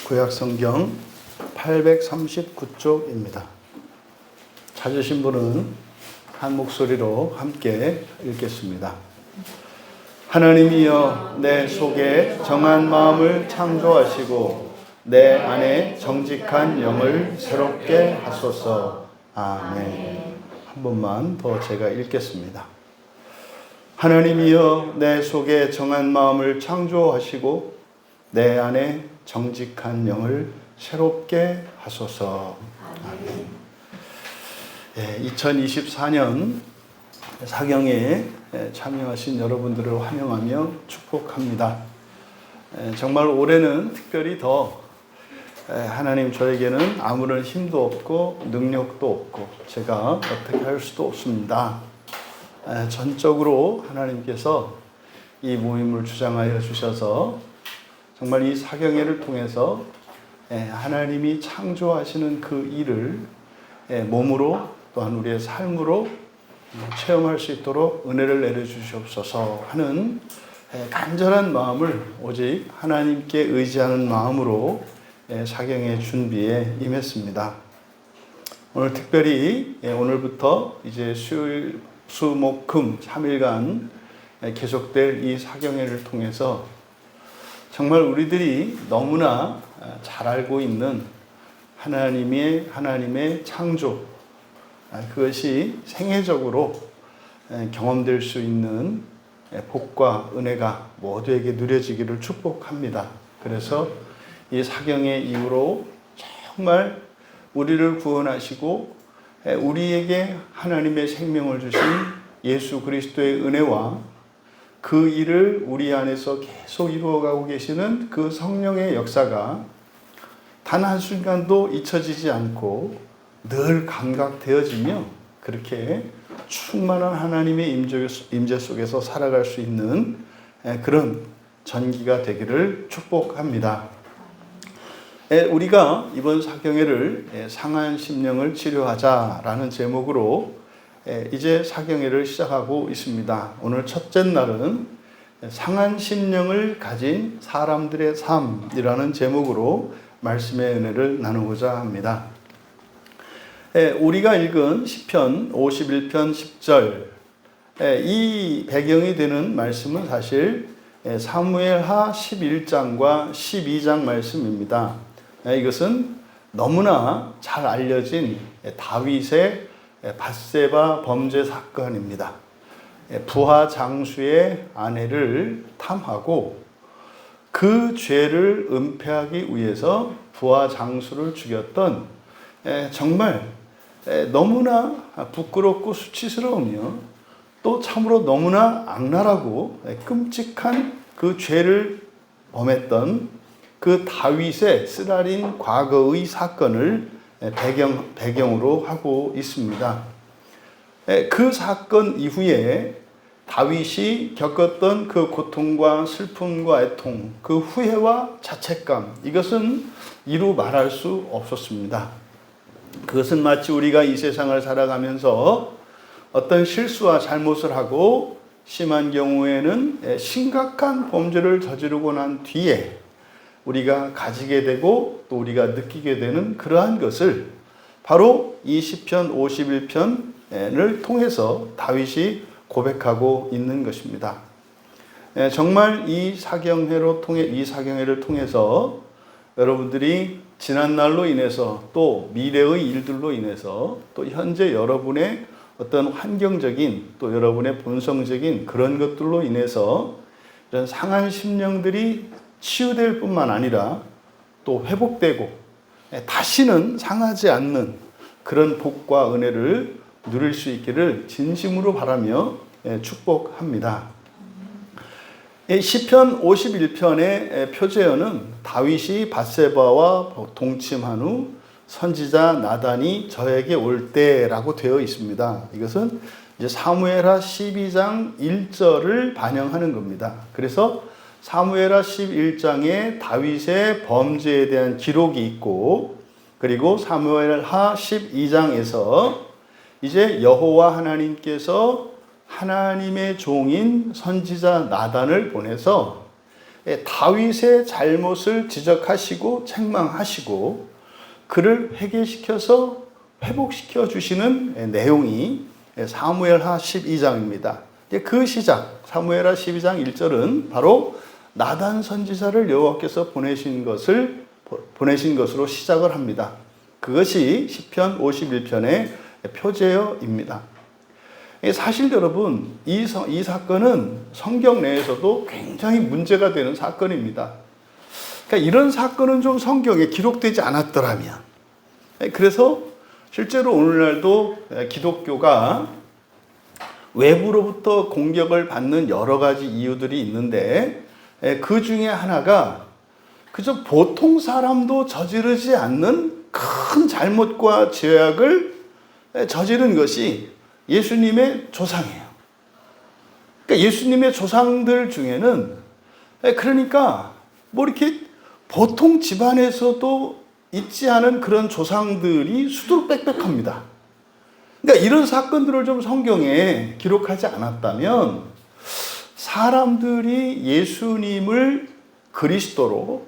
구약성경 839쪽입니다. 찾으신 분은 한 목소리로 함께 읽겠습니다. 하나님이여, 내 속에 정한 마음을 창조하시고 내 안에 정직한 영을 새롭게 하소서. 아멘. 한 번만 더 제가 읽겠습니다. 하나님이여, 내 속에 정한 마음을 창조하시고 내 안에 정직한 영을 새롭게 하소서. 아멘. 2024년 사경에 참여하신 여러분들을 환영하며 축복합니다. 정말 올해는 특별히 더 하나님, 저에게는 아무런 힘도 없고 능력도 없고 제가 어떻게 할 수도 없습니다. 전적으로 하나님께서 이 모임을 주장하여 주셔서 정말 이 사경회를 통해서 하나님이 창조하시는 그 일을 몸으로 또한 우리의 삶으로 체험할 수 있도록 은혜를 내려주시옵소서 하는 간절한 마음을 오직 하나님께 의지하는 마음으로 사경회 준비에 임했습니다. 오늘 특별히 오늘부터 이제 수요일, 수, 목, 금 3일간 계속될 이 사경회를 통해서 정말 우리들이 너무나 잘 알고 있는 하나님의 창조, 그것이 생애적으로 경험될 수 있는 복과 은혜가 모두에게 누려지기를 축복합니다. 그래서 이 사경의 이후로 정말 우리를 구원하시고 우리에게 하나님의 생명을 주신 예수 그리스도의 은혜와 그 일을 우리 안에서 계속 이루어가고 계시는 그 성령의 역사가 단 한순간도 잊혀지지 않고 늘 감각되어지며 그렇게 충만한 하나님의 임재 속에서 살아갈 수 있는 그런 전기가 되기를 축복합니다. 우리가 이번 사경회를 상한 심령을 치료하자라는 제목으로 이제 사경회를 시작하고 있습니다. 오늘 첫째 날은 상한 심령을 가진 사람들의 삶이라는 제목으로 말씀의 은혜를 나누고자 합니다. 우리가 읽은 시편 51편 10절, 이 배경이 되는 말씀은 사실 사무엘하 11장과 12장 말씀입니다. 이것은 너무나 잘 알려진 다윗의 밧세바 범죄 사건입니다. 부하 장수의 아내를 탐하고 그 죄를 은폐하기 위해서 부하 장수를 죽였던 정말 너무나 부끄럽고 수치스러우며 또 참으로 너무나 악랄하고 끔찍한 그 죄를 범했던 그 다윗의 쓰라린 과거의 사건을 배경으로 하고 있습니다. 그 사건 이후에 다윗이 겪었던 그 고통과 슬픔과 애통, 그 후회와 자책감, 이것은 이루 말할 수 없었습니다. 그것은 마치 우리가 이 세상을 살아가면서 어떤 실수와 잘못을 하고 심한 경우에는 심각한 범죄를 저지르고 난 뒤에 우리가 가지게 되고 또 우리가 느끼게 되는 그러한 것을 바로 이 시편 51편을 통해서 다윗이 고백하고 있는 것입니다. 정말 이 사경회를 통해서 여러분들이 지난날로 인해서 또 미래의 일들로 인해서 또 현재 여러분의 어떤 환경적인 또 여러분의 본성적인 그런 것들로 인해서 이런 상한 심령들이 치유될 뿐만 아니라 또 회복되고 다시는 상하지 않는 그런 복과 은혜를 누릴 수 있기를 진심으로 바라며 축복합니다. 시편 51편의 표제어는 다윗이 밧세바와 동침한 후 선지자 나단이 저에게 올 때라고 되어 있습니다. 이것은 이제 사무엘하 12장 1절을 반영하는 겁니다. 그래서 사무엘하 11장에 다윗의 범죄에 대한 기록이 있고, 그리고 사무엘하 12장에서 이제 여호와 하나님께서 하나님의 종인 선지자 나단을 보내서 다윗의 잘못을 지적하시고 책망하시고 그를 회개시켜서 회복시켜 주시는 내용이 사무엘하 12장입니다. 그 시작, 사무엘하 12장 1절은 바로 나단 선지자를 여호와께서 보내신 것으로 시작을 합니다. 그것이 시편 51편의 표제어입니다. 사실 여러분, 이 사건은 성경 내에서도 굉장히 문제가 되는 사건입니다. 그러니까 이런 사건은 좀 성경에 기록되지 않았더라면, 그래서 실제로 오늘날도 기독교가 외부로부터 공격을 받는 여러 가지 이유들이 있는데 그 중에 하나가 그저 보통 사람도 저지르지 않는 큰 잘못과 죄악을 저지른 것이 예수님의 조상이에요. 그러니까 예수님의 조상들 중에는 그러니까 뭐 이렇게 보통 집안에서도 있지 않은 그런 조상들이 수두룩빽빽합니다. 그러니까 이런 사건들을 좀 성경에 기록하지 않았다면 사람들이 예수님을 그리스도로,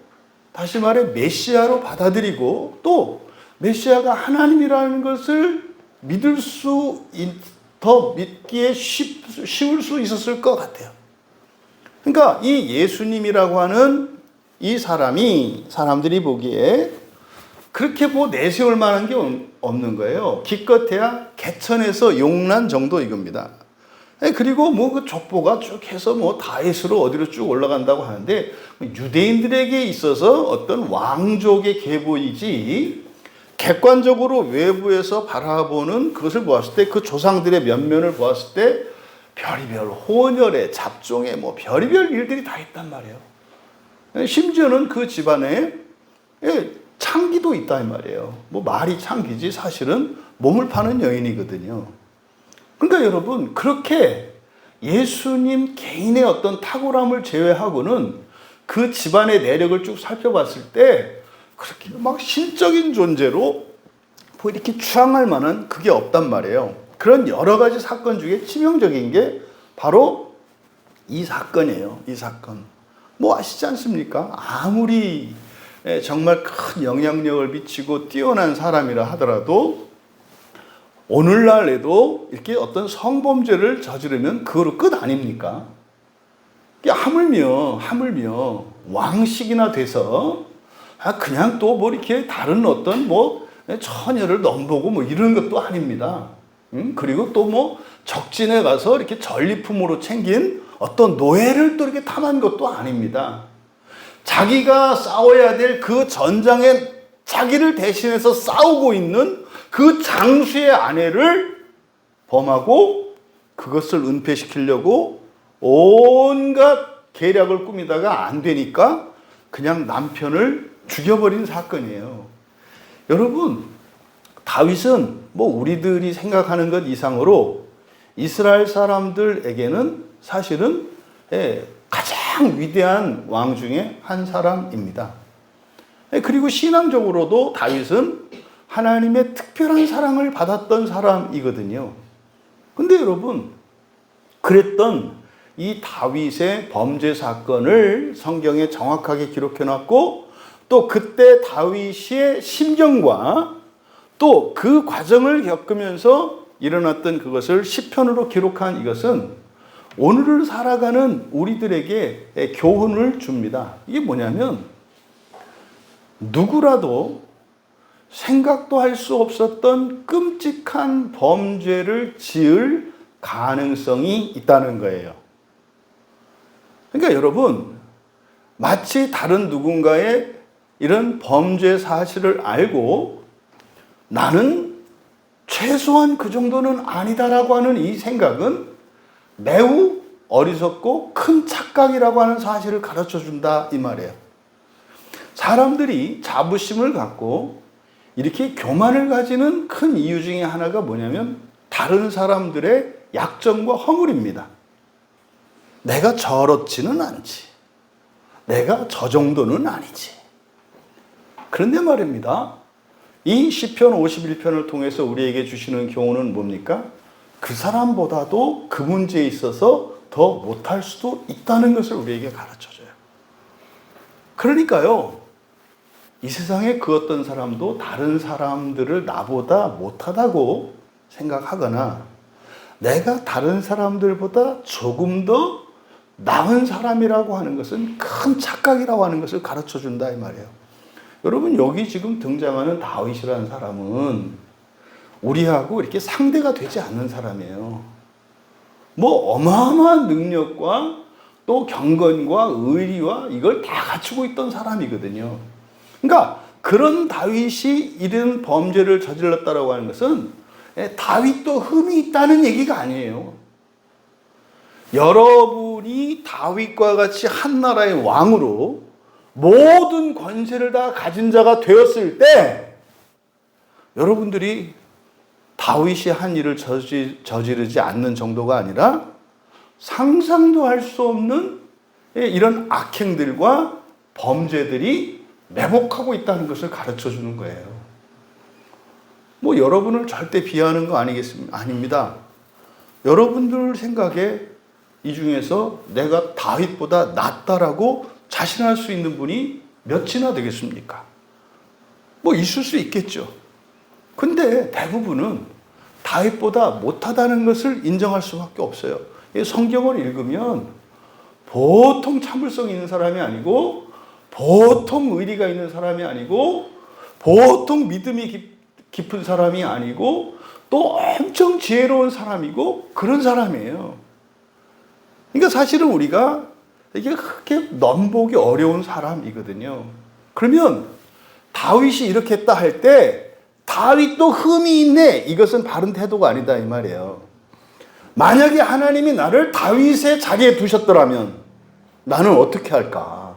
다시 말해 메시아로 받아들이고 또 메시아가 하나님이라는 것을 더 믿기에 쉬울 수 있었을 것 같아요. 그러니까 이 예수님이라고 하는 이 사람들이 보기에 그렇게 내세울 만한 게 없는 거예요. 기껏해야 개천에서 용난 정도 이겁니다. 그리고 그 족보가 쭉 해서 다윗으로 어디로 쭉 올라간다고 하는데 유대인들에게 있어서 어떤 왕족의 계보이지 객관적으로 외부에서 바라보는 그것을 보았을 때 그 조상들의 면면을 보았을 때 별의별 혼혈에 잡종에 별의별 일들이 다 있단 말이에요. 심지어는 그 집안에 창기도 있다 이 말이에요. 말이 창기지 사실은 몸을 파는 여인이거든요. 그러니까 여러분, 그렇게 예수님 개인의 어떤 탁월함을 제외하고는 그 집안의 내력을 쭉 살펴봤을 때 그렇게 신적인 존재로 이렇게 추앙할 만한 그게 없단 말이에요. 그런 여러 가지 사건 중에 치명적인 게 바로 이 사건이에요. 이 사건. 아시지 않습니까? 아무리 정말 큰 영향력을 미치고 뛰어난 사람이라 하더라도 오늘날에도 이렇게 어떤 성범죄를 저지르면 그거로 끝 아닙니까? 하물며 왕식이나 돼서 그냥 또 이렇게 다른 어떤 처녀를 넘보고 이런 것도 아닙니다. 그리고 또 적진에 가서 이렇게 전리품으로 챙긴 어떤 노예를 또 이렇게 탐한 것도 아닙니다. 자기가 싸워야 될 그 전장에 자기를 대신해서 싸우고 있는 그 장수의 아내를 범하고 그것을 은폐시키려고 온갖 계략을 꾸미다가 안 되니까 그냥 남편을 죽여버린 사건이에요. 여러분, 다윗은 우리들이 생각하는 것 이상으로 이스라엘 사람들에게는 사실은 가장 위대한 왕 중에 한 사람입니다. 그리고 신앙적으로도 다윗은 하나님의 특별한 사랑을 받았던 사람이거든요. 근데 여러분, 그랬던 이 다윗의 범죄 사건을 성경에 정확하게 기록해 놨고 또 그때 다윗의 심정과 또 그 과정을 겪으면서 일어났던 그것을 시편으로 기록한 이것은 오늘을 살아가는 우리들에게 교훈을 줍니다. 이게 뭐냐면 누구라도 생각도 할 수 없었던 끔찍한 범죄를 지을 가능성이 있다는 거예요. 그러니까 여러분, 마치 다른 누군가의 이런 범죄 사실을 알고 나는 최소한 그 정도는 아니다라고 하는 이 생각은 매우 어리석고 큰 착각이라고 하는 사실을 가르쳐 준다 이 말이에요. 사람들이 자부심을 갖고 이렇게 교만을 가지는 큰 이유 중에 하나가 뭐냐면 다른 사람들의 약점과 허물입니다. 내가 저렇지는 않지. 내가 저 정도는 아니지. 그런데 말입니다. 이 시편 51편을 통해서 우리에게 주시는 교훈은 뭡니까? 그 사람보다도 그 문제에 있어서 더 못할 수도 있다는 것을 우리에게 가르쳐줘요. 그러니까요, 이 세상에 그 어떤 사람도 다른 사람들을 나보다 못하다고 생각하거나 내가 다른 사람들보다 조금 더 나은 사람이라고 하는 것은 큰 착각이라고 하는 것을 가르쳐 준다 이 말이에요. 여러분, 여기 지금 등장하는 다윗이라는 사람은 우리하고 이렇게 상대가 되지 않는 사람이에요. 뭐 어마어마한 능력과 또 경건과 의리와 이걸 다 갖추고 있던 사람이거든요. 그러니까 그런 다윗이 이런 범죄를 저질렀다라고 하는 것은 다윗도 흠이 있다는 얘기가 아니에요. 여러분이 다윗과 같이 한 나라의 왕으로 모든 권세를 다 가진 자가 되었을 때 여러분들이 다윗이 한 일을 저지르지 않는 정도가 아니라 상상도 할 수 없는 이런 악행들과 범죄들이 매복하고 있다는 것을 가르쳐 주는 거예요. 뭐 여러분을 절대 비하하는 거 아닙니다. 여러분들 생각에 이 중에서 내가 다윗보다 낫다라고 자신할 수 있는 분이 몇이나 되겠습니까? 뭐 있을 수 있겠죠. 근데 대부분은 다윗보다 못하다는 것을 인정할 수밖에 없어요. 성경을 읽으면 보통 참을성 있는 사람이 아니고 보통 의리가 있는 사람이 아니고 보통 믿음이 깊은 사람이 아니고 또 엄청 지혜로운 사람이고 그런 사람이에요. 그러니까 사실은 우리가 이게 그렇게 넘보기 어려운 사람이거든요. 그러면 다윗이 이렇게 했다 할 때 다윗도 흠이 있네, 이것은 바른 태도가 아니다 이 말이에요. 만약에 하나님이 나를 다윗의 자리에 두셨더라면 나는 어떻게 할까?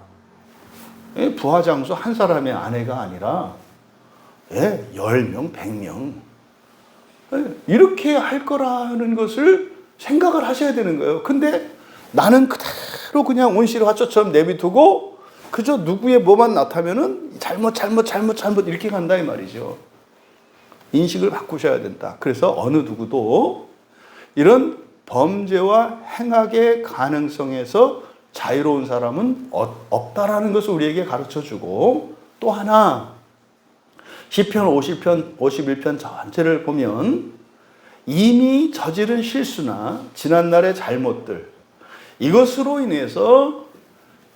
부하장수 한 사람의 아내가 아니라 10명, 100명 이렇게 할 거라는 것을 생각을 하셔야 되는 거예요. 근데 나는 그대로 그냥 온실화초처럼 내비두고 그저 누구의 뭐만 나타나면은 잘못 이렇게 간다 이 말이죠. 인식을 바꾸셔야 된다. 그래서 어느 누구도 이런 범죄와 행악의 가능성에서 자유로운 사람은 없다라는 것을 우리에게 가르쳐주고, 또 하나 시편 51편 전체를 보면 이미 저지른 실수나 지난날의 잘못들, 이것으로 인해서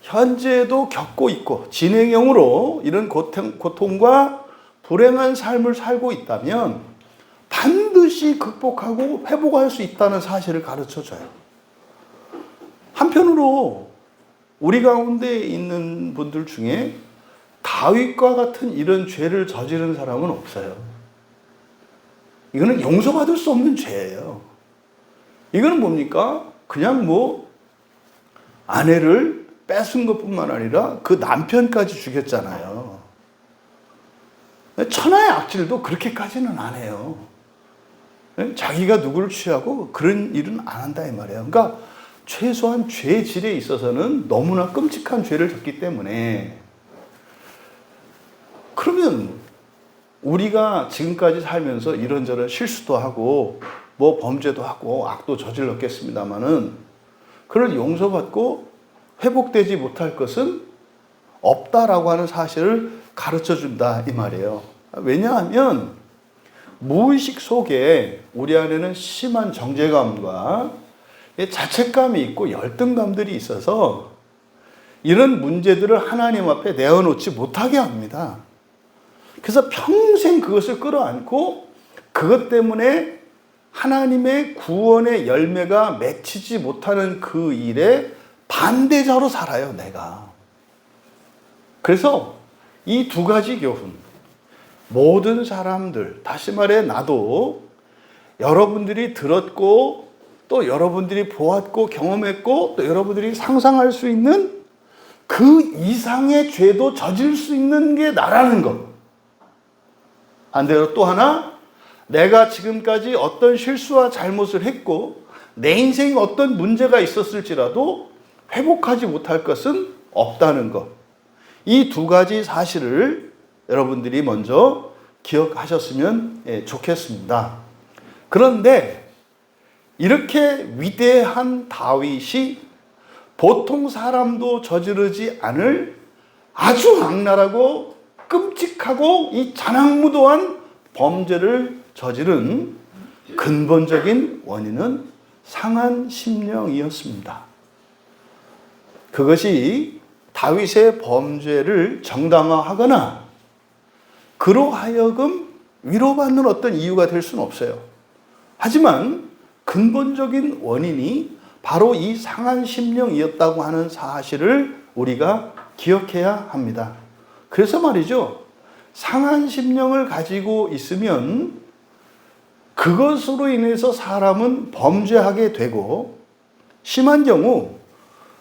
현재도 겪고 있고 진행형으로 이런 고통과 불행한 삶을 살고 있다면 반드시 극복하고 회복할 수 있다는 사실을 가르쳐줘요. 한편으로 우리 가운데 있는 분들 중에 다윗과 같은 이런 죄를 저지른 사람은 없어요. 이거는 용서받을 수 없는 죄예요. 이거는 뭡니까? 그냥 뭐 아내를 뺏은 것뿐만 아니라 그 남편까지 죽였잖아요. 천하의 악질도 그렇게까지는 안 해요. 자기가 누구를 취하고 그런 일은 안 한다 이 말이에요. 그러니까 최소한 죄 질에 있어서는 너무나 끔찍한 죄를 졌기 때문에, 그러면 우리가 지금까지 살면서 이런저런 실수도 하고 뭐 범죄도 하고 악도 저질렀겠습니다마는 그걸 용서받고 회복되지 못할 것은 없다라고 하는 사실을 가르쳐준다 이 말이에요. 왜냐하면 무의식 속에 우리 안에는 심한 정죄감과 자책감이 있고 열등감들이 있어서 이런 문제들을 하나님 앞에 내어놓지 못하게 합니다. 그래서 평생 그것을 끌어안고 그것 때문에 하나님의 구원의 열매가 맺히지 못하는 그 일에 반대자로 살아요, 내가. 그래서 이 두 가지 교훈, 모든 사람들, 다시 말해 나도 여러분들이 들었고 또 여러분들이 보았고 경험했고 또 여러분들이 상상할 수 있는 그 이상의 죄도 저질 수 있는 게 나라는 것. 반대로 또 하나, 내가 지금까지 어떤 실수와 잘못을 했고 내 인생에 어떤 문제가 있었을지라도 회복하지 못할 것은 없다는 것. 이 두 가지 사실을 여러분들이 먼저 기억하셨으면 좋겠습니다. 그런데 이렇게 위대한 다윗이 보통 사람도 저지르지 않을 아주 악랄하고 끔찍하고 이 잔악무도한 범죄를 저지른 근본적인 원인은 상한 심령이었습니다. 그것이 다윗의 범죄를 정당화하거나 그로 하여금 위로받는 어떤 이유가 될 수는 없어요. 하지만 근본적인 원인이 바로 이 상한 심령이었다고 하는 사실을 우리가 기억해야 합니다. 그래서 말이죠. 상한 심령을 가지고 있으면 그것으로 인해서 사람은 범죄하게 되고, 심한 경우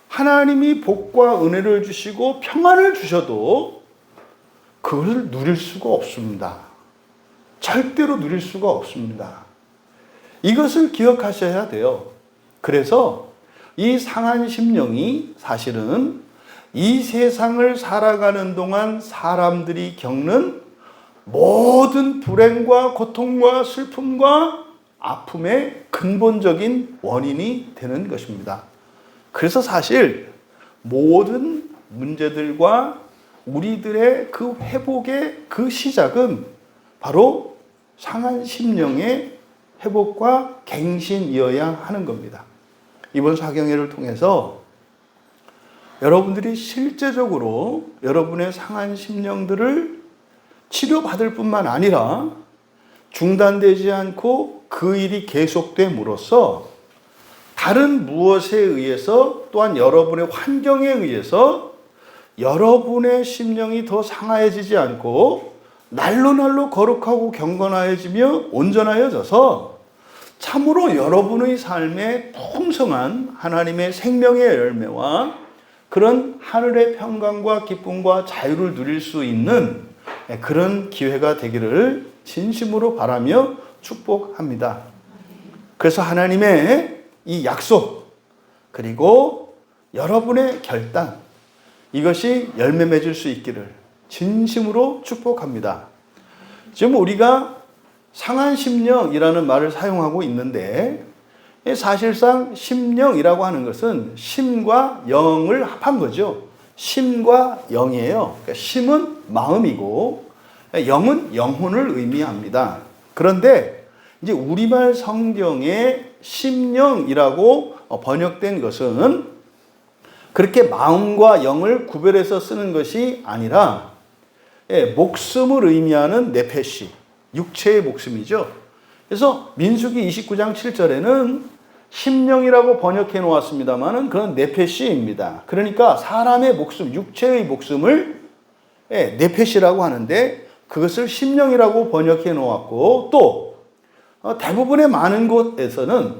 하나님이 복과 은혜를 주시고 평안을 주셔도 그것을 누릴 수가 없습니다. 절대로 누릴 수가 없습니다. 이것을 기억하셔야 돼요. 그래서 이 상한 심령이 사실은 이 세상을 살아가는 동안 사람들이 겪는 모든 불행과 고통과 슬픔과 아픔의 근본적인 원인이 되는 것입니다. 그래서 사실 모든 문제들과 우리들의 그 회복의 그 시작은 바로 상한 심령의 회복과 갱신이어야 하는 겁니다. 이번 사경회를 통해서 여러분들이 실제적으로 여러분의 상한 심령들을 치료받을 뿐만 아니라 중단되지 않고 그 일이 계속됨으로써 다른 무엇에 의해서 또한 여러분의 환경에 의해서 여러분의 심령이 더 상하여지지 않고 날로 거룩하고 경건하여지며 온전하여져서 참으로 여러분의 삶에 풍성한 하나님의 생명의 열매와 그런 하늘의 평강과 기쁨과 자유를 누릴 수 있는 그런 기회가 되기를 진심으로 바라며 축복합니다. 그래서 하나님의 이 약속 그리고 여러분의 결단 이것이 열매 맺을 수 있기를 진심으로 축복합니다. 지금 우리가 상한 심령이라는 말을 사용하고 있는데 사실상 심령이라고 하는 것은 심과 영을 합한 거죠. 심과 영이에요. 그러니까 심은 마음이고 영은 영혼을 의미합니다. 그런데 이제 우리말 성경에 심령이라고 번역된 것은 그렇게 마음과 영을 구별해서 쓰는 것이 아니라 목숨을 의미하는 네페시, 육체의 목숨이죠. 그래서 민수기 29장 7절에는 심령이라고 번역해 놓았습니다만은 그건 네페시입니다. 그러니까 사람의 목숨, 육체의 목숨을 네페시라고 하는데 그것을 심령이라고 번역해 놓았고 또 대부분의 많은 곳에서는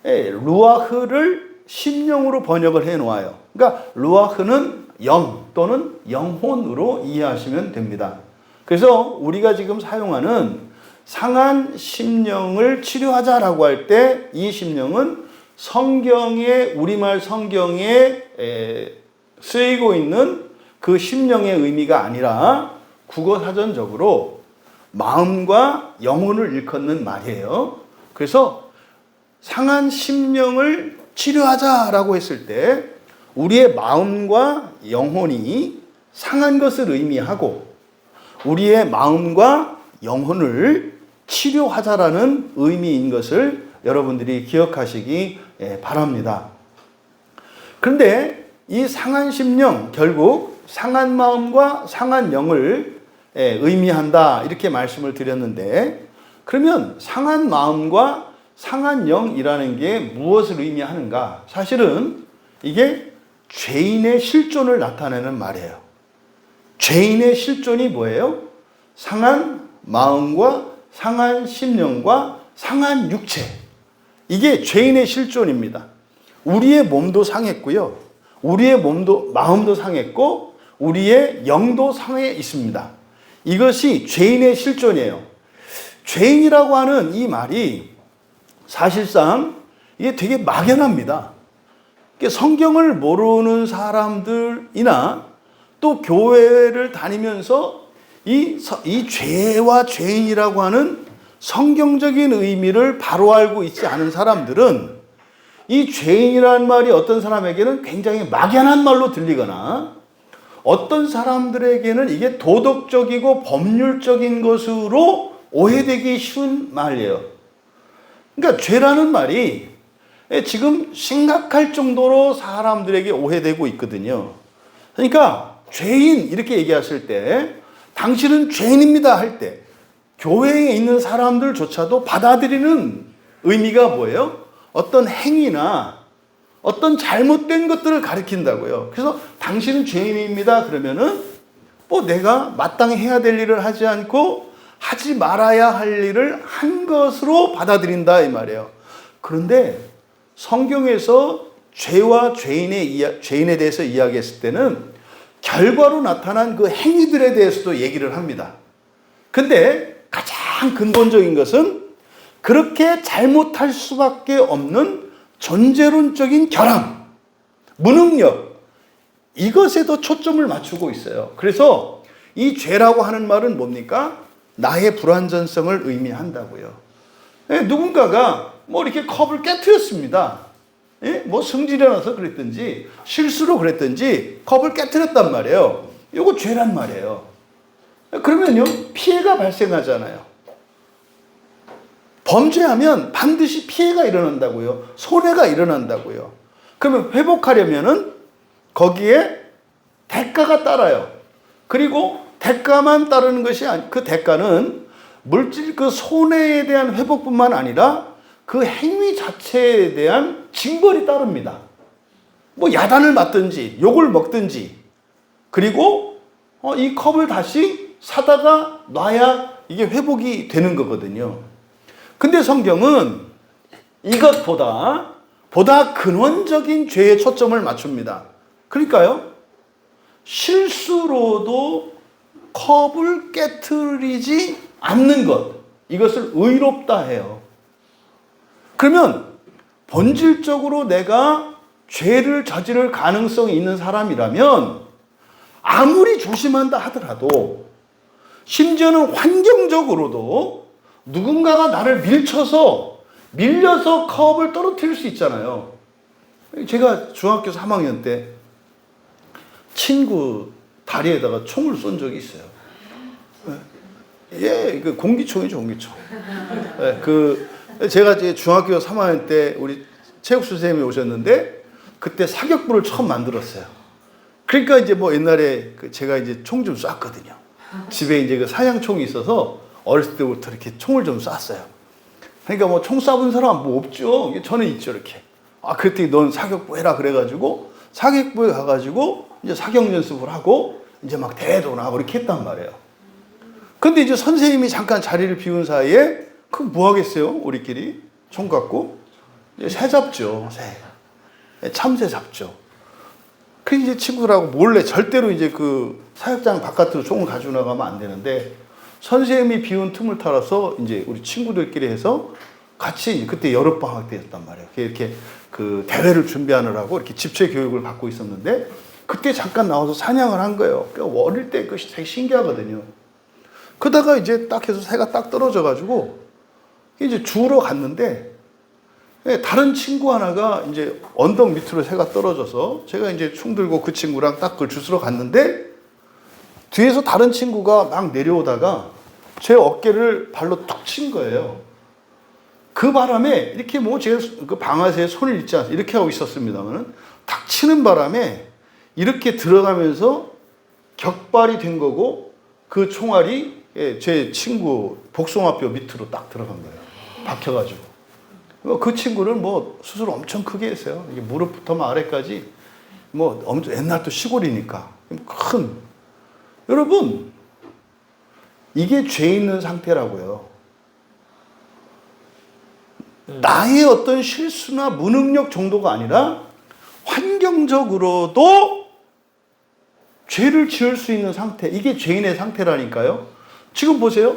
루아흐를 심령으로 번역을 해 놓아요. 그러니까 루아흐는 영 또는 영혼으로 이해하시면 됩니다. 그래서 우리가 지금 사용하는 상한 심령을 치료하자라고 할 때 이 심령은 성경의 우리말 성경에 쓰이고 있는 그 심령의 의미가 아니라 국어사전적으로 마음과 영혼을 일컫는 말이에요. 그래서 상한 심령을 치료하자라고 했을 때 우리의 마음과 영혼이 상한 것을 의미하고 우리의 마음과 영혼을 치료하자라는 의미인 것을 여러분들이 기억하시기 바랍니다. 그런데 이 상한 심령 결국 상한 마음과 상한 영을 의미한다 이렇게 말씀을 드렸는데 그러면 상한 마음과 상한 영이라는 게 무엇을 의미하는가? 사실은 이게 죄인의 실존을 나타내는 말이에요. 죄인의 실존이 뭐예요? 상한 마음과 상한 심령과 상한 육체. 이게 죄인의 실존입니다. 우리의 몸도 상했고요. 우리의 마음도 상했고 우리의 영도 상해 있습니다. 이것이 죄인의 실존이에요. 죄인이라고 하는 이 말이 사실상 이게 되게 막연합니다. 성경을 모르는 사람들이나 또 교회를 다니면서 이 죄와 죄인이라고 하는 성경적인 의미를 바로 알고 있지 않은 사람들은 이 죄인이라는 말이 어떤 사람에게는 굉장히 막연한 말로 들리거나 어떤 사람들에게는 이게 도덕적이고 법률적인 것으로 오해되기 쉬운 말이에요. 그러니까 죄라는 말이 지금 심각할 정도로 사람들에게 오해되고 있거든요. 그러니까 죄인 이렇게 얘기했을 때 당신은 죄인입니다 할 때 교회에 있는 사람들조차도 받아들이는 의미가 뭐예요? 어떤 행위나 어떤 잘못된 것들을 가리킨다고요. 그래서 당신은 죄인입니다 그러면은 뭐 내가 마땅히 해야 될 일을 하지 않고 하지 말아야 할 일을 한 것으로 받아들인다 이 말이에요. 그런데 성경에서 죄와 죄인에 대해서 이야기했을 때는 결과로 나타난 그 행위들에 대해서도 얘기를 합니다. 근데 가장 근본적인 것은 그렇게 잘못할 수밖에 없는 존재론적인 결함, 무능력, 이것에도 초점을 맞추고 있어요. 그래서 이 죄라고 하는 말은 뭡니까? 나의 불완전성을 의미한다고요. 누군가가 뭐 이렇게 컵을 깨트렸습니다. 뭐 승질이 나서 그랬든지 실수로 그랬든지 컵을 깨트렸단 말이에요. 이거 죄란 말이에요. 그러면요 피해가 발생하잖아요. 범죄하면 반드시 피해가 일어난다고요. 손해가 일어난다고요. 그러면 회복하려면은 거기에 대가가 따라요. 그리고 대가만 따르는 것이 아니, 그 대가는 물질 그 손해에 대한 회복뿐만 아니라 그 행위 자체에 대한 징벌이 따릅니다. 뭐 야단을 맞든지 욕을 먹든지 그리고 이 컵을 다시 사다가 놔야 이게 회복이 되는 거거든요. 근데 성경은 이것보다 보다 근원적인 죄에 초점을 맞춥니다. 그러니까요, 실수로도 컵을 깨트리지 않는 것, 이것을 의롭다 해요. 그러면 본질적으로 내가 죄를 저지를 가능성이 있는 사람이라면 아무리 조심한다 하더라도 심지어는 환경적으로도 누군가가 나를 밀려서 컵을 떨어뜨릴 수 있잖아요. 제가 중학교 3학년 때 친구 다리에다가 총을 쏜 적이 있어요. 그 공기총이죠, 공기총. 제가 이제 중학교 3학년 때 우리 체육 선생님이 오셨는데 그때 사격부를 처음 만들었어요. 그러니까 이제 뭐 옛날에 제가 이제 총 좀 쐈거든요. 집에 이제 그 사냥총이 있어서 어렸을 때부터 이렇게 총을 좀 쐈어요. 그러니까 뭐 총 쏴본 사람 뭐 없죠. 저는 있죠, 이렇게. 그랬더니 넌 사격부 해라 그래가지고 사격부에 가가지고 이제 사격 연습을 하고 이제 막 대회도 나가고 이렇게 했단 말이에요. 근데 이제 선생님이 잠깐 자리를 비운 사이에 그 뭐 하겠어요? 우리끼리 총 갖고 이제 새 잡죠. 새. 참새 잡죠. 그 이제 친구들하고 몰래 절대로 이제 그 사격장 바깥으로 총을 가지고 나가면 안 되는데 선생님이 비운 틈을 타서 이제 우리 친구들끼리 해서 같이 그때 여름방학 때였단 말이에요. 이렇게 그 대회를 준비하느라고 이렇게 집체 교육을 받고 있었는데 그때 잠깐 나와서 사냥을 한 거예요. 그러니까 어릴 때 그것이 되게 신기하거든요. 그러다가 이제 딱 해서 새가 딱 떨어져가지고 이제 주우러 갔는데 다른 친구 하나가 이제 언덕 밑으로 새가 떨어져서 제가 이제 총 들고 그 친구랑 딱 그걸 주스러 갔는데 뒤에서 다른 친구가 막 내려오다가 제 어깨를 발로 툭 친 거예요. 그 바람에 이렇게 뭐 제가 그 방아쇠에 손을 잇지 않아서 이렇게 하고 있었습니다만 탁 치는 바람에 이렇게 들어가면서 격발이 된 거고 그 총알이 제 친구 복숭아뼈 밑으로 딱 들어간 거예요. 박혀가지고. 그 친구는 뭐 수술 엄청 크게 했어요. 이게 무릎부터 아래까지 뭐 엄청 옛날 또 시골이니까 큰. 여러분 이게 죄 있는 상태라고요. 나의 어떤 실수나 무능력 정도가 아니라 환경적으로도 죄를 지을 수 있는 상태, 이게 죄인의 상태라니까요. 지금 보세요.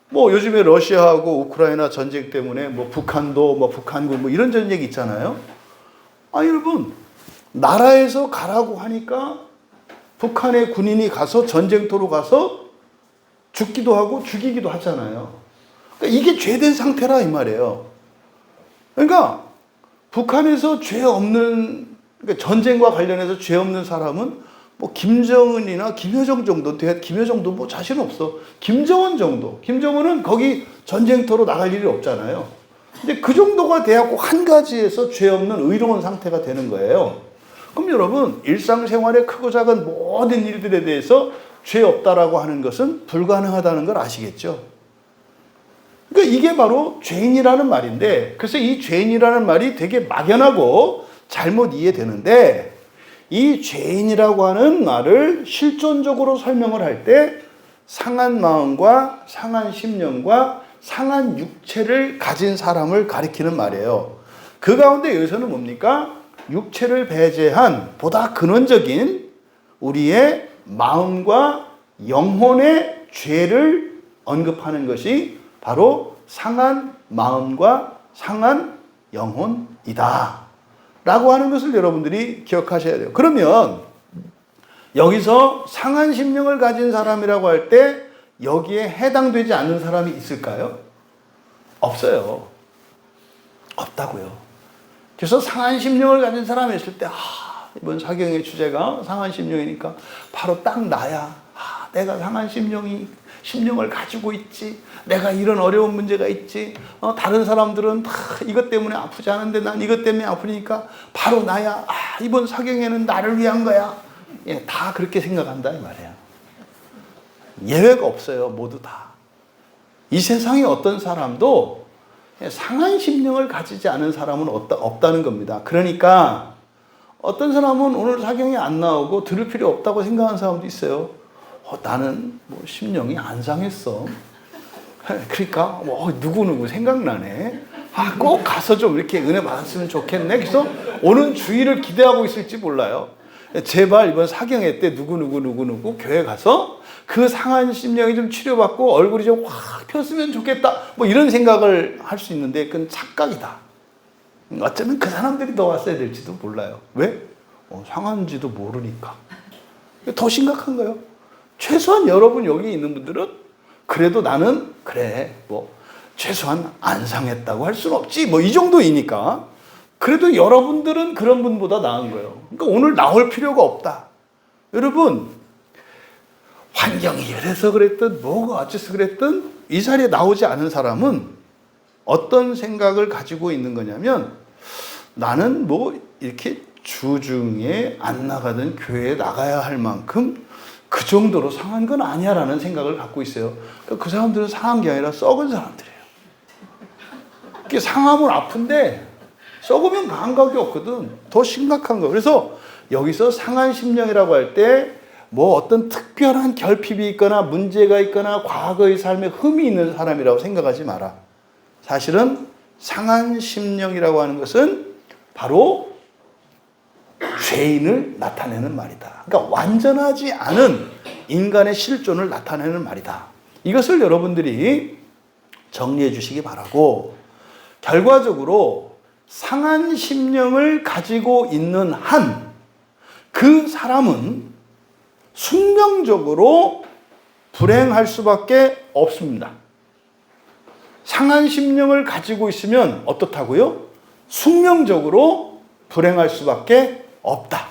뭐 요즘에 러시아하고 우크라이나 전쟁 때문에 뭐 북한도 뭐 북한군 뭐 이런 전쟁이 있잖아요. 여러분 나라에서 가라고 하니까 북한의 군인이 가서 전쟁터로 가서 죽기도 하고 죽이기도 하잖아요. 그러니까 이게 죄된 상태라 이 말이에요. 그러니까 북한에서 죄 없는, 그러니까 전쟁과 관련해서 죄 없는 사람은 뭐 김정은이나 김여정 정도, 김여정도 뭐 자신 없어. 김정은 정도. 김정은은 거기 전쟁터로 나갈 일이 없잖아요. 근데 그 정도가 돼야 꼭 한 가지에서 죄 없는 의로운 상태가 되는 거예요. 그럼 여러분, 일상생활의 크고 작은 모든 일들에 대해서 죄 없다라고 하는 것은 불가능하다는 걸 아시겠죠? 그러니까 이게 바로 죄인이라는 말인데, 그래서 이 죄인이라는 말이 되게 막연하고 잘못 이해되는데, 이 죄인이라고 하는 말을 실존적으로 설명을 할 때 상한 마음과 상한 심령과 상한 육체를 가진 사람을 가리키는 말이에요. 그 가운데 여기서는 뭡니까? 육체를 배제한 보다 근원적인 우리의 마음과 영혼의 죄를 언급하는 것이 바로 상한 마음과 상한 영혼이다 라고 하는 것을 여러분들이 기억하셔야 돼요. 그러면 여기서 상한 심령을 가진 사람이라고 할 때 여기에 해당되지 않는 사람이 있을까요? 없어요. 없다고요. 그래서 상한 심령을 가진 사람이 있을 때 이번 사경의 주제가 상한 심령이니까 바로 딱 나야. 내가 상한 심령을 가지고 있지. 내가 이런 어려운 문제가 있지. 다른 사람들은 다 이것 때문에 아프지 않은데 난 이것 때문에 아프니까 바로 나야. 이번 사경에는 나를 위한 거야. 예, 다 그렇게 생각한다 이 말이에요. 예외가 없어요. 모두 다. 이 세상에 어떤 사람도 상한 심령을 가지지 않은 사람은 없다는 겁니다. 그러니까 어떤 사람은 오늘 사경이 안 나오고 들을 필요 없다고 생각하는 사람도 있어요. 나는 뭐 심령이 안 상했어. 그러니까 누구누구 생각나네. 꼭 가서 좀 이렇게 은혜 받았으면 좋겠네. 그래서 오는 주일을 기대하고 있을지 몰라요. 제발 이번 사경회 때 누구 교회 가서 그 상한 심령이 좀 치료받고 얼굴이 좀 확 폈으면 좋겠다. 뭐 이런 생각을 할 수 있는데 그건 착각이다. 어쩌면 그 사람들이 더 왔어야 될지도 몰라요. 왜? 상한지도 모르니까. 더 심각한 거예요. 최소한 여러분 여기 있는 분들은 그래도 나는 그래 최소한 안 상했다고 할 수는 없지 이 정도이니까 그래도 여러분들은 그런 분보다 나은 거예요. 그러니까 오늘 나올 필요가 없다. 여러분 환경이 이래서 그랬든 뭐가 어째서 그랬든 이 자리에 나오지 않은 사람은 어떤 생각을 가지고 있는 거냐면 나는 이렇게 주중에 안 나가던 교회에 나가야 할 만큼 그 정도로 상한 건 아니야 라는 생각을 갖고 있어요. 그러니까 그 사람들은 상한 게 아니라 썩은 사람들이에요. 이게 상하면 아픈데 썩으면 감각이 없거든. 더 심각한 거. 그래서 여기서 상한 심령이라고 할 때 어떤 특별한 결핍이 있거나 문제가 있거나 과거의 삶에 흠이 있는 사람이라고 생각하지 마라. 사실은 상한 심령이라고 하는 것은 바로 죄인을 나타내는 말이다. 그러니까 완전하지 않은 인간의 실존을 나타내는 말이다. 이것을 여러분들이 정리해 주시기 바라고, 결과적으로 상한 심령을 가지고 있는 한 그 사람은 숙명적으로 불행할 수밖에 없습니다. 상한 심령을 가지고 있으면 어떻다고요? 숙명적으로 불행할 수밖에 없다.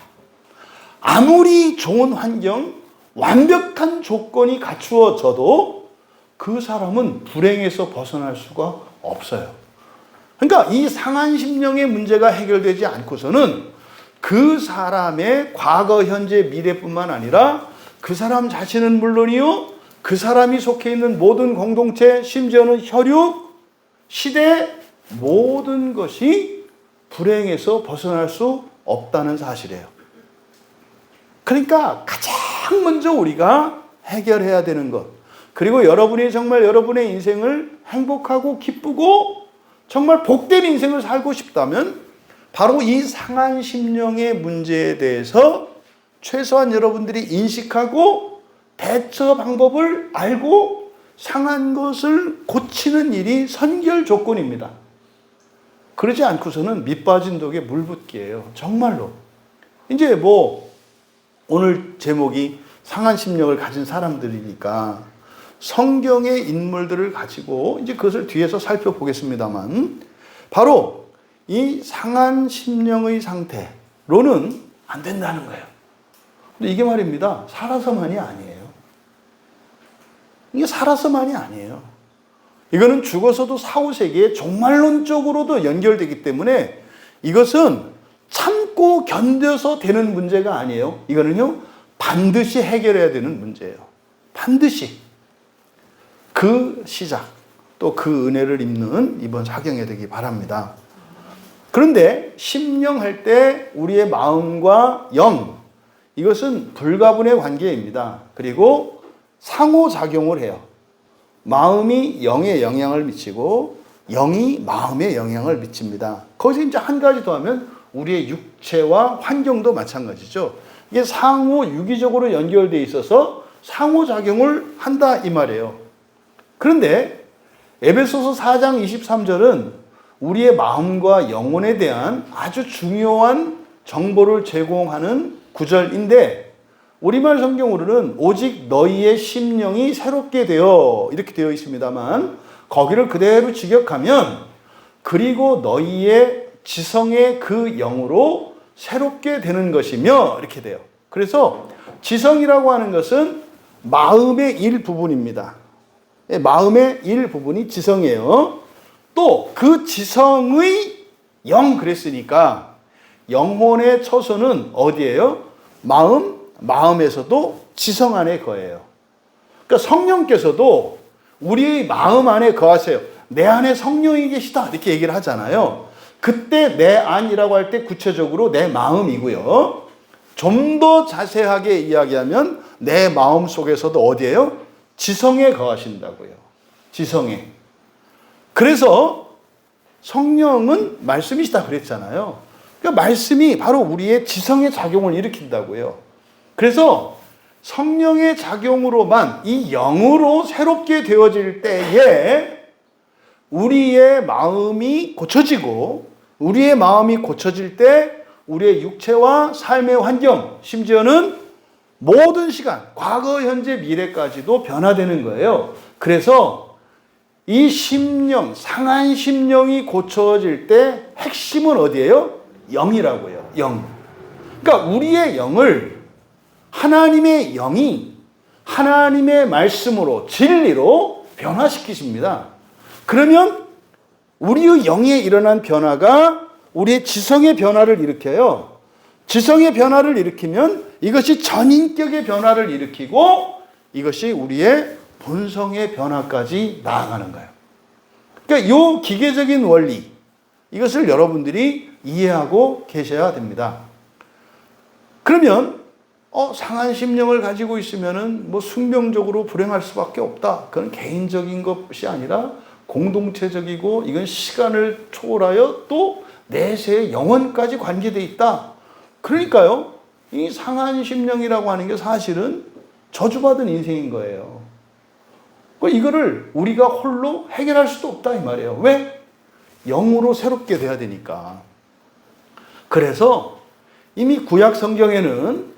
아무리 좋은 환경, 완벽한 조건이 갖추어져도 그 사람은 불행에서 벗어날 수가 없어요. 그러니까 이 상한 심령의 문제가 해결되지 않고서는 그 사람의 과거, 현재, 미래뿐만 아니라 그 사람 자신은 물론이요, 그 사람이 속해 있는 모든 공동체, 심지어는 혈육, 시대, 모든 것이 불행에서 벗어날 수 없다는 사실이에요. 그러니까 가장 먼저 우리가 해결해야 되는 것, 그리고 여러분이 정말 여러분의 인생을 행복하고 기쁘고 정말 복된 인생을 살고 싶다면 바로 이 상한 심령의 문제에 대해서 최소한 여러분들이 인식하고 대처 방법을 알고 상한 것을 고치는 일이 선결 조건입니다. 그러지 않고서는 밑 빠진 독에 물 붓기예요. 정말로. 이제 오늘 제목이 상한 심령을 가진 사람들이니까 성경의 인물들을 가지고 이제 그것을 뒤에서 살펴보겠습니다만, 바로 이 상한 심령의 상태로는 안 된다는 거예요. 근데 이게 말입니다. 살아서만이 아니에요. 이게 살아서만이 아니에요. 이거는 죽어서도 사후세계에 종말론적으로도 연결되기 때문에 이것은 참고 견뎌서 되는 문제가 아니에요. 이거는요, 반드시 해결해야 되는 문제예요. 반드시. 그 시작, 또 그 은혜를 입는 이번 사경이 되기 바랍니다. 그런데 심령할 때 우리의 마음과 영, 이것은 불가분의 관계입니다. 그리고 상호작용을 해요. 마음이 영에 영향을 미치고 영이 마음에 영향을 미칩니다. 거기서 이제 한 가지 더 하면 우리의 육체와 환경도 마찬가지죠. 이게 상호 유기적으로 연결되어 있어서 상호작용을 한다 이 말이에요. 그런데 에베소서 4장 23절은 우리의 마음과 영혼에 대한 아주 중요한 정보를 제공하는 구절인데 우리말 성경으로는 오직 너희의 심령이 새롭게 되어 이렇게 되어 있습니다만 거기를 그대로 직역하면 그리고 너희의 지성의 그 영으로 새롭게 되는 것이며 이렇게 돼요. 그래서 지성이라고 하는 것은 마음의 일부분입니다. 마음의 일부분이 지성이에요. 또 그 지성의 영 그랬으니까 영혼의 처소는 어디예요? 마음에서도 지성 안에 거해요. 그러니까 성령께서도 우리의 마음 안에 거하세요. 내 안에 성령이 계시다 이렇게 얘기를 하잖아요. 그때 내 안이라고 할 때 구체적으로 내 마음이고요. 좀 더 자세하게 이야기하면 내 마음 속에서도 어디예요? 지성에 거하신다고요. 지성에. 그래서 성령은 말씀이시다 그랬잖아요. 그러니까 말씀이 바로 우리의 지성의 작용을 일으킨다고요. 그래서 성령의 작용으로만 이 영으로 새롭게 되어질 때에 우리의 마음이 고쳐지고 우리의 마음이 고쳐질 때 우리의 육체와 삶의 환경, 심지어는 모든 시간, 과거, 현재, 미래까지도 변화되는 거예요. 그래서 이 심령, 상한 심령이 고쳐질 때 핵심은 어디예요? 영이라고요. 영. 그러니까 우리의 영을 하나님의 영이 하나님의 말씀으로 진리로 변화시키십니다. 그러면 우리의 영에 일어난 변화가 우리의 지성의 변화를 일으켜요. 지성의 변화를 일으키면 이것이 전인격의 변화를 일으키고 이것이 우리의 본성의 변화까지 나아가는 거예요. 그러니까 이 기계적인 원리, 이것을 여러분들이 이해하고 계셔야 됩니다. 그러면 상한 심령을 가지고 있으면은 뭐 숙명적으로 불행할 수밖에 없다. 그건 개인적인 것이 아니라 공동체적이고 이건 시간을 초월하여 또 내세의 영혼까지 관계되어 있다. 그러니까요, 이 상한 심령이라고 하는 게 사실은 저주받은 인생인 거예요. 이거를 우리가 홀로 해결할 수도 없다 이 말이에요. 왜? 영으로 새롭게 돼야 되니까. 그래서 이미 구약 성경에는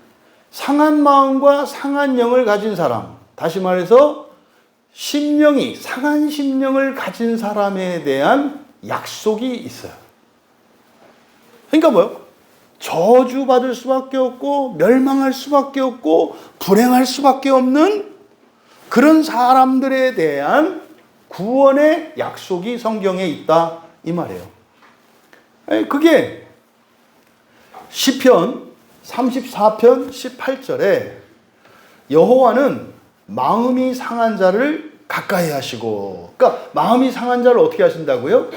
상한 마음과 상한 영을 가진 사람, 다시 말해서 심령이 상한 심령을 가진 사람에 대한 약속이 있어요. 그러니까 뭐요? 저주받을 수밖에 없고 멸망할 수밖에 없고 불행할 수밖에 없는 그런 사람들에 대한 구원의 약속이 성경에 있다 이 말이에요. 그게 시편 34편 18절에 여호와는 마음이 상한 자를 가까이 하시고, 그러니까 마음이 상한 자를 어떻게 하신다고요?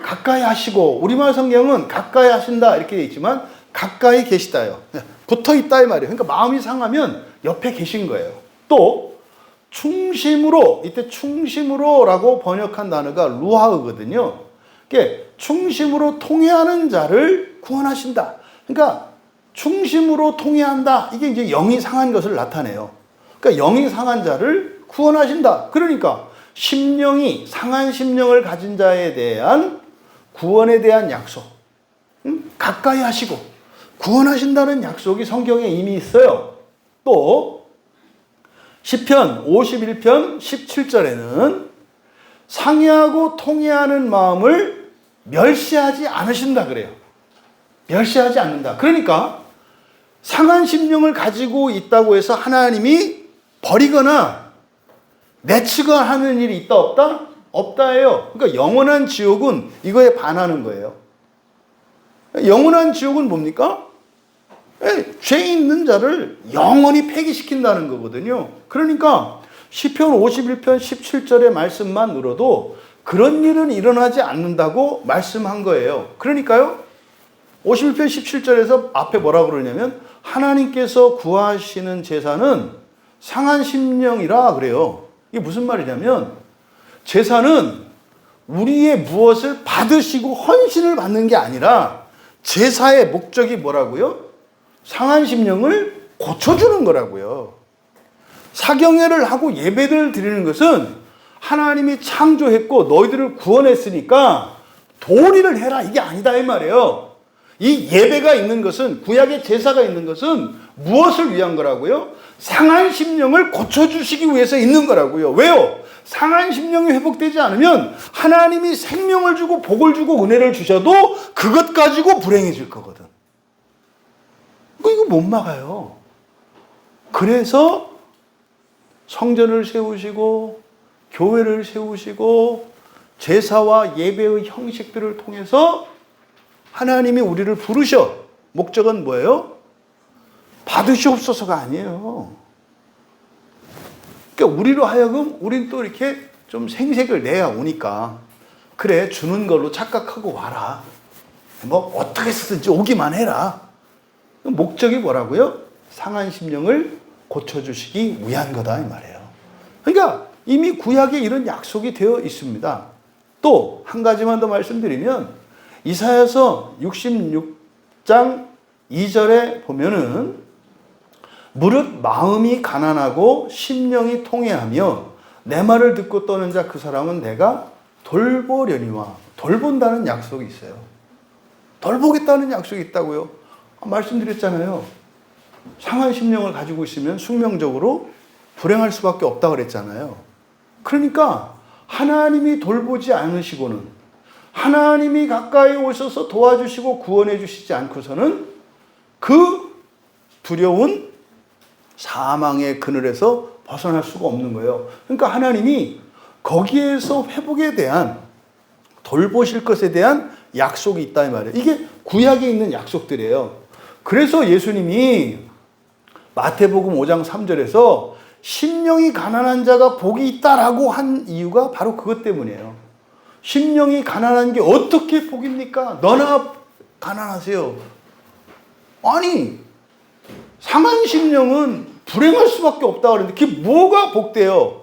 가까이 하시고, 우리말 성경은 가까이 하신다 이렇게 되어 있지만 가까이 계시다요. 붙어 있다 이 말이에요. 그러니까 마음이 상하면 옆에 계신 거예요. 또 충심으로, 이때 충심으로라고 번역한 단어가 루하흐거든요. 그게 충심으로 통회하는 자를 구원하신다. 그러니까 충심으로 통회한다. 이게 이제 영이 상한 것을 나타내요. 그러니까 영이 상한 자를 구원하신다. 그러니까 심령이 상한 심령을 가진 자에 대한 구원에 대한 약속, 가까이 하시고 구원하신다는 약속이 성경에 이미 있어요. 또 시편 51편 17절에는 상해하고 통회하는 마음을 멸시하지 않으신다 그래요. 멸시하지 않는다. 그러니까 상한 상한 심령을 가지고 있다고 해서 하나님이 버리거나 내치거나 하는 일이 있다 없다? 없다예요. 그러니까 영원한 지옥은 이거에 반하는 거예요. 영원한 지옥은 뭡니까? 죄 있는 자를 영원히 폐기시킨다는 거거든요. 그러니까 시편 51편 17절의 말씀만 들어도 그런 일은 일어나지 않는다고 말씀한 거예요. 그러니까요, 51편 17절에서 앞에 뭐라 그러냐면 하나님께서 구하시는 제사는 상한 심령이라 그래요. 이게 무슨 말이냐면 제사는 우리의 무엇을 받으시고 헌신을 받는 게 아니라 제사의 목적이 뭐라고요? 상한 심령을 고쳐주는 거라고요. 사경회를 하고 예배를 드리는 것은 하나님이 창조했고 너희들을 구원했으니까 도리를 해라 이게 아니다 이 말이에요. 이 예배가 있는 것은, 구약의 제사가 있는 것은 무엇을 위한 거라고요? 상한 심령을 고쳐주시기 위해서 있는 거라고요. 왜요? 상한 심령이 회복되지 않으면 하나님이 생명을 주고 복을 주고 은혜를 주셔도 그것 가지고 불행해질 거거든. 이거 못 막아요. 그래서 성전을 세우시고 교회를 세우시고 제사와 예배의 형식들을 통해서 하나님이 우리를 부르셔. 목적은 뭐예요? 받으시옵소서가 아니에요. 그러니까 우리로 하여금 우린 또 이렇게 좀 생색을 내야 오니까 그래 주는 걸로 착각하고 와라. 뭐 어떻게 쓰든지 오기만 해라. 목적이 뭐라고요? 상한 심령을 고쳐주시기 위한 거다 이 말이에요. 그러니까 이미 구약에 이런 약속이 되어 있습니다. 또 한 가지만 더 말씀드리면 이사야서 66장 2절에 보면은 무릇 마음이 가난하고 심령이 통회하며 내 말을 듣고 떠는 자 그 사람은 내가 돌보려니와 돌본다는 약속이 있어요. 돌보겠다는 약속이 있다고요. 말씀드렸잖아요. 상한 심령을 가지고 있으면 숙명적으로 불행할 수밖에 없다고 그랬잖아요. 그러니까 하나님이 돌보지 않으시고는 하나님이 가까이 오셔서 도와주시고 구원해 주시지 않고서는 그 두려운 사망의 그늘에서 벗어날 수가 없는 거예요. 그러니까 하나님이 거기에서 회복에 대한 돌보실 것에 대한 약속이 있다 이 말이에요. 이게 구약에 있는 약속들이에요. 그래서 예수님이 마태복음 5장 3절에서 심령이 가난한 자가 복이 있다라고 한 이유가 바로 그것 때문이에요. 심령이 가난한 게 어떻게 복입니까? 너나 가난하세요. 아니, 상한 심령은 불행할 수밖에 없다고 그러는데 그게 뭐가 복돼요?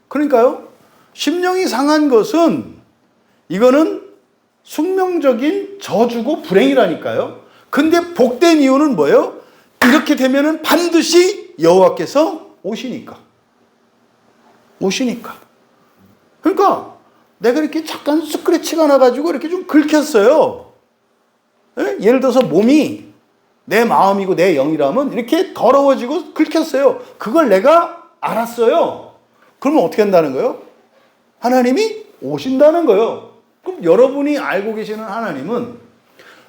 그러니까요, 심령이 상한 것은 이거는 숙명적인 저주고 불행이라니까요. 근데 복된 이유는 뭐예요? 이렇게 되면은 반드시 여호와께서 오시니까. 그러니까 내가 이렇게 잠깐 스크래치가 나가지고 이렇게 좀 긁혔어요. 예를 들어서 몸이 내 마음이고 내 영이라면 이렇게 더러워지고 긁혔어요. 그걸 내가 알았어요. 그러면 어떻게 한다는 거예요? 하나님이 오신다는 거예요. 그럼 여러분이 알고 계시는 하나님은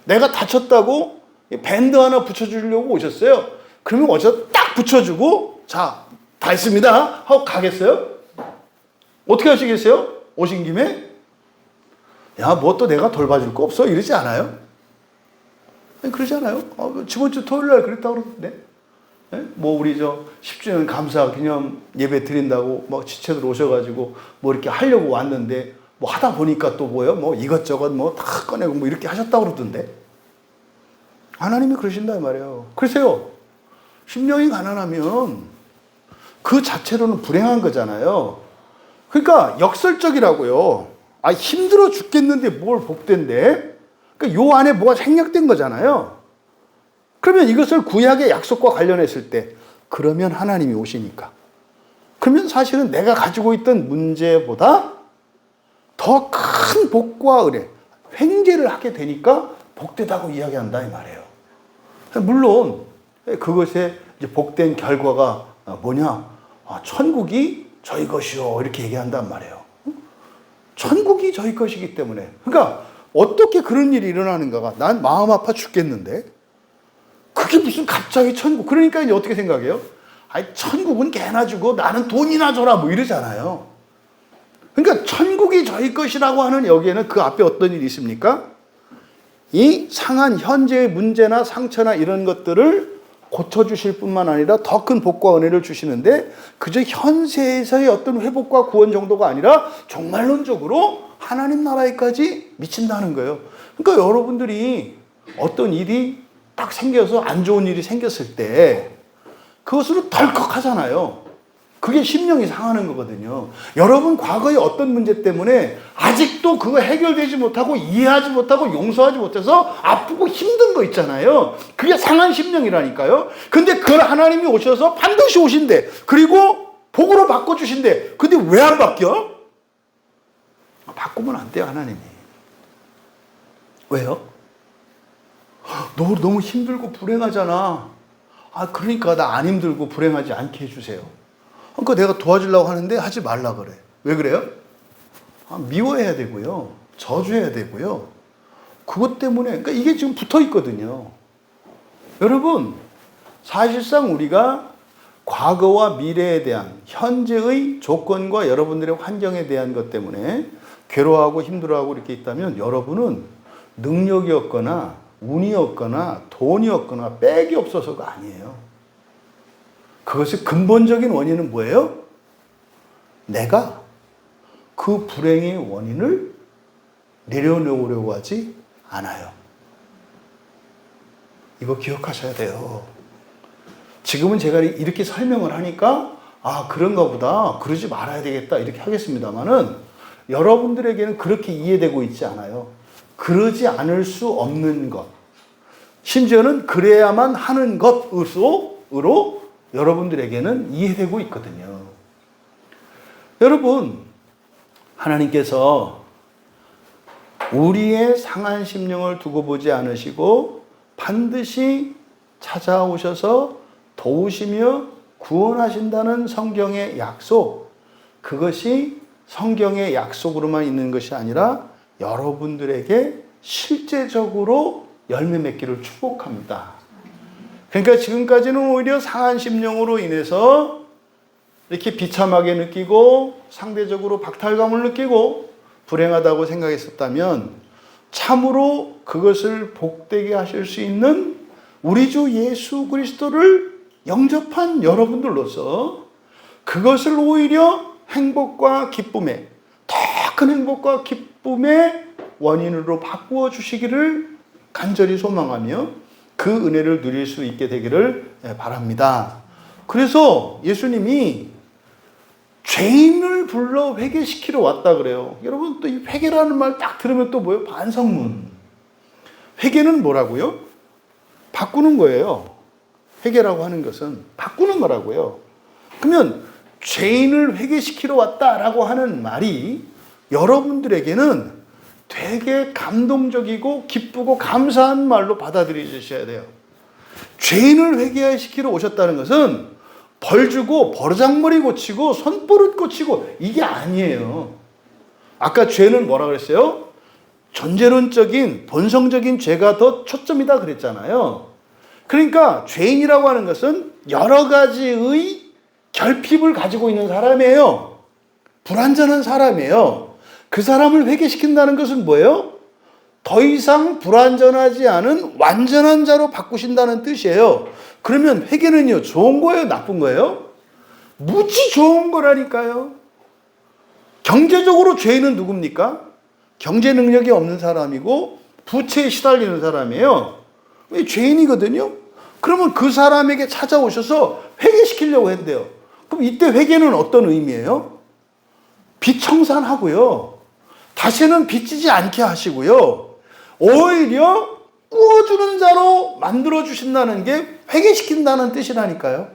내가 다쳤다고 밴드 하나 붙여주려고 오셨어요. 그러면 어디서 딱 붙여주고 자, 다 했습니다 하고 가겠어요? 어떻게 하시겠어요? 오신 김에 야, 뭐 또 내가 돌봐줄 거 없어? 이러지 않아요? 그러지 않아요? 저번 주 토요일 날 그랬다고 그러던데. 뭐 우리 10주년 감사 기념 예배 드린다고 뭐 지체들 오셔가지고 뭐 이렇게 하려고 왔는데 뭐 하다 보니까 또 뭐요? 뭐 이것저것 뭐 다 꺼내고 뭐 이렇게 하셨다고 그러던데. 하나님이 그러신다 말이에요. 글쎄요, 심령이 가난하면 그 자체로는 불행한 거잖아요. 그러니까 역설적이라고요. 힘들어 죽겠는데 뭘 복된대? 그러니까 요 안에 뭐가 생략된 거잖아요. 그러면 이것을 구약의 약속과 관련했을 때 그러면 하나님이 오시니까 그러면 사실은 내가 가지고 있던 문제보다 더 큰 복과 은혜, 횡재를 하게 되니까 복되다고 이야기한다 이 말이에요. 물론 그것의 이제 복된 결과가 뭐냐? 천국이 저희 것이요 이렇게 얘기한단 말이에요. 천국이 저희 것이기 때문에. 그러니까 어떻게 그런 일이 일어나는가가 난 마음 아파 죽겠는데 그 그게 무슨 갑자기 천국. 그러니까 이제 어떻게 생각해요? 아니, 천국은 개나 주고 나는 돈이나 줘라 뭐 이러잖아요. 그러니까 천국이 저희 것이라고 하는 여기에는 그 앞에 어떤 일이 있습니까? 이 상한 현재의 문제나 상처나 이런 것들을 고쳐주실 뿐만 아니라 더 큰 복과 은혜를 주시는데 그저 현세에서의 어떤 회복과 구원 정도가 아니라 종말론적으로 하나님 나라에까지 미친다는 거예요. 그러니까 여러분들이 어떤 일이 딱 생겨서 안 좋은 일이 생겼을 때 그것으로 덜컥하잖아요. 그게 심령이 상하는 거거든요. 여러분 과거의 어떤 문제 때문에 아직도 그거 해결되지 못하고 이해하지 못하고 용서하지 못해서 아프고 힘든 거 있잖아요. 그게 상한 심령이라니까요. 근데 그 하나님이 오셔서 반드시 오신대. 그리고 복으로 바꿔주신대. 근데 왜 안 바뀌어? 바꾸면 안 돼요, 하나님이. 왜요? 너 너무 힘들고 불행하잖아. 그러니까 나 안 힘들고 불행하지 않게 해주세요. 그러니까 내가 도와주려고 하는데 하지 말라 그래. 왜 그래요? 미워해야 되고요. 저주해야 되고요. 그것 때문에, 그러니까 이게 지금 붙어 있거든요. 여러분, 사실상 우리가 과거와 미래에 대한 현재의 조건과 여러분들의 환경에 대한 것 때문에 괴로워하고 힘들어하고 이렇게 있다면 여러분은 능력이 없거나 운이 없거나 돈이 없거나 빽이 없어서가 아니에요. 그것의 근본적인 원인은 뭐예요? 내가 그 불행의 원인을 내려놓으려고 하지 않아요. 이거 기억하셔야 돼요. 지금은 제가 이렇게 설명을 하니까 그런가 보다, 그러지 말아야 되겠다 이렇게 하겠습니다만은 여러분들에게는 그렇게 이해되고 있지 않아요. 그러지 않을 수 없는 것, 심지어는 그래야만 하는 것으로 여러분들에게는 이해되고 있거든요. 여러분, 하나님께서 우리의 상한 심령을 두고 보지 않으시고 반드시 찾아오셔서 도우시며 구원하신다는 성경의 약속, 그것이 성경의 약속으로만 있는 것이 아니라 여러분들에게 실제적으로 열매 맺기를 축복합니다. 그러니까 지금까지는 오히려 상한 심령으로 인해서 이렇게 비참하게 느끼고 상대적으로 박탈감을 느끼고 불행하다고 생각했었다면 참으로 그것을 복되게 하실 수 있는 우리 주 예수 그리스도를 영접한 여러분들로서 그것을 오히려 행복과 기쁨의, 더 큰 행복과 기쁨의 원인으로 바꾸어 주시기를 간절히 소망하며 그 은혜를 누릴 수 있게 되기를 바랍니다. 그래서 예수님이 죄인을 불러 회개시키러 왔다 그래요. 여러분 또 이 회개라는 말 딱 들으면 또 뭐예요? 반성문. 회개는 뭐라고요? 바꾸는 거예요. 회개라고 하는 것은 바꾸는 거라고요. 그러면 죄인을 회개시키러 왔다라고 하는 말이 여러분들에게는 되게 감동적이고 기쁘고 감사한 말로 받아들여주셔야 돼요. 죄인을 회개시키러 오셨다는 것은 벌 주고 버르장머리 고치고 손버릇 고치고 이게 아니에요. 아까 죄는 뭐라 그랬어요? 존재론적인 본성적인 죄가 더 초점이다 그랬잖아요. 그러니까 죄인이라고 하는 것은 여러 가지의 결핍을 가지고 있는 사람이에요. 불완전한 사람이에요. 그 사람을 회개시킨다는 것은 뭐예요? 더 이상 불완전하지 않은 완전한 자로 바꾸신다는 뜻이에요. 그러면 회개는요, 좋은 거예요? 나쁜 거예요? 무지 좋은 거라니까요. 경제적으로 죄인은 누굽니까? 경제 능력이 없는 사람이고 부채에 시달리는 사람이에요. 죄인이거든요. 그러면 그 사람에게 찾아오셔서 회개시키려고 했대요. 그럼 이때 회개는 어떤 의미예요? 빚 청산하고요. 다시는 빚지지 않게 하시고요. 오히려 꾸어주는 자로 만들어주신다는 게 회개시킨다는 뜻이라니까요.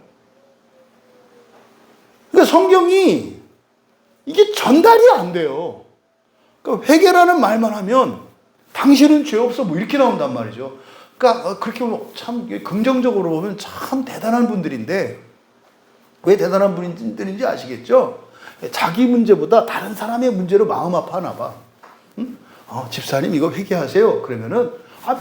그러니까 성경이 이게 전달이 안 돼요. 그러니까 회개라는 말만 하면 당신은 죄 없어 뭐 이렇게 나온단 말이죠. 그러니까 그렇게 보면 참 긍정적으로 보면 참 대단한 분들인데 왜 대단한 분들인지 아시겠죠? 자기 문제보다 다른 사람의 문제로 마음 아파하나 봐. 응? 집사님 이거 회개하세요. 그러면은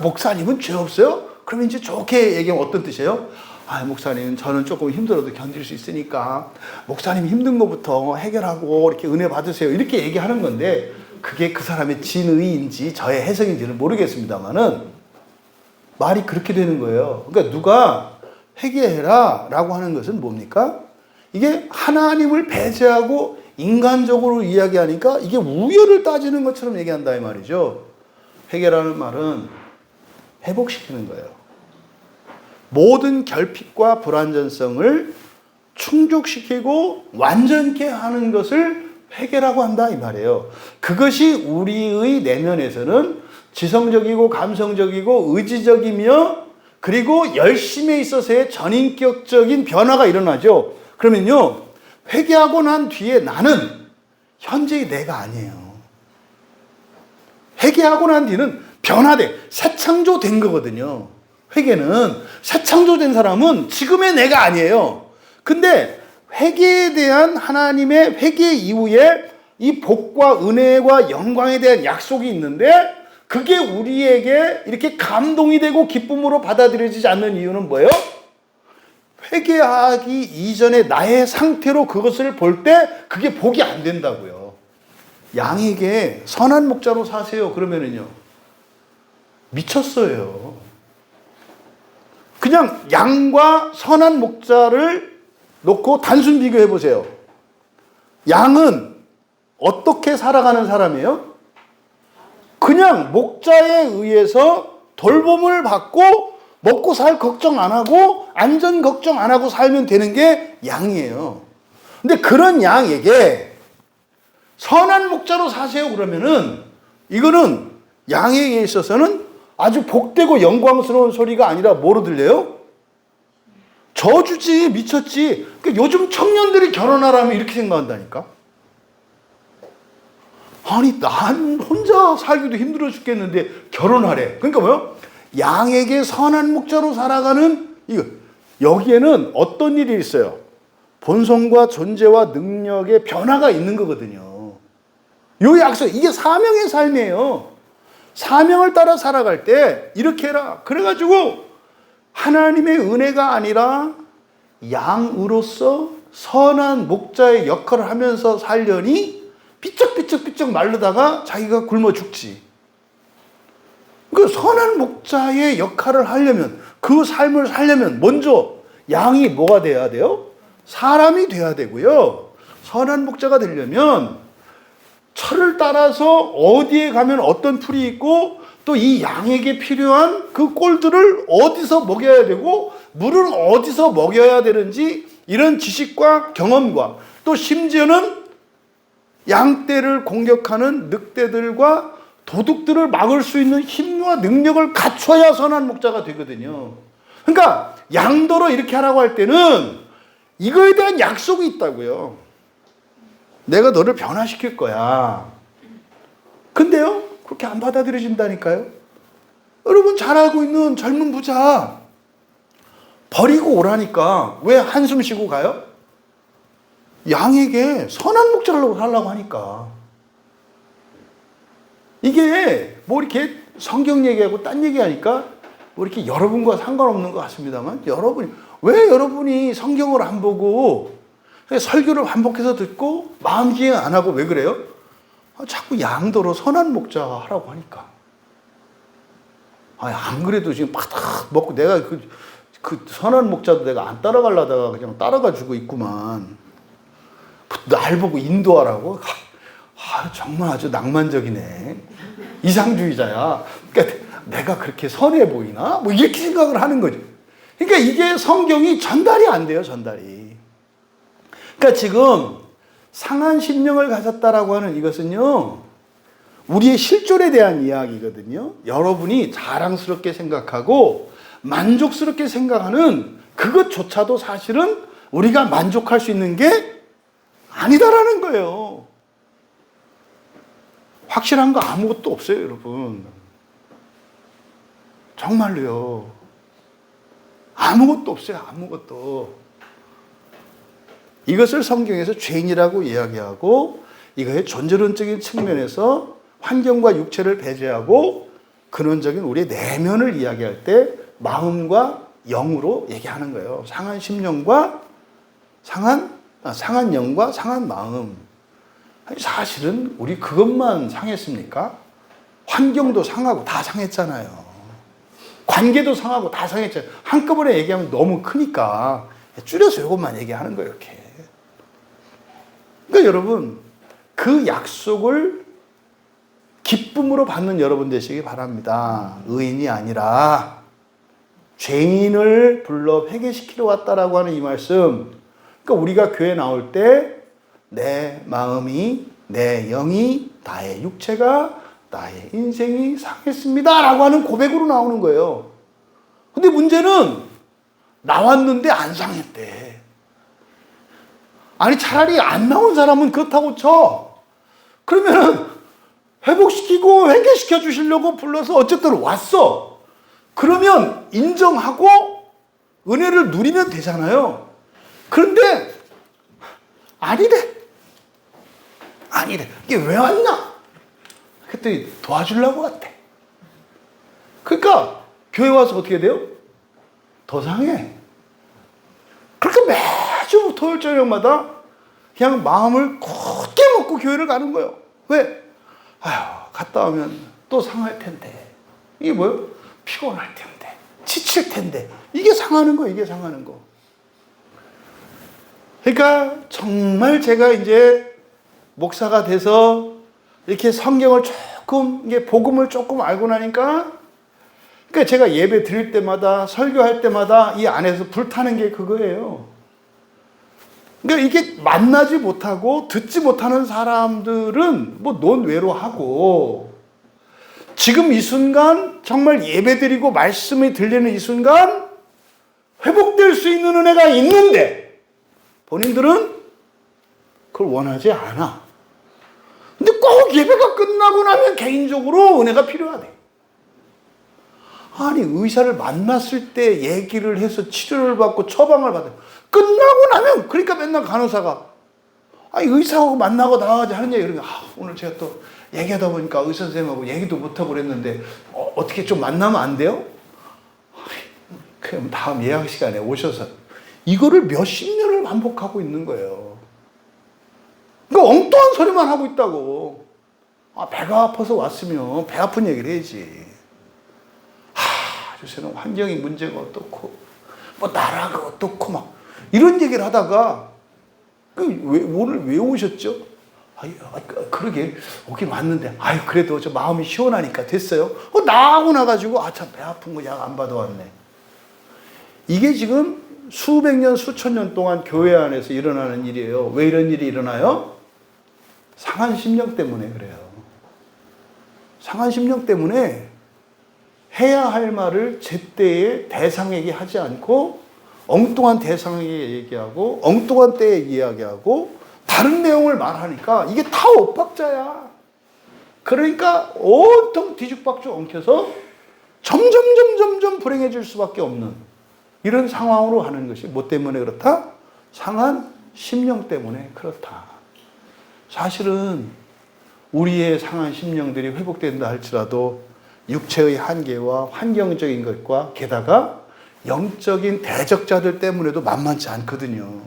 목사님은 죄 없어요? 그러면 이제 좋게 얘기하면 어떤 뜻이에요? 아, 목사님, 저는 조금 힘들어도 견딜 수 있으니까 목사님 힘든 것부터 해결하고 이렇게 은혜 받으세요. 이렇게 얘기하는 건데 그게 그 사람의 진의인지 저의 해석인지는 모르겠습니다만은 말이 그렇게 되는 거예요. 그러니까 누가 회개해라 라고 하는 것은 뭡니까? 이게 하나님을 배제하고 인간적으로 이야기하니까 이게 우열을 따지는 것처럼 얘기한다 이 말이죠. 회개라는 말은 회복시키는 거예요. 모든 결핍과 불완전성을 충족시키고 완전케 하는 것을 회개라고 한다 이 말이에요. 그것이 우리의 내면에서는 지성적이고 감성적이고 의지적이며 그리고 열심에 있어서의 전인격적인 변화가 일어나죠. 그러면요, 회개하고 난 뒤에 나는 현재의 내가 아니에요. 회개하고 난 뒤는 변화돼, 새 창조된 거거든요. 회개는 새 창조된 사람은 지금의 내가 아니에요. 근데 회개에 대한 하나님의 회개 이후에 이 복과 은혜와 영광에 대한 약속이 있는데 그게 우리에게 이렇게 감동이 되고 기쁨으로 받아들여지지 않는 이유는 뭐예요? 회개하기 이전에 나의 상태로 그것을 볼 때 그게 복이 안 된다고요. 양에게 선한 목자로 사세요. 그러면은요, 미쳤어요. 그냥 양과 선한 목자를 놓고 단순 비교해 보세요. 양은 어떻게 살아가는 사람이에요? 그냥 목자에 의해서 돌봄을 받고 먹고 살 걱정 안 하고 안전 걱정 안 하고 살면 되는 게 양이에요. 근데 그런 양에게 선한 목자로 사세요 그러면은 이거는 양에게 있어서는 아주 복되고 영광스러운 소리가 아니라 뭐로 들려요? 저주지, 미쳤지. 그러니까 요즘 청년들이 결혼하라면 이렇게 생각한다니까. 아니, 난 혼자 살기도 힘들어 죽겠는데 결혼하래. 그러니까 뭐요? 양에게 선한 목자로 살아가는 이거. 여기에는 어떤 일이 있어요? 본성과 존재와 능력의 변화가 있는 거거든요. 요 약속, 이게 사명의 삶이에요. 사명을 따라 살아갈 때 이렇게 해라. 그래가지고 하나님의 은혜가 아니라 양으로서 선한 목자의 역할을 하면서 살려니 삐쩍삐쩍 마르다가 자기가 굶어 죽지. 그 선한 목자의 역할을 하려면, 그 삶을 살려면 먼저 양이 뭐가 돼야 돼요? 사람이 돼야 되고요. 선한 목자가 되려면 철을 따라서 어디에 가면 어떤 풀이 있고 또 이 양에게 필요한 그 꼴들을 어디서 먹여야 되고 물은 어디서 먹여야 되는지 이런 지식과 경험과 또 심지어는 양떼를 공격하는 늑대들과 도둑들을 막을 수 있는 힘과 능력을 갖춰야 선한 목자가 되거든요. 그러니까 양도로 이렇게 하라고 할 때는 이거에 대한 약속이 있다고요. 내가 너를 변화시킬 거야. 근데요, 그렇게 안 받아들여진다니까요. 여러분 잘 알고 있는 젊은 부자 버리고 오라니까 왜 한숨 쉬고 가요? 양에게 선한 목자로 하려고 하니까. 이게 뭐 이렇게 성경 얘기하고 딴 얘기하니까 뭐 이렇게 여러분과 상관없는 것 같습니다만 왜 여러분이 성경을 안 보고 설교를 반복해서 듣고 마음 지혜 안 하고 왜 그래요? 자꾸 양도로 선한 목자 하라고 하니까. 안 그래도 지금 바닥 먹고 내가 그 선한 목자도 내가 안 따라가려다가 그냥 따라가지고 있구만. 날 보고 인도하라고? 정말 아주 낭만적이네. 이상주의자야. 그러니까 내가 그렇게 선해 보이나? 뭐 이렇게 생각을 하는 거죠. 그러니까 이게 성경이 전달이 안 돼요, 전달이. 그러니까 지금 상한 심령을 가졌다라고 하는 이것은요, 우리의 실존에 대한 이야기거든요. 여러분이 자랑스럽게 생각하고 만족스럽게 생각하는 그것조차도 사실은 우리가 만족할 수 있는 게 아니다라는 거예요. 확실한 거 아무것도 없어요, 여러분. 정말로요. 아무것도 없어요, 아무것도. 이것을 성경에서 죄인이라고 이야기하고 이거의 존재론적인 측면에서 환경과 육체를 배제하고 근원적인 우리의 내면을 이야기할 때 마음과 영으로 얘기하는 거예요. 상한 심령과 상한 영과 상한 마음. 사실은 우리 그것만 상했습니까? 환경도 상하고 다 상했잖아요. 관계도 상하고 다 상했잖아요. 한꺼번에 얘기하면 너무 크니까 줄여서 이것만 얘기하는 거예요. 이렇게. 그러니까 여러분, 그 약속을 기쁨으로 받는 여러분 되시기 바랍니다. 의인이 아니라 죄인을 불러 회개시키러 왔다라고 하는 이 말씀. 그러니까 우리가 교회 나올 때 내 마음이, 내 영이, 나의 육체가, 나의 인생이 상했습니다 라고 하는 고백으로 나오는 거예요. 근데 문제는 나왔는데 안 상했대. 아니 차라리 안 나온 사람은 그렇다고 쳐. 그러면은 회복시키고 회개시켜 주시려고 불러서 어쨌든 왔어. 그러면 인정하고 은혜를 누리면 되잖아요. 그런데 아니래. 이게 왜 왔냐? 그랬더니 도와주려고 왔대. 그러니까 교회 와서 어떻게 돼요? 더 상해. 그러니까 매주 토요일 저녁마다 그냥 마음을 굳게 먹고 교회를 가는 거예요. 왜? 갔다 오면 또 상할 텐데. 이게 뭐예요? 피곤할 텐데. 지칠 텐데. 이게 상하는 거, 이게 상하는 거. 그러니까 정말 제가 이제 목사가 돼서 이렇게 성경을 조금, 이게 복음을 조금 알고 나니까, 그러니까 제가 예배 드릴 때마다, 설교할 때마다 이 안에서 불타는 게 그거예요. 그러니까 이게 만나지 못하고 듣지 못하는 사람들은 뭐 논외로하고, 지금 이 순간 정말 예배 드리고 말씀이 들리는 이 순간 회복될 수 있는 은혜가 있는데 본인들은 그걸 원하지 않아. 근데 꼭 예배가 끝나고 나면 개인적으로 은혜가 필요하대. 아니 의사를 만났을 때 얘기를 해서 치료를 받고 처방을 받아요. 끝나고 나면, 그러니까 맨날 간호사가 의사하고 만나고 나와야지 하는 얘기. 그러니까 오늘 제가 또 얘기하다 보니까 의사 선생님하고 얘기도 못하고 그랬는데 어떻게 좀 만나면 안 돼요? 그럼 다음 예약 시간에 오셔서. 이거를 몇십 년을 반복하고 있는 거예요. 그러니까 엉뚱한 소리만 하고 있다고. 배가 아파서 왔으면 배 아픈 얘기를 해야지. 요새는 환경이 문제가 어떻고 뭐 나라가 어떻고 막 이런 얘기를 하다가 오늘 왜 오셨죠? 그러게 오긴 왔는데 그래도 저 마음이 시원하니까 됐어요. 나하고 나가지고 참 배 아픈 거 약 안 받아왔네. 이게 지금 수백 년 수천 년 동안 교회 안에서 일어나는 일이에요. 왜 이런 일이 일어나요? 상한 심령 때문에 그래요. 상한 심령 때문에 해야 할 말을 제때에 대상에게 하지 않고 엉뚱한 대상에게 얘기하고 엉뚱한 때에 이야기하고 다른 내용을 말하니까 이게 다 엇박자야. 그러니까 온통 뒤죽박죽 엉켜서 점점 불행해질 수밖에 없는 이런 상황으로 하는 것이 뭐 때문에 그렇다? 상한 심령 때문에 그렇다. 사실은 우리의 상한 심령들이 회복된다 할지라도 육체의 한계와 환경적인 것과 게다가 영적인 대적자들 때문에도 만만치 않거든요.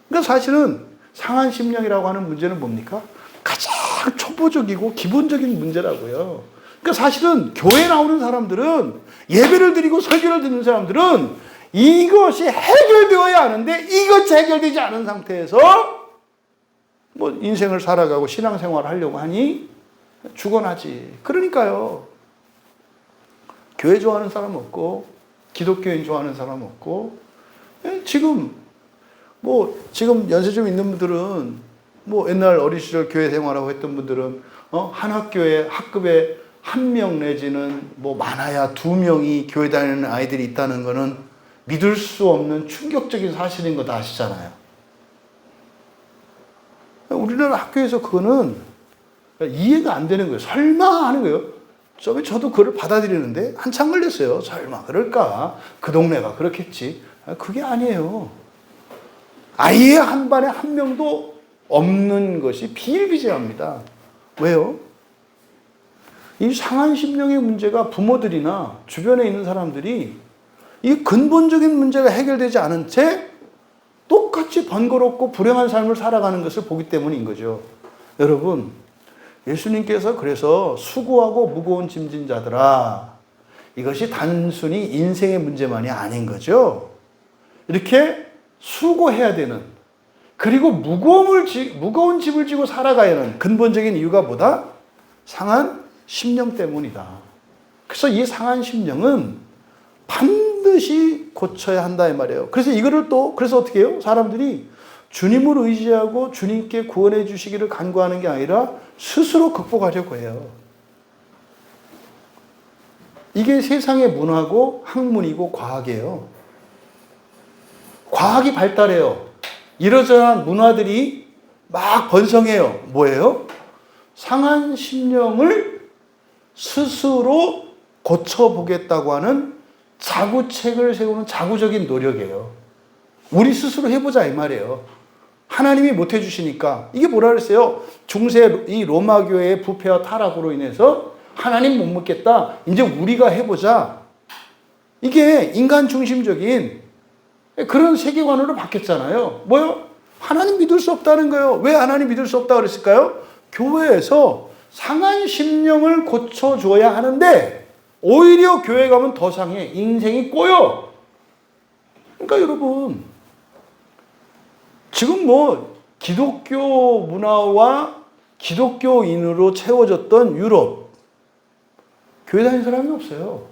그러니까 사실은 상한 심령이라고 하는 문제는 뭡니까? 가장 초보적이고 기본적인 문제라고요. 그러니까 사실은 교회 나오는 사람들은, 예배를 드리고 설교를 듣는 사람들은 이것이 해결되어야 하는데 이것이 해결되지 않은 상태에서 뭐 인생을 살아가고 신앙생활을 하려고 하니 죽어나지. 그러니까요. 교회 좋아하는 사람 없고 기독교인 좋아하는 사람 없고 지금 연세 좀 있는 분들은 옛날 어린 시절 교회 생활하고 했던 분들은 한 학교에 학급에 1명 내지는 많아야 2명이 교회 다니는 아이들이 있다는 거는 믿을 수 없는 충격적인 사실인 거 다 아시잖아요. 우리나라 학교에서 그거는 이해가 안 되는 거예요. 설마 하는 거예요. 저도 그걸 받아들이는데 한참 걸렸어요. 설마 그럴까? 그 동네가 그렇겠지. 그게 아니에요. 아예 한 반에 1명도 없는 것이 비일비재합니다. 왜요? 이 상한 심령의 문제가 부모들이나 주변에 있는 사람들이 이 근본적인 문제가 해결되지 않은 채 똑같이 번거롭고 불행한 삶을 살아가는 것을 보기 때문인 거죠. 여러분, 예수님께서 그래서 수고하고 무거운 짐진 자들아, 이것이 단순히 인생의 문제만이 아닌 거죠. 이렇게 수고해야 되는, 그리고 무거운 짐을 지고 살아가야 하는 근본적인 이유가 뭐다? 상한 심령 때문이다. 그래서 이 상한 심령은 반드시 고쳐야 한다 이 말이에요. 그래서 이거를 그래서 어떻게 해요? 사람들이 주님을 의지하고 주님께 구원해 주시기를 간구하는 게 아니라 스스로 극복하려고 해요. 이게 세상의 문화고 학문이고 과학이에요. 과학이 발달해요. 이러저러한 문화들이 막 번성해요. 뭐예요? 상한 심령을 스스로 고쳐보겠다고 하는 자구책을 세우는 자구적인 노력이에요. 우리 스스로 해보자 이 말이에요. 하나님이 못 해주시니까. 이게 뭐라 그랬어요? 중세 이 로마 교회의 부패와 타락으로 인해서 하나님 못 믿겠다. 이제 우리가 해보자. 이게 인간 중심적인 그런 세계관으로 바뀌었잖아요. 뭐요? 하나님 믿을 수 없다는 거예요. 왜 하나님 믿을 수 없다고 그랬을까요? 교회에서 상한 심령을 고쳐줘야 하는데 오히려 교회 가면 더 상해. 인생이 꼬여. 그러니까 여러분, 지금 기독교 문화와 기독교인으로 채워졌던 유럽, 교회 다니는 사람이 없어요.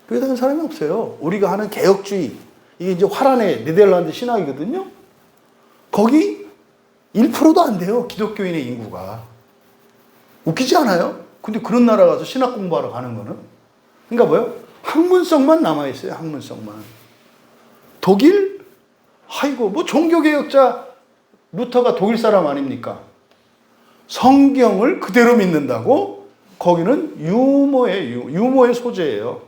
교회 다니는 사람이 없어요. 우리가 하는 개혁주의, 이게 이제 화란의 네덜란드 신학이거든요. 거기 1%도 안 돼요. 기독교인의 인구가. 웃기지 않아요? 근데 그런 나라 가서 신학 공부하러 가는 거는? 그러니까 뭐요? 학문성만 남아있어요. 학문성만. 독일? 아이고, 종교개혁자 루터가 독일 사람 아닙니까? 성경을 그대로 믿는다고? 거기는 유머의 소재예요.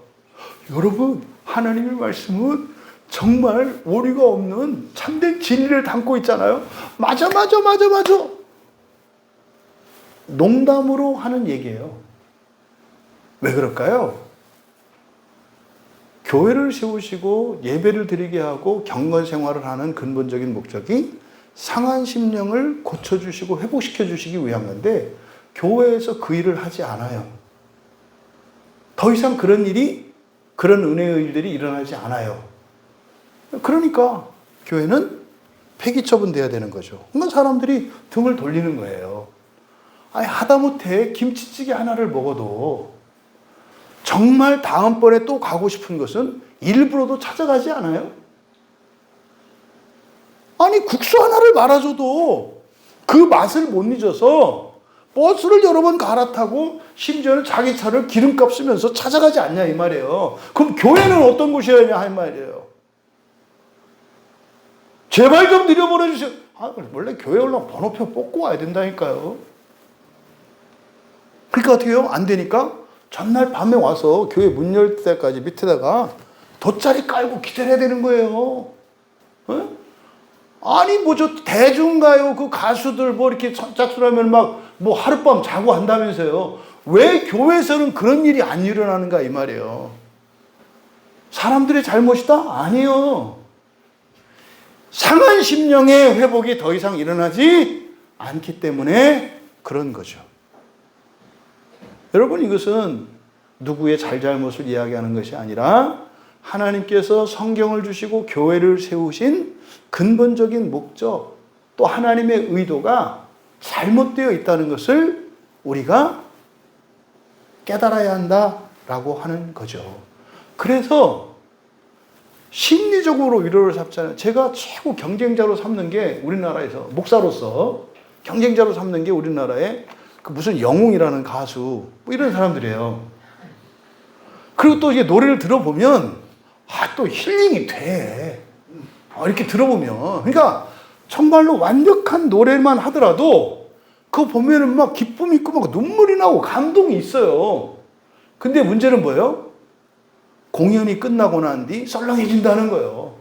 여러분, 하나님의 말씀은 정말 오류가 없는 참된 진리를 담고 있잖아요. 맞아. 농담으로 하는 얘기예요. 왜 그럴까요? 교회를 세우시고 예배를 드리게 하고 경건 생활을 하는 근본적인 목적이 상한 심령을 고쳐주시고 회복시켜주시기 위한 건데 교회에서 그 일을 하지 않아요. 더 이상 그런 은혜의 일들이 일어나지 않아요. 그러니까 교회는 폐기 처분돼야 되는 거죠. 그러니까 사람들이 등을 돌리는 거예요. 아니, 하다못해 김치찌개 하나를 먹어도 정말 다음번에 또 가고 싶은 것은 일부러도 찾아가지 않아요? 아니, 국수 하나를 말아줘도 그 맛을 못 잊어서 버스를 여러 번 갈아타고 심지어는 자기 차를 기름값 쓰면서 찾아가지 않냐 이 말이에요. 그럼 교회는 어떤 곳이어야 할 말이에요. 제발 좀 들여보내주세요. 원래 교회 올라면 번호표 뽑고 와야 된다니까요. 그러니까 어떻게 해요? 안 되니까 전날 밤에 와서 교회 문 열 때까지 밑에다가 돗자리 깔고 기다려야 되는 거예요. 어? 아니, 대중가요, 그 가수들 이렇게 선착순하면 하룻밤 자고 한다면서요. 왜 교회에서는 그런 일이 안 일어나는가 이 말이에요. 사람들의 잘못이다? 아니요. 상한 심령의 회복이 더 이상 일어나지 않기 때문에 그런 거죠. 여러분, 이것은 누구의 잘잘못을 이야기하는 것이 아니라 하나님께서 성경을 주시고 교회를 세우신 근본적인 목적, 또 하나님의 의도가 잘못되어 있다는 것을 우리가 깨달아야 한다라고 하는 거죠. 그래서 심리적으로 위로를 삼잖아요. 제가 최고 경쟁자로 삼는 게 우리나라에서, 목사로서 경쟁자로 삼는 게 우리나라에 무슨 영웅이라는 가수, 이런 사람들이에요. 그리고 또 이게 노래를 들어보면, 또 힐링이 돼. 이렇게 들어보면. 그러니까, 정말로 완벽한 노래만 하더라도, 그거 보면은 막 기쁨이 있고 막 눈물이 나고 감동이 있어요. 근데 문제는 뭐예요? 공연이 끝나고 난 뒤 썰렁해진다는 거예요.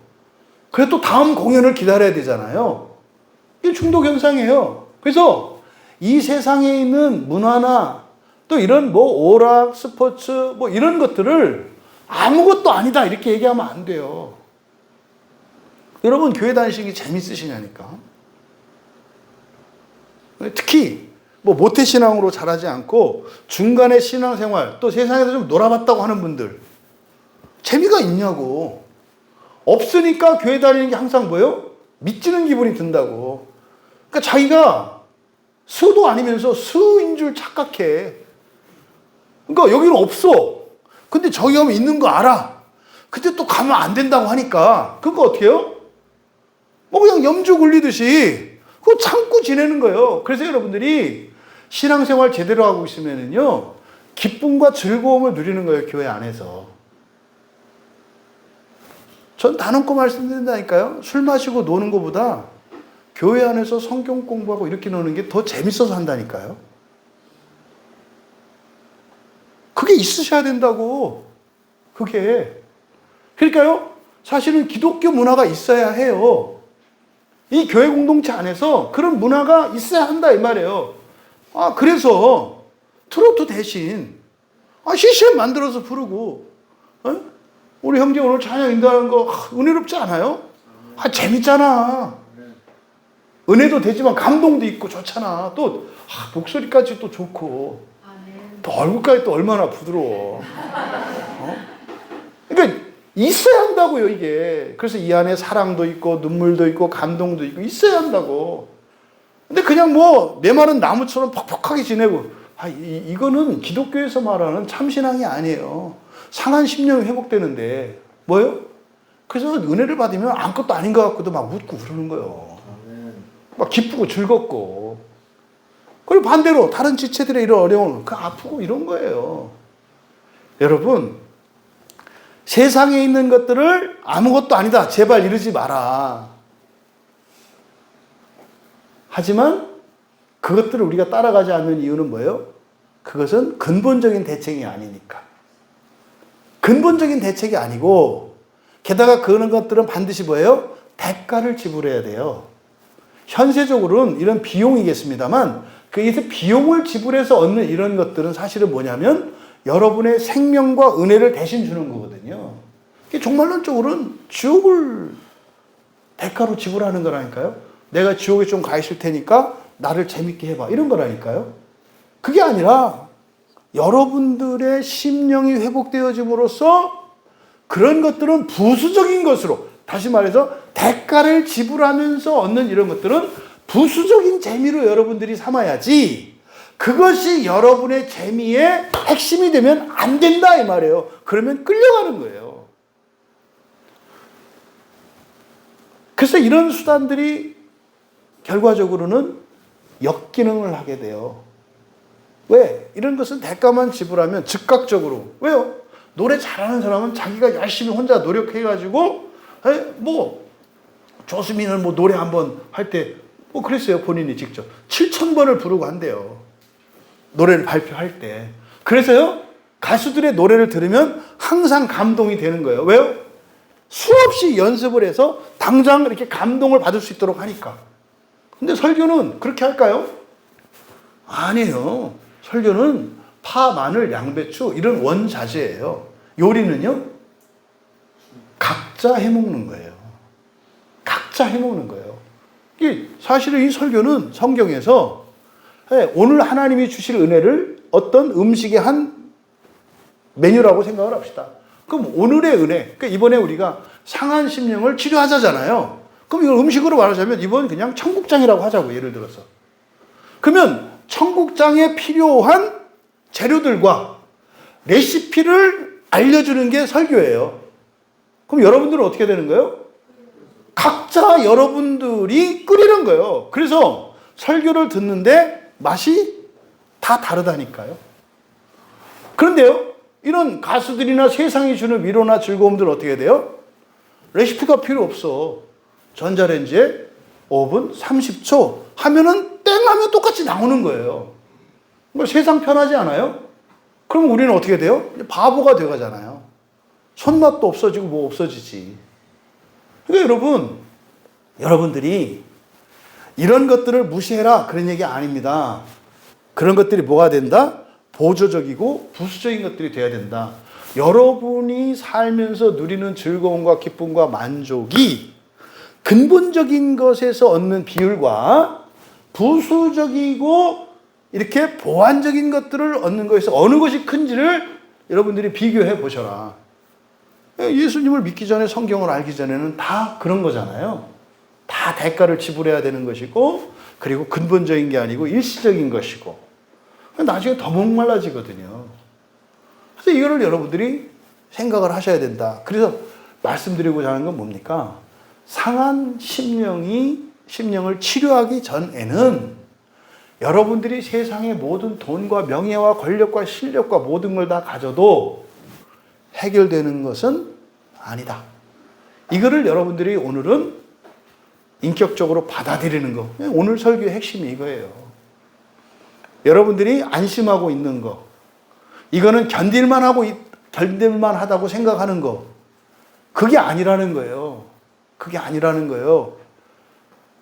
그래서 또 다음 공연을 기다려야 되잖아요. 이게 중독 현상이에요. 그래서 이 세상에 있는 문화나 또 이런 뭐 오락, 스포츠 뭐 이런 것들을 아무것도 아니다 이렇게 얘기하면 안 돼요. 여러분 교회 다니시는 게 재밌으시냐니까. 특히 뭐 모태신앙으로 자라지 않고 중간에 신앙생활 또 세상에서 좀 놀아봤다고 하는 분들 재미가 있냐고. 없으니까 교회 다니는 게 항상 뭐예요? 미치는 기분이 든다고. 그러니까 자기가 수도 아니면서 수인 줄 착각해. 그러니까 여기는 없어. 근데 저기 가면 있는 거 알아. 근데 또 가면 안 된다고 하니까 그거 어떻게 해요? 뭐 그냥 염주 굴리듯이 그거 참고 지내는 거예요. 그래서 여러분들이 신앙생활 제대로 하고 있으면은요 기쁨과 즐거움을 누리는 거예요. 교회 안에서. 전 단언코 말씀드린다니까요. 술 마시고 노는 것보다 교회 안에서 성경 공부하고 이렇게 노는 게 더 재밌어서 한다니까요. 그게 있으셔야 된다고. 그게. 그러니까요. 사실은 기독교 문화가 있어야 해요. 이 교회 공동체 안에서 그런 문화가 있어야 한다 이 말이에요. 아 그래서 트로트 대신 CCM 만들어서 부르고 우리 형제 오늘 찬양 인도하는 거 은혜롭지 않아요? 재밌잖아. 은혜도 되지만 감동도 있고 좋잖아. 또 목소리까지 또 좋고 또 얼굴까지 또 얼마나 부드러워. 그러니까 있어야 한다고요 이게. 그래서 이 안에 사랑도 있고 눈물도 있고 감동도 있고 있어야 한다고. 근데 그냥 뭐 내 말은 나무처럼 퍽퍽하게 지내고 이거는 기독교에서 말하는 참신앙이 아니에요. 상한 심령이 회복되는데 뭐예요? 그래서 은혜를 받으면 아무것도 아닌 것 같고도 막 웃고 그러는 거예요. 막 기쁘고 즐겁고. 그리고 반대로 다른 지체들의 이런 어려움 그 아프고 이런 거예요. 여러분 세상에 있는 것들을 아무것도 아니다 제발 이러지 마라. 하지만 그것들을 우리가 따라가지 않는 이유는 뭐예요? 그것은 근본적인 대책이 아니니까. 근본적인 대책이 아니고 게다가 그런 것들은 반드시 뭐예요? 대가를 지불해야 돼요. 현세적으로는 이런 비용이겠습니다만 그래서 비용을 지불해서 얻는 이런 것들은 사실은 뭐냐면 여러분의 생명과 은혜를 대신 주는 거거든요. 종말론적으로는 지옥을 대가로 지불하는 거라니까요. 내가 지옥에 좀 가 있을 테니까 나를 재밌게 해봐 이런 거라니까요. 그게 아니라 여러분들의 심령이 회복되어짐으로써 그런 것들은 부수적인 것으로 다시 말해서 대가를 지불하면서 얻는 이런 것들은 부수적인 재미로 여러분들이 삼아야지 그것이 여러분의 재미의 핵심이 되면 안 된다 이 말이에요. 그러면 끌려가는 거예요. 그래서 이런 수단들이 결과적으로는 역기능을 하게 돼요. 왜? 이런 것은 대가만 지불하면 즉각적으로. 왜요? 노래 잘하는 사람은 자기가 열심히 혼자 노력해가지고, 조수민은 뭐 노래 한번 할 때, 그랬어요. 본인이 직접. 7,000번을 부르고 한대요. 노래를 발표할 때. 그래서요, 가수들의 노래를 들으면 항상 감동이 되는 거예요. 왜요? 수없이 연습을 해서 당장 이렇게 감동을 받을 수 있도록 하니까. 근데 설교는 그렇게 할까요? 아니에요. 설교는 파, 마늘, 양배추 이런 원자재예요. 요리는요. 각자 해먹는 거예요. 각자 해먹는 거예요. 사실은 이 설교는 성경에서 오늘 하나님이 주실 은혜를 어떤 음식의 한 메뉴라고 생각을 합시다. 그럼 오늘의 은혜, 그러니까 이번에 우리가 상한 심령을 치료하자잖아요. 그럼 이걸 음식으로 말하자면 이번 그냥 청국장이라고 하자고 예를 들어서. 그러면 청국장에 필요한 재료들과 레시피를 알려주는 게 설교예요. 그럼 여러분들은 어떻게 되는 거예요? 각자 여러분들이 끓이는 거예요. 그래서 설교를 듣는데 맛이 다 다르다니까요. 그런데요, 이런 가수들이나 세상이 주는 위로나 즐거움들은 어떻게 돼요? 레시피가 필요 없어. 전자레인지에 5분 30초 하면은 땡 하면 똑같이 나오는 거예요. 세상 편하지 않아요? 그럼 우리는 어떻게 돼요? 바보가 되어가잖아요. 손맛도 없어지고 뭐 없어지지. 그러니까 여러분들이 이런 것들을 무시해라 그런 얘기 아닙니다. 그런 것들이 뭐가 된다? 보조적이고 부수적인 것들이 돼야 된다. 여러분이 살면서 누리는 즐거움과 기쁨과 만족이 근본적인 것에서 얻는 비율과 부수적이고 이렇게 보완적인 것들을 얻는 것에서 어느 것이 큰지를 여러분들이 비교해 보셔라. 예수님을 믿기 전에 성경을 알기 전에는 다 그런 거잖아요. 다 대가를 지불해야 되는 것이고 그리고 근본적인 게 아니고 일시적인 것이고 나중에 더 목말라지거든요. 그래서 이거를 여러분들이 생각을 하셔야 된다. 그래서 말씀드리고자 하는 건 뭡니까? 상한 심령을 치료하기 전에는 여러분들이 세상의 모든 돈과 명예와 권력과 실력과 모든 걸 다 가져도 해결되는 것은 아니다. 이거를 여러분들이 오늘은 인격적으로 받아들이는 거. 오늘 설교의 핵심이 이거예요. 여러분들이 안심하고 있는 거. 이거는 견딜만 하다고 생각하는 거. 그게 아니라는 거예요. 그게 아니라는 거예요.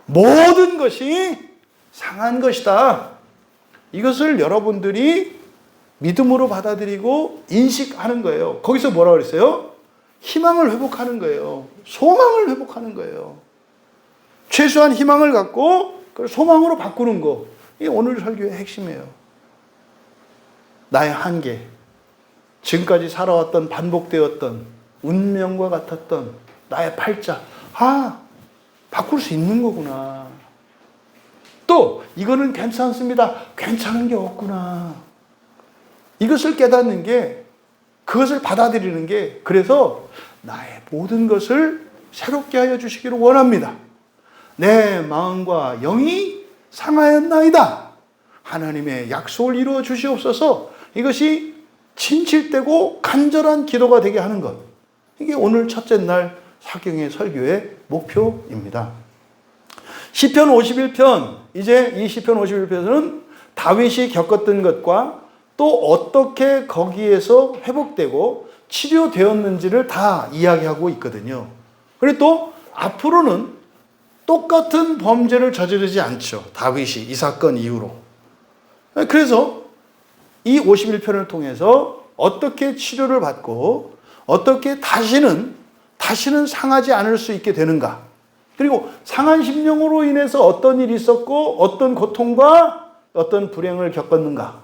모든 것이 상한 것이다. 이것을 여러분들이 믿음으로 받아들이고 인식하는 거예요. 거기서 뭐라고 그랬어요? 희망을 회복하는 거예요. 소망을 회복하는 거예요. 최소한 희망을 갖고 그걸 소망으로 바꾸는 거. 이게 오늘 설교의 핵심이에요. 나의 한계, 지금까지 살아왔던 반복되었던 운명과 같았던 나의 팔자. 바꿀 수 있는 거구나. 또 이거는 괜찮습니다. 괜찮은 게 없구나. 이것을 깨닫는 게, 그것을 받아들이는 게, 그래서 나의 모든 것을 새롭게 하여 주시기를 원합니다. 내 마음과 영이 상하였나이다. 하나님의 약속을 이루어 주시옵소서. 이것이 진실되고 간절한 기도가 되게 하는 것. 이게 오늘 첫째 날 사경의 설교의 목표입니다. 시편 51편, 이제 이 시편 51편은 다윗이 겪었던 것과 또 어떻게 거기에서 회복되고 치료되었는지를 다 이야기하고 있거든요. 그리고 또 앞으로는 똑같은 범죄를 저지르지 않죠. 다윗이 이 사건 이후로. 그래서 이 51편을 통해서 어떻게 치료를 받고 어떻게 다시는 상하지 않을 수 있게 되는가. 그리고 상한 심령으로 인해서 어떤 일이 있었고 어떤 고통과 어떤 불행을 겪었는가.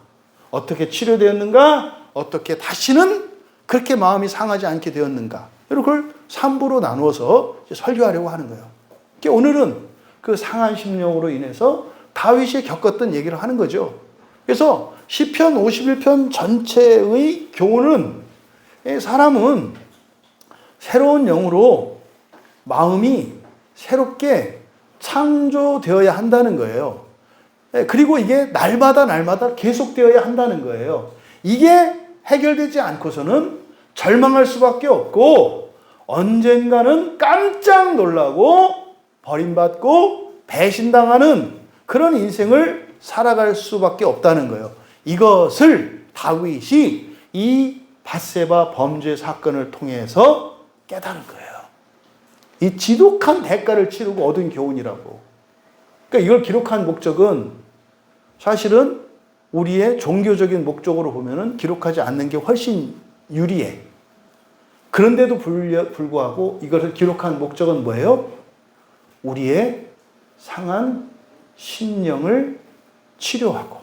어떻게 치료되었는가. 어떻게 다시는 그렇게 마음이 상하지 않게 되었는가. 그걸 3부로 나누어서 설교하려고 하는 거예요. 오늘은 그 상한 심령으로 인해서 다윗이 겪었던 얘기를 하는 거죠. 그래서 시편 51편 전체의 교훈은 사람은 새로운 영으로 마음이 새롭게 창조되어야 한다는 거예요. 그리고 이게 날마다 계속되어야 한다는 거예요. 이게 해결되지 않고서는 절망할 수밖에 없고 언젠가는 깜짝 놀라고 버림받고 배신당하는 그런 인생을 살아갈 수밖에 없다는 거예요. 이것을 다윗이 이 밧세바 범죄 사건을 통해서 깨달은 거예요. 이 지독한 대가를 치르고 얻은 교훈이라고. 그러니까 이걸 기록한 목적은 사실은 우리의 종교적인 목적으로 보면은 기록하지 않는 게 훨씬 유리해. 그런데도 불구하고 이것을 기록한 목적은 뭐예요? 우리의 상한 심령을 치료하고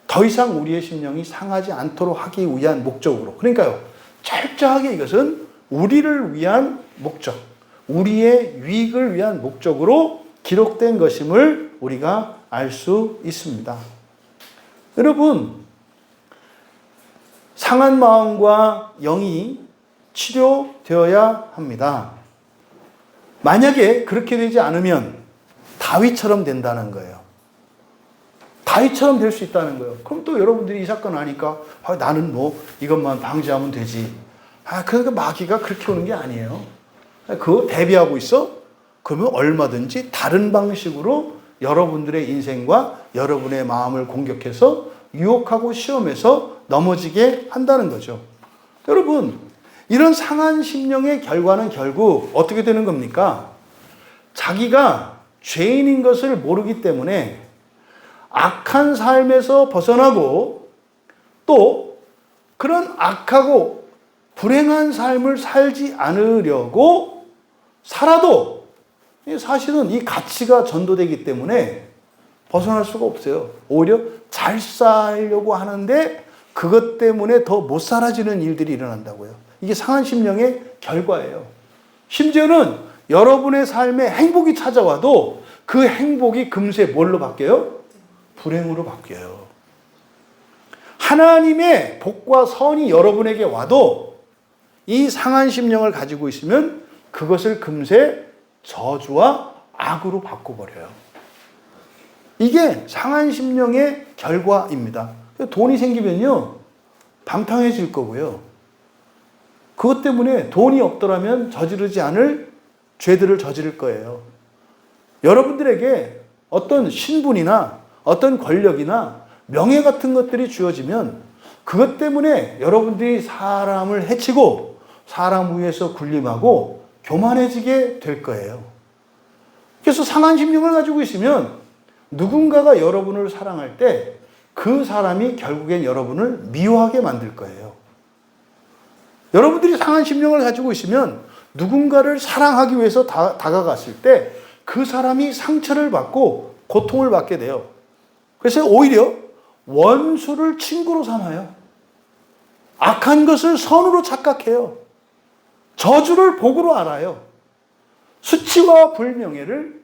더 이상 우리의 심령이 상하지 않도록 하기 위한 목적으로. 그러니까요, 철저하게 이것은 우리를 위한 목적, 우리의 유익을 위한 목적으로 기록된 것임을 우리가 알 수 있습니다. 여러분, 상한 마음과 영이 치료되어야 합니다. 만약에 그렇게 되지 않으면 다윗처럼 된다는 거예요. 다윗처럼 될 수 있다는 거예요. 그럼 또 여러분들이 이 사건 아니까 나는 뭐 이것만 방지하면 되지. 그러니까 마귀가 그렇게 오는 게 아니에요. 그거 대비하고 있어? 그러면 얼마든지 다른 방식으로 여러분들의 인생과 여러분의 마음을 공격해서 유혹하고 시험해서 넘어지게 한다는 거죠. 여러분, 이런 상한 심령의 결과는 결국 어떻게 되는 겁니까? 자기가 죄인인 것을 모르기 때문에 악한 삶에서 벗어나고 또 그런 악하고 불행한 삶을 살지 않으려고 살아도 사실은 이 가치가 전도되기 때문에 벗어날 수가 없어요. 오히려 잘 살려고 하는데 그것 때문에 더 못 살아지는 일들이 일어난다고요. 이게 상한 심령의 결과예요. 심지어는 여러분의 삶에 행복이 찾아와도 그 행복이 금세 뭘로 바뀌어요? 불행으로 바뀌어요. 하나님의 복과 선이 여러분에게 와도 이 상한 심령을 가지고 있으면 그것을 금세 저주와 악으로 바꿔버려요. 이게 상한 심령의 결과입니다. 돈이 생기면요, 방탕해질 거고요. 그것 때문에 돈이 없더라면 저지르지 않을 죄들을 저지를 거예요. 여러분들에게 어떤 신분이나 어떤 권력이나 명예 같은 것들이 주어지면 그것 때문에 여러분들이 사람을 해치고 사람 위에서 군림하고 교만해지게 될 거예요. 그래서 상한 심령을 가지고 있으면 누군가가 여러분을 사랑할 때 그 사람이 결국엔 여러분을 미워하게 만들 거예요. 여러분들이 상한 심령을 가지고 있으면 누군가를 사랑하기 위해서 다가갔을 때 그 사람이 상처를 받고 고통을 받게 돼요. 그래서 오히려 원수를 친구로 삼아요. 악한 것을 선으로 착각해요. 저주를 복으로 알아요. 수치와 불명예를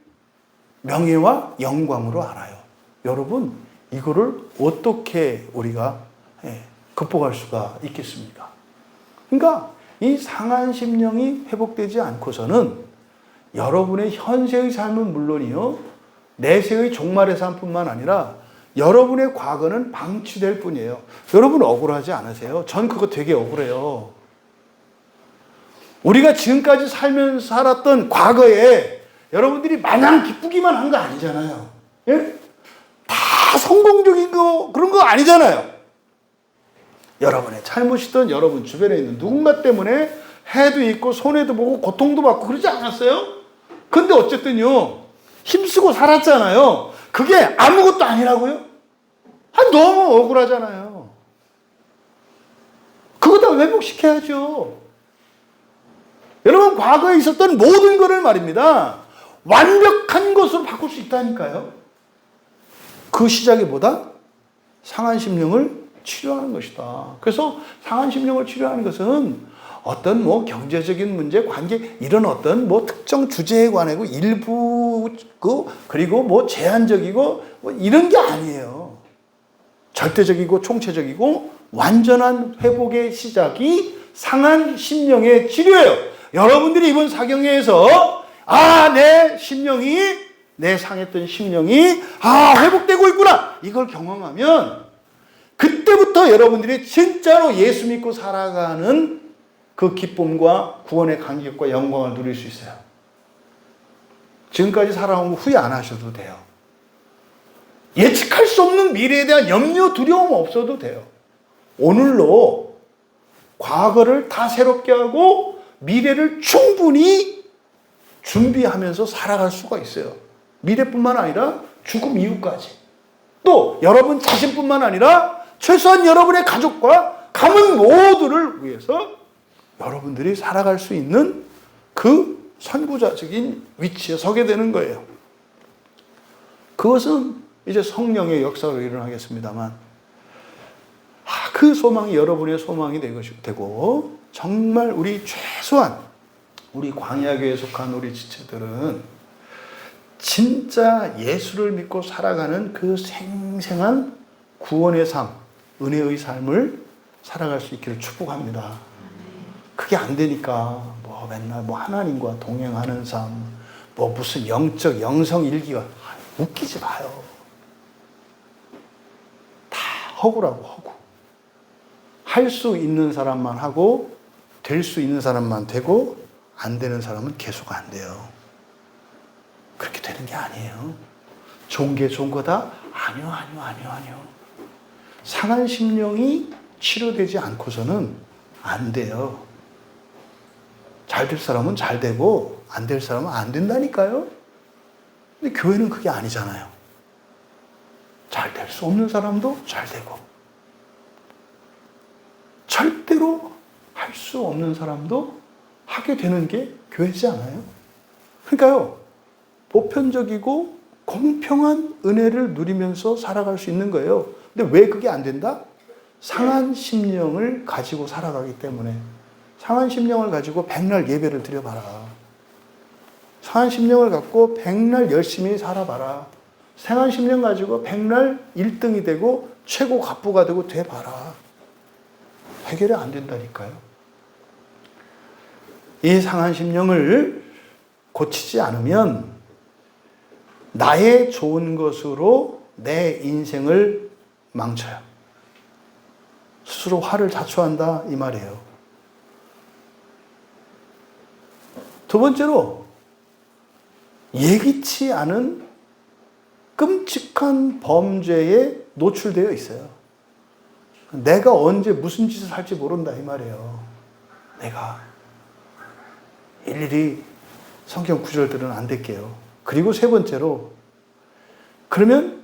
명예와 영광으로 알아요. 여러분, 이거를 어떻게 우리가 극복할 수가 있겠습니까? 그러니까 이 상한 심령이 회복되지 않고서는 여러분의 현세의 삶은 물론이요, 내세의 종말의 삶뿐만 아니라 여러분의 과거는 방치될 뿐이에요. 여러분 억울하지 않으세요? 전 그거 되게 억울해요. 우리가 지금까지 살았던 과거에 여러분들이 마냥 기쁘기만 한 거 아니잖아요. 예? 다 성공적인 거 그런 거 아니잖아요. 여러분의 잘못이든 여러분 주변에 있는 누군가 때문에 해도 있고 손해도 보고 고통도 받고 그러지 않았어요? 근데 어쨌든요, 힘쓰고 살았잖아요. 그게 아무것도 아니라고요? 너무 억울하잖아요. 그거 다 회복시켜야죠. 여러분, 과거에 있었던 모든 것을 말입니다, 완벽한 것으로 바꿀 수 있다니까요. 그 시작이 뭐다? 상한 심령을 치료하는 것이다. 그래서 상한 심령을 치료하는 것은 어떤 경제적인 문제, 관계, 이런 어떤 특정 주제에 관하고 일부 그리고 제한적이고 이런 게 아니에요. 절대적이고 총체적이고 완전한 회복의 시작이 상한 심령의 치료예요. 여러분들이 이번 사경회에서 내 심령이, 내 상했던 심령이 회복되고 있구나, 이걸 경험하면 그때부터 여러분들이 진짜로 예수 믿고 살아가는 그 기쁨과 구원의 감격과 영광을 누릴 수 있어요. 지금까지 살아온 거 후회 안 하셔도 돼요. 예측할 수 없는 미래에 대한 염려, 두려움 없어도 돼요. 오늘로 과거를 다 새롭게 하고 미래를 충분히 준비하면서 살아갈 수가 있어요. 미래뿐만 아니라 죽음 이후까지. 또 여러분 자신뿐만 아니라 최소한 여러분의 가족과 가문 모두를 위해서 여러분들이 살아갈 수 있는 그 선구자적인 위치에 서게 되는 거예요. 그것은 이제 성령의 역사로 일어나겠습니다만, 그 소망이 여러분의 소망이 되고, 정말 우리 최소한 우리 광야교회에 속한 우리 지체들은 진짜 예수를 믿고 살아가는 그 생생한 구원의 삶, 은혜의 삶을 살아갈 수 있기를 축복합니다. 그게 안 되니까 맨날 하나님과 동행하는 삶, 무슨 영적 영성 일기가, 웃기지 마요. 다 허구라고, 허구. 할 수 있는 사람만 하고 될 수 있는 사람만 되고 안 되는 사람은 계속 안 돼요. 그렇게 되는 게 아니에요. 좋은 게 좋은 거다? 아니요. 상한 심령이 치료되지 않고서는 안 돼요. 잘 될 사람은 잘 되고 안 될 사람은 안 된다니까요. 근데 교회는 그게 아니잖아요. 잘 될 수 없는 사람도 잘 되고, 절대로 할 수 없는 사람도 하게 되는 게 교회지 않아요? 그러니까요, 보편적이고 공평한 은혜를 누리면서 살아갈 수 있는 거예요. 근데 왜 그게 안 된다? 상한 심령을 가지고 살아가기 때문에. 상한 심령을 가지고 백날 예배를 드려봐라. 상한 심령을 갖고 백날 열심히 살아봐라. 상한 심령 가지고 백날 1등이 되고 최고 갑부가 되고 돼봐라. 해결이 안 된다니까요. 이 상한 심령을 고치지 않으면 나의 좋은 것으로 내 인생을 망쳐요. 스스로 화를 자초한다 이 말이에요. 두 번째로 예기치 않은 끔찍한 범죄에 노출되어 있어요. 내가 언제 무슨 짓을 할지 모른다 이 말이에요. 내가 일일이 성경 구절들은 안 될게요. 그리고 세 번째로, 그러면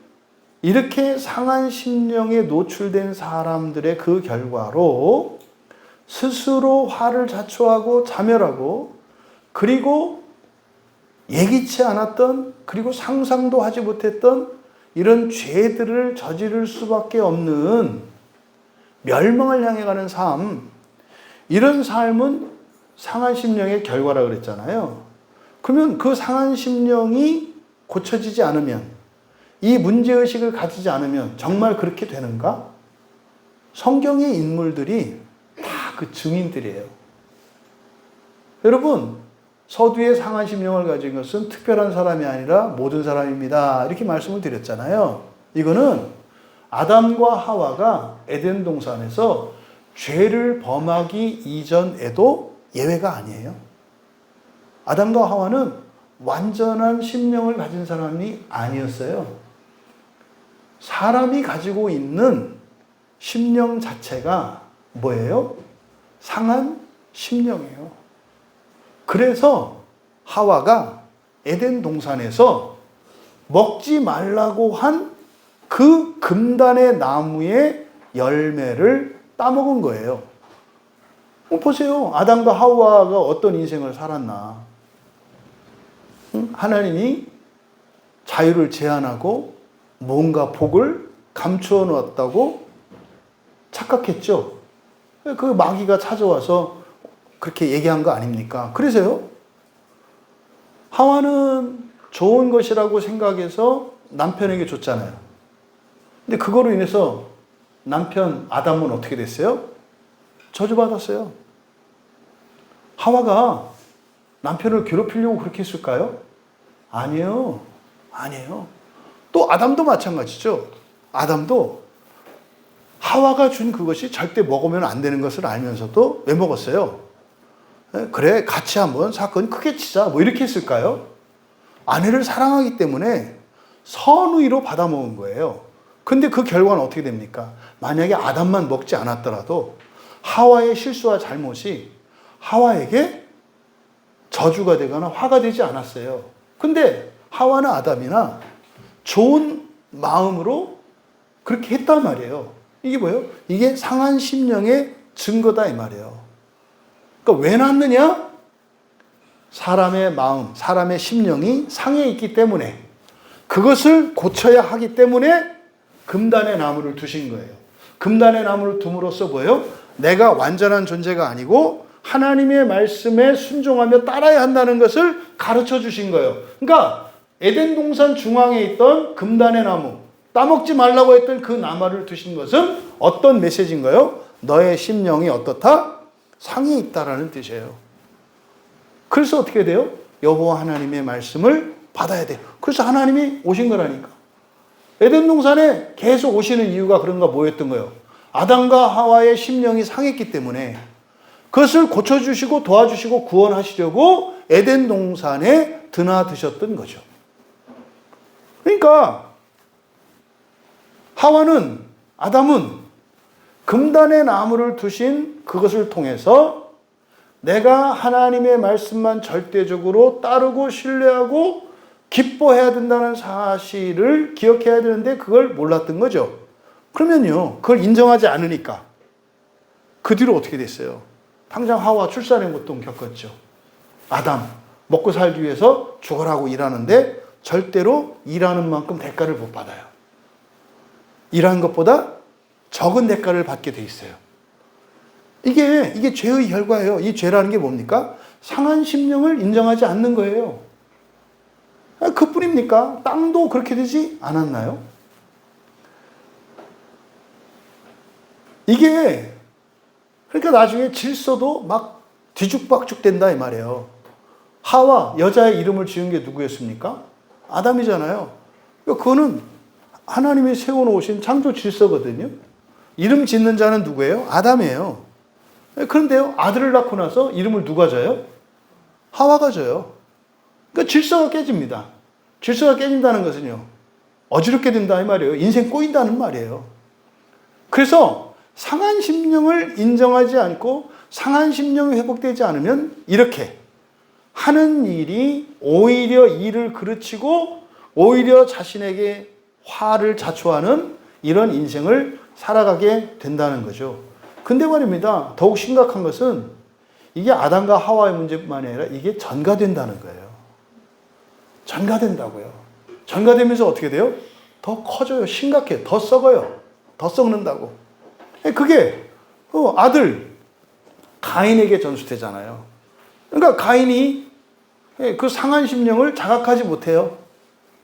이렇게 상한 심령에 노출된 사람들의 그 결과로 스스로 화를 자초하고 자멸하고, 그리고 예기치 않았던, 그리고 상상도 하지 못했던 이런 죄들을 저지를 수밖에 없는 멸망을 향해 가는 삶, 이런 삶은 상한 심령의 결과라 그랬잖아요. 그러면 그 상한 심령이 고쳐지지 않으면, 이 문제의식을 가지지 않으면 정말 그렇게 되는가? 성경의 인물들이 다 그 증인들이에요. 여러분, 서두에 상한 심령을 가진 것은 특별한 사람이 아니라 모든 사람입니다. 이렇게 말씀을 드렸잖아요. 이거는 아담과 하와가 에덴 동산에서 죄를 범하기 이전에도 예외가 아니에요. 아담과 하와는 완전한 심령을 가진 사람이 아니었어요. 사람이 가지고 있는 심령 자체가 뭐예요? 상한 심령이에요. 그래서 하와가 에덴 동산에서 먹지 말라고 한 그 금단의 나무의 열매를 따먹은 거예요. 보세요. 아담과 하와가 어떤 인생을 살았나. 하나님이 자유를 제한하고 뭔가 복을 감추어 놓았다고 착각했죠. 그 마귀가 찾아와서 그렇게 얘기한 거 아닙니까? 그래서요, 하와는 좋은 것이라고 생각해서 남편에게 줬잖아요. 근데 그거로 인해서 남편 아담은 어떻게 됐어요? 저주받았어요. 하와가 남편을 괴롭히려고 그렇게 했을까요? 아니에요. 아니에요. 또 아담도 마찬가지죠. 아담도 하와가 준 그것이 절대 먹으면 안 되는 것을 알면서도 왜 먹었어요? 그래, 같이 한번 사건 크게 치자. 뭐 이렇게 했을까요? 아내를 사랑하기 때문에 선의로 받아먹은 거예요. 근데 그 결과는 어떻게 됩니까? 만약에 아담만 먹지 않았더라도 하와의 실수와 잘못이 하와에게 저주가 되거나 화가 되지 않았어요. 근데 하와나 아담이나 좋은 마음으로 그렇게 했단 말이에요. 이게 뭐예요? 이게 상한 심령의 증거다 이 말이에요. 그러니까 왜 낳느냐? 사람의 마음, 사람의 심령이 상해 있기 때문에, 그것을 고쳐야 하기 때문에 금단의 나무를 두신 거예요. 금단의 나무를 둠으로써 뭐예요? 내가 완전한 존재가 아니고 하나님의 말씀에 순종하며 따라야 한다는 것을 가르쳐 주신 거예요. 그러니까 에덴 동산 중앙에 있던 금단의 나무, 따먹지 말라고 했던 그 나무를 두신 것은 어떤 메시지인가요? 너의 심령이 어떻다? 상해 있다라는 뜻이에요. 그래서 어떻게 돼요? 여호와 하나님의 말씀을 받아야 돼요. 그래서 하나님이 오신 거라니까. 에덴 동산에 계속 오시는 이유가 그런가 뭐였던 거예요? 아담과 하와의 심령이 상했기 때문에 그것을 고쳐주시고 도와주시고 구원하시려고 에덴 동산에 드나드셨던 거죠. 그러니까 하와는, 아담은 금단의 나무를 두신 그것을 통해서 내가 하나님의 말씀만 절대적으로 따르고 신뢰하고 기뻐해야 된다는 사실을 기억해야 되는데 그걸 몰랐던 거죠. 그러면요, 그걸 인정하지 않으니까 그 뒤로 어떻게 됐어요? 당장 하와 출산의 고통 겪었죠. 아담, 먹고 살기 위해서 죽어라고 일하는데 절대로 일하는 만큼 대가를 못 받아요. 일하는 것보다 적은 대가를 받게 돼 있어요. 이게 죄의 결과예요. 이 죄라는 게 뭡니까? 상한 심령을 인정하지 않는 거예요. 그뿐입니까? 땅도 그렇게 되지 않았나요? 이게 그러니까 나중에 질서도 막 뒤죽박죽 된다 이 말이에요. 하와 여자의 이름을 지은 게 누구였습니까? 아담이잖아요. 그거는 하나님이 세워놓으신 창조 질서거든요. 이름 짓는 자는 누구예요? 아담이에요. 그런데요, 아들을 낳고 나서 이름을 누가 져요? 하와가 져요. 그러니까 질서가 깨집니다. 질서가 깨진다는 것은요, 어지럽게 된다 이 말이에요. 인생 꼬인다는 말이에요. 그래서 상한 심령을 인정하지 않고 상한 심령이 회복되지 않으면 이렇게 하는 일이 오히려 일을 그르치고 오히려 자신에게 화를 자초하는 이런 인생을 살아가게 된다는 거죠. 근데 말입니다. 더욱 심각한 것은 이게 아담과 하와의 문제뿐만 아니라 이게 전가된다는 거예요. 전가된다고요. 전가되면서 어떻게 돼요? 더 커져요. 심각해요. 더 썩어요. 더 썩는다고. 그게 아들 가인에게 전수되잖아요. 그러니까 가인이 그 상한 심령을 자각하지 못해요.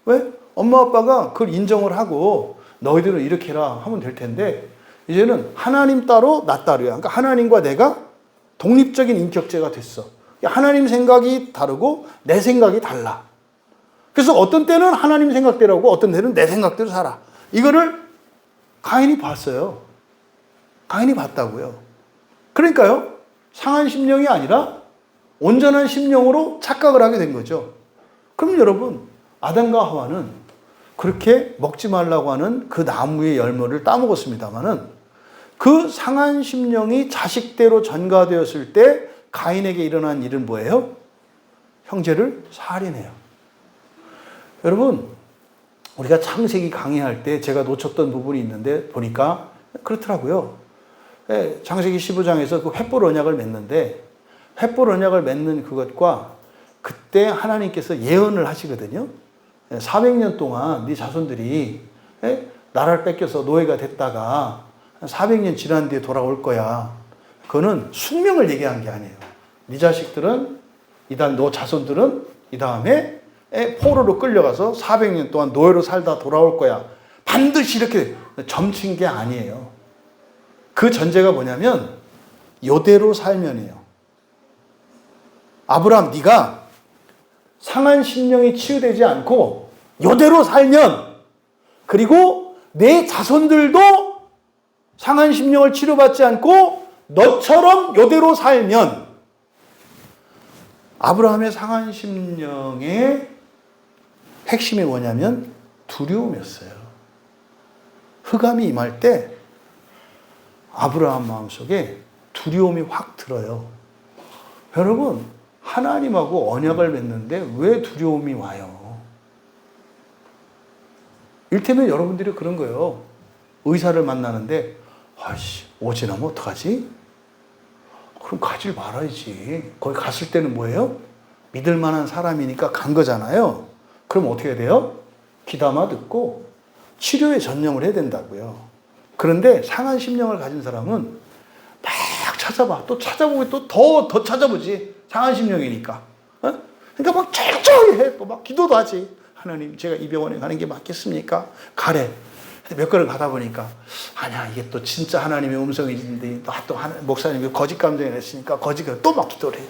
왜? 엄마 아빠가 그걸 인정을 하고 너희들은 이렇게 해라 하면 될 텐데 이제는 하나님 따로 나 따로야. 그러니까 하나님과 내가 독립적인 인격체가 됐어. 하나님 생각이 다르고 내 생각이 달라. 그래서 어떤 때는 하나님 생각대로 하고 어떤 때는 내 생각대로 살아. 이거를 가인이 봤어요. 가인이 봤다고요. 그러니까요, 상한 심령이 아니라 온전한 심령으로 착각을 하게 된 거죠. 그럼 여러분, 아담과 하와는 그렇게 먹지 말라고 하는 그 나무의 열매를 따먹었습니다마는 그 상한 심령이 자식대로 전가되었을 때 가인에게 일어난 일은 뭐예요? 형제를 살인해요. 여러분, 우리가 창세기 강의할 때 제가 놓쳤던 부분이 있는데 보니까 그렇더라고요. 창세기 15장에서 그 횃불 언약을 맺는데 횃불 언약을 맺는 그것과 그때 하나님께서 예언을 하시거든요. 400년 동안 네 자손들이 나라를 뺏겨서 노예가 됐다가 400년 지난 뒤에 돌아올 거야. 그거는 숙명을 얘기한 게 아니에요. 네 자식들은 너 자손들은 이 다음에 포로로 끌려가서 400년 동안 노예로 살다 돌아올 거야. 반드시 이렇게 점친 게 아니에요. 그 전제가 뭐냐면 요대로 살면이에요. 아브라함, 네가 상한 심령이 치유되지 않고 요대로 살면, 그리고 내 자손들도 상한 심령을 치료받지 않고 너처럼 요대로 살면, 아브라함의 상한 심령의 핵심이 뭐냐면 두려움이었어요. 흑암이 임할 때 아브라함 마음속에 두려움이 확 들어요. 여러분, 하나님하고 언약을 맺는데 왜 두려움이 와요? 일테면 여러분들이 그런 거예요. 의사를 만나는데 아이씨, 오지나면 어떡하지? 그럼 가지 말아야지. 거기 갔을 때는 뭐예요? 믿을 만한 사람이니까 간 거잖아요. 그럼 어떻게 해야 돼요? 귀담아 듣고 치료에 전념을 해야 된다고요. 그런데 상한 심령을 가진 사람은 막 찾아봐. 또 찾아보고 또 더 찾아보지. 상한 심령이니까. 그러니까 막 철저히 해. 또 막 기도도 하지. 하나님, 제가 이 병원에 가는 게 맞겠습니까? 가래. 몇 걸음 가다 보니까 아니야, 이게 또 진짜 하나님의 음성이신데 또 목사님이 거짓 감정을 했으니까 거짓을 또 막 기도를 해.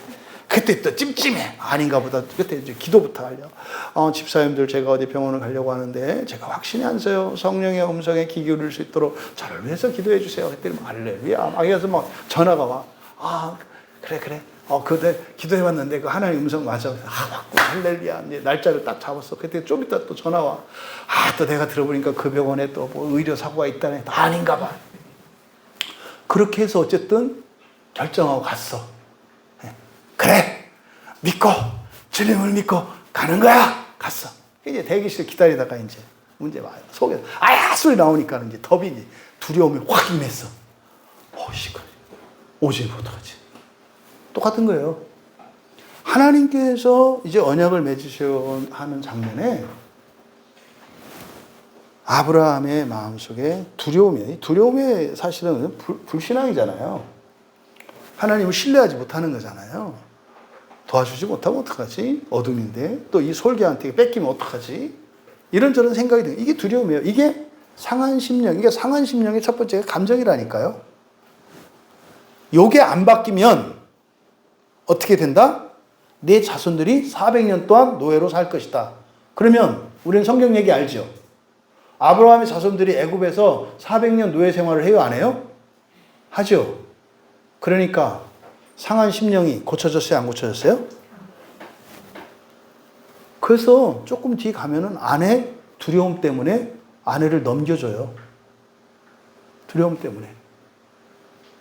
그때 또 찜찜해. 아닌가 보다. 그때 이제 기도부터 하려. 집사님들, 제가 어디 병원을 가려고 하는데 제가 확신이 안 서요. 성령의 음성에 귀 기울일 수 있도록 저를 위해서 기도해 주세요. 그랬더니 할렐루야. 그래서 막 전화가 와. 그래. 그때 기도해봤는데 그 하나님 음성 맞아. 맞고 할렐루야. 날짜를 딱 잡았어. 그때 좀 이따 또 전화 와. 또 내가 들어보니까 그 병원에 또 뭐 의료 사고가 있다네. 아닌가 봐. 그렇게 해서 어쨌든 결정하고 갔어. 그래, 믿고 주님을 믿고 가는 거야. 갔어. 이제 대기실 기다리다가 이제 문제 와요. 속에서 아야 소리 나오니까 이제 덥이 이제 두려움이 확 임했어. 어이씨, 오지 못하지. 똑같은 거예요. 하나님께서 이제 언약을 맺으셔 하는 장면에 아브라함의 마음속에 두려움이 사실은 불신앙이잖아요. 하나님을 신뢰하지 못하는 거잖아요. 도와주지 못하면 어떡하지? 어둠인데 또 이 솔개한테 뺏기면 어떡하지? 이런저런 생각이 들어요. 이게 두려움이에요. 이게 상한 심령, 이게 상한 심령의 첫 번째 감정이라니까요. 요게 안 바뀌면 어떻게 된다? 내 자손들이 400년 동안 노예로 살 것이다. 그러면 우리는 성경 얘기 알죠? 아브라함의 자손들이 애굽에서 400년 노예 생활을 해요, 안 해요? 하죠. 그러니까 상한 심령이 고쳐졌어요, 안 고쳐졌어요? 그래서 조금 뒤 가면은 아내 두려움 때문에 아내를 넘겨줘요. 두려움 때문에.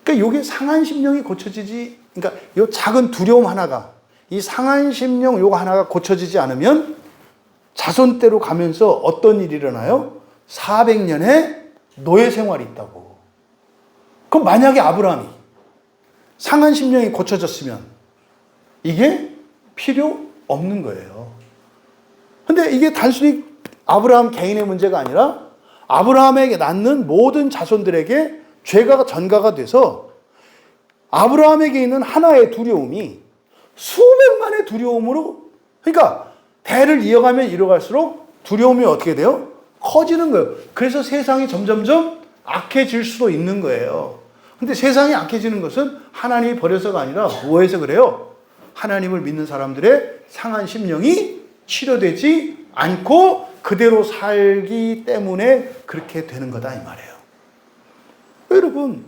그러니까 이게 상한 심령이 고쳐지지, 그러니까 이 작은 두려움 하나가, 이 상한 심령 요거 하나가 고쳐지지 않으면 자손대로 가면서 어떤 일이 일어나요? 400년의 노예 생활이 있다고. 그럼 만약에 아브라함이 상한 심령이 고쳐졌으면 이게 필요 없는 거예요. 근데 이게 단순히 아브라함 개인의 문제가 아니라 아브라함에게 낳는 모든 자손들에게 죄가 전가가 돼서 아브라함에게 있는 하나의 두려움이 수백만의 두려움으로, 그러니까 대를 이어가면 이어갈수록 두려움이 어떻게 돼요? 커지는 거예요. 그래서 세상이 점점점 악해질 수도 있는 거예요. 근데 세상이 악해지는 것은 하나님이 버려서가 아니라 뭐해서 그래요? 하나님을 믿는 사람들의 상한 심령이 치료되지 않고 그대로 살기 때문에 그렇게 되는 거다 이 말이에요. 여러분,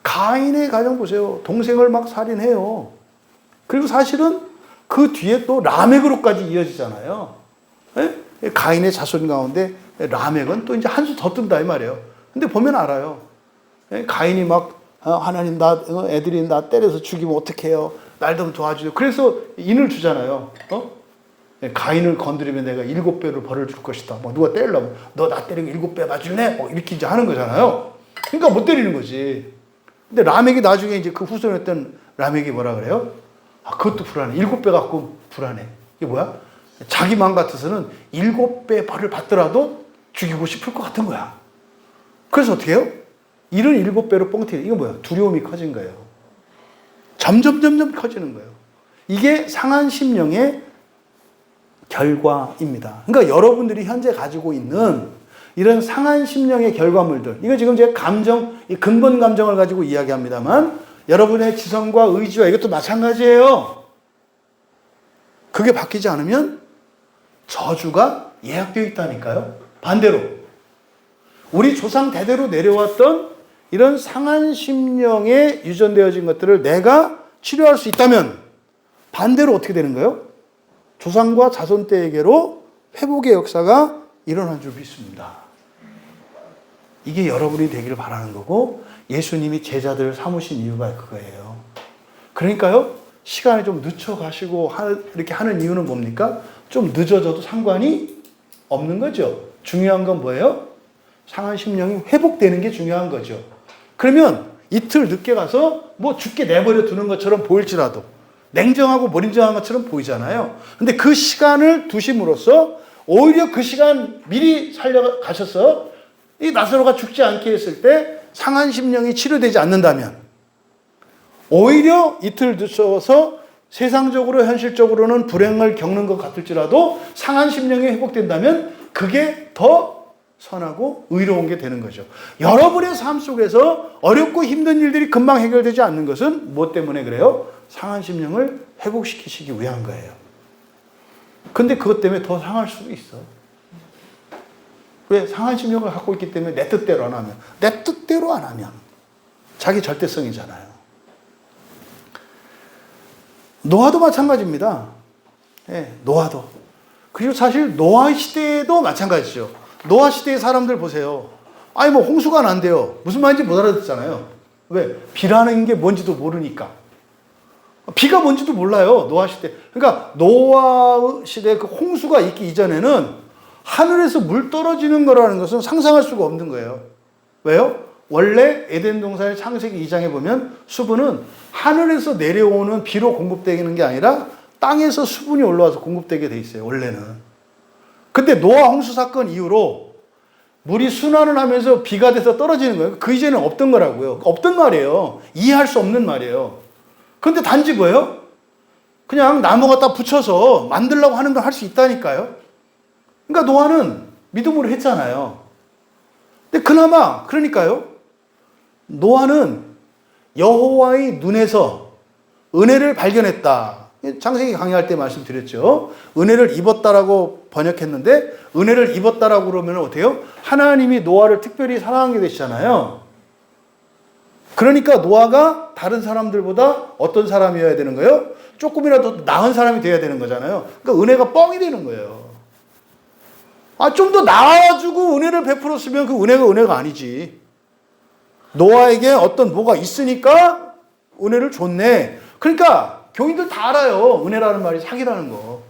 가인의 가정 보세요. 동생을 막 살인해요. 그리고 사실은 그 뒤에 또 라멕으로까지 이어지잖아요. 네? 가인의 자손 가운데 라멕은 또 이제 한 수 더 뜬다 이 말이에요. 근데 보면 알아요. 가인이 막 하나님 애들이 나 때려서 죽이면 어떡해요? 날 좀 도와주세요. 그래서 인을 주잖아요. 가인을 건드리면 내가 7배로 벌을 줄 것이다. 뭐 누가 때리려면 너 나 때리고 7배 맞을래? 뭐 이렇게 이제 하는 거잖아요. 그러니까 못 때리는 거지. 근데 라멕이 나중에 이제 그 후손했던 라멕이 뭐라 그래요? 아, 그것도 불안해. 7배 갖고 불안해. 이게 뭐야? 자기 마음 같아서는 7배 벌을 받더라도 죽이고 싶을 것 같은 거야. 그래서 어떻게 해요? 77배로 뻥튀기. 이거 뭐야? 두려움이 커진 거예요. 점점 커지는 거예요. 이게 상한 심령의 결과입니다. 그러니까 여러분들이 현재 가지고 있는 이런 상한 심령의 결과물들, 이거 지금 제가 감정, 이 근본 감정을 가지고 이야기합니다만 여러분의 지성과 의지와 이것도 마찬가지예요. 그게 바뀌지 않으면 저주가 예약되어 있다니까요. 반대로 우리 조상 대대로 내려왔던 이런 상한 심령에 유전되어진 것들을 내가 치료할 수 있다면 반대로 어떻게 되는 거예요? 조상과 자손 때에게로 회복의 역사가 일어난 줄 믿습니다. 이게 여러분이 되기를 바라는 거고 예수님이 제자들을 삼으신 이유가 그거예요. 그러니까요, 시간이 좀 늦춰가시고 이렇게 하는 이유는 뭡니까? 좀 늦어져도 상관이 없는 거죠. 중요한 건 뭐예요? 상한 심령이 회복되는 게 중요한 거죠. 그러면 이틀 늦게 가서 뭐 죽게 내버려 두는 것처럼 보일지라도 냉정하고 무인정한 것처럼 보이잖아요. 근데 그 시간을 두심으로써 오히려 그 시간 미리 살려가셔서 이 나사로가 죽지 않게 했을 때 상한 심령이 치료되지 않는다면 오히려 이틀 늦춰서 세상적으로 현실적으로는 불행을 겪는 것 같을지라도 상한 심령이 회복된다면 그게 더 선하고 의로운 게 되는 거죠. 여러분의 삶 속에서 어렵고 힘든 일들이 금방 해결되지 않는 것은 무엇 때문에 그래요? 상한 심령을 회복시키시기 위한 거예요. 근데 그것 때문에 더 상할 수도 있어. 왜? 상한 심령을 갖고 있기 때문에 내 뜻대로 안 하면, 내 뜻대로 안 하면 자기 절대성이잖아요. 노아도 마찬가지입니다. 네, 노아도. 그리고 사실 노아 시대에도 마찬가지죠. 노아 시대의 사람들 보세요. 아니 뭐 홍수가 난대요. 무슨 말인지 못 알아듣잖아요. 왜? 비라는 게 뭔지도 모르니까. 비가 뭔지도 몰라요. 노아 시대. 그러니까 노아 시대 그 홍수가 있기 이전에는 하늘에서 물 떨어지는 거라는 것은 상상할 수가 없는 거예요. 왜요? 원래 에덴 동산의 창세기 2장에 보면 수분은 하늘에서 내려오는 비로 공급되는 게 아니라 땅에서 수분이 올라와서 공급되게 돼 있어요. 원래는. 근데 노아 홍수 사건 이후로 물이 순환을 하면서 비가 돼서 떨어지는 거예요. 그 이전에는 없던 거라고요. 없던 말이에요. 이해할 수 없는 말이에요. 근데 단지 뭐예요? 그냥 나무 갖다 붙여서 만들려고 하는 걸 할 수 있다니까요. 그러니까 노아는 믿음으로 했잖아요. 근데 그나마 그러니까요. 노아는 여호와의 눈에서 은혜를 발견했다. 창세기 강의할 때 말씀드렸죠. 은혜를 입었다라고 번역했는데 은혜를 입었다라고 그러면 어때요? 하나님이 노아를 특별히 사랑하게 되시잖아요. 그러니까 노아가 다른 사람들보다 어떤 사람이어야 되는 거예요? 조금이라도 나은 사람이 되어야 되는 거잖아요. 그러니까 은혜가 뻥이 되는 거예요. 좀 더 나아가지고 은혜를 베풀었으면 그 은혜가 아니지. 노아에게 어떤 뭐가 있으니까 은혜를 줬네. 그러니까 교인들 다 알아요. 은혜라는 말이 사기라는 거.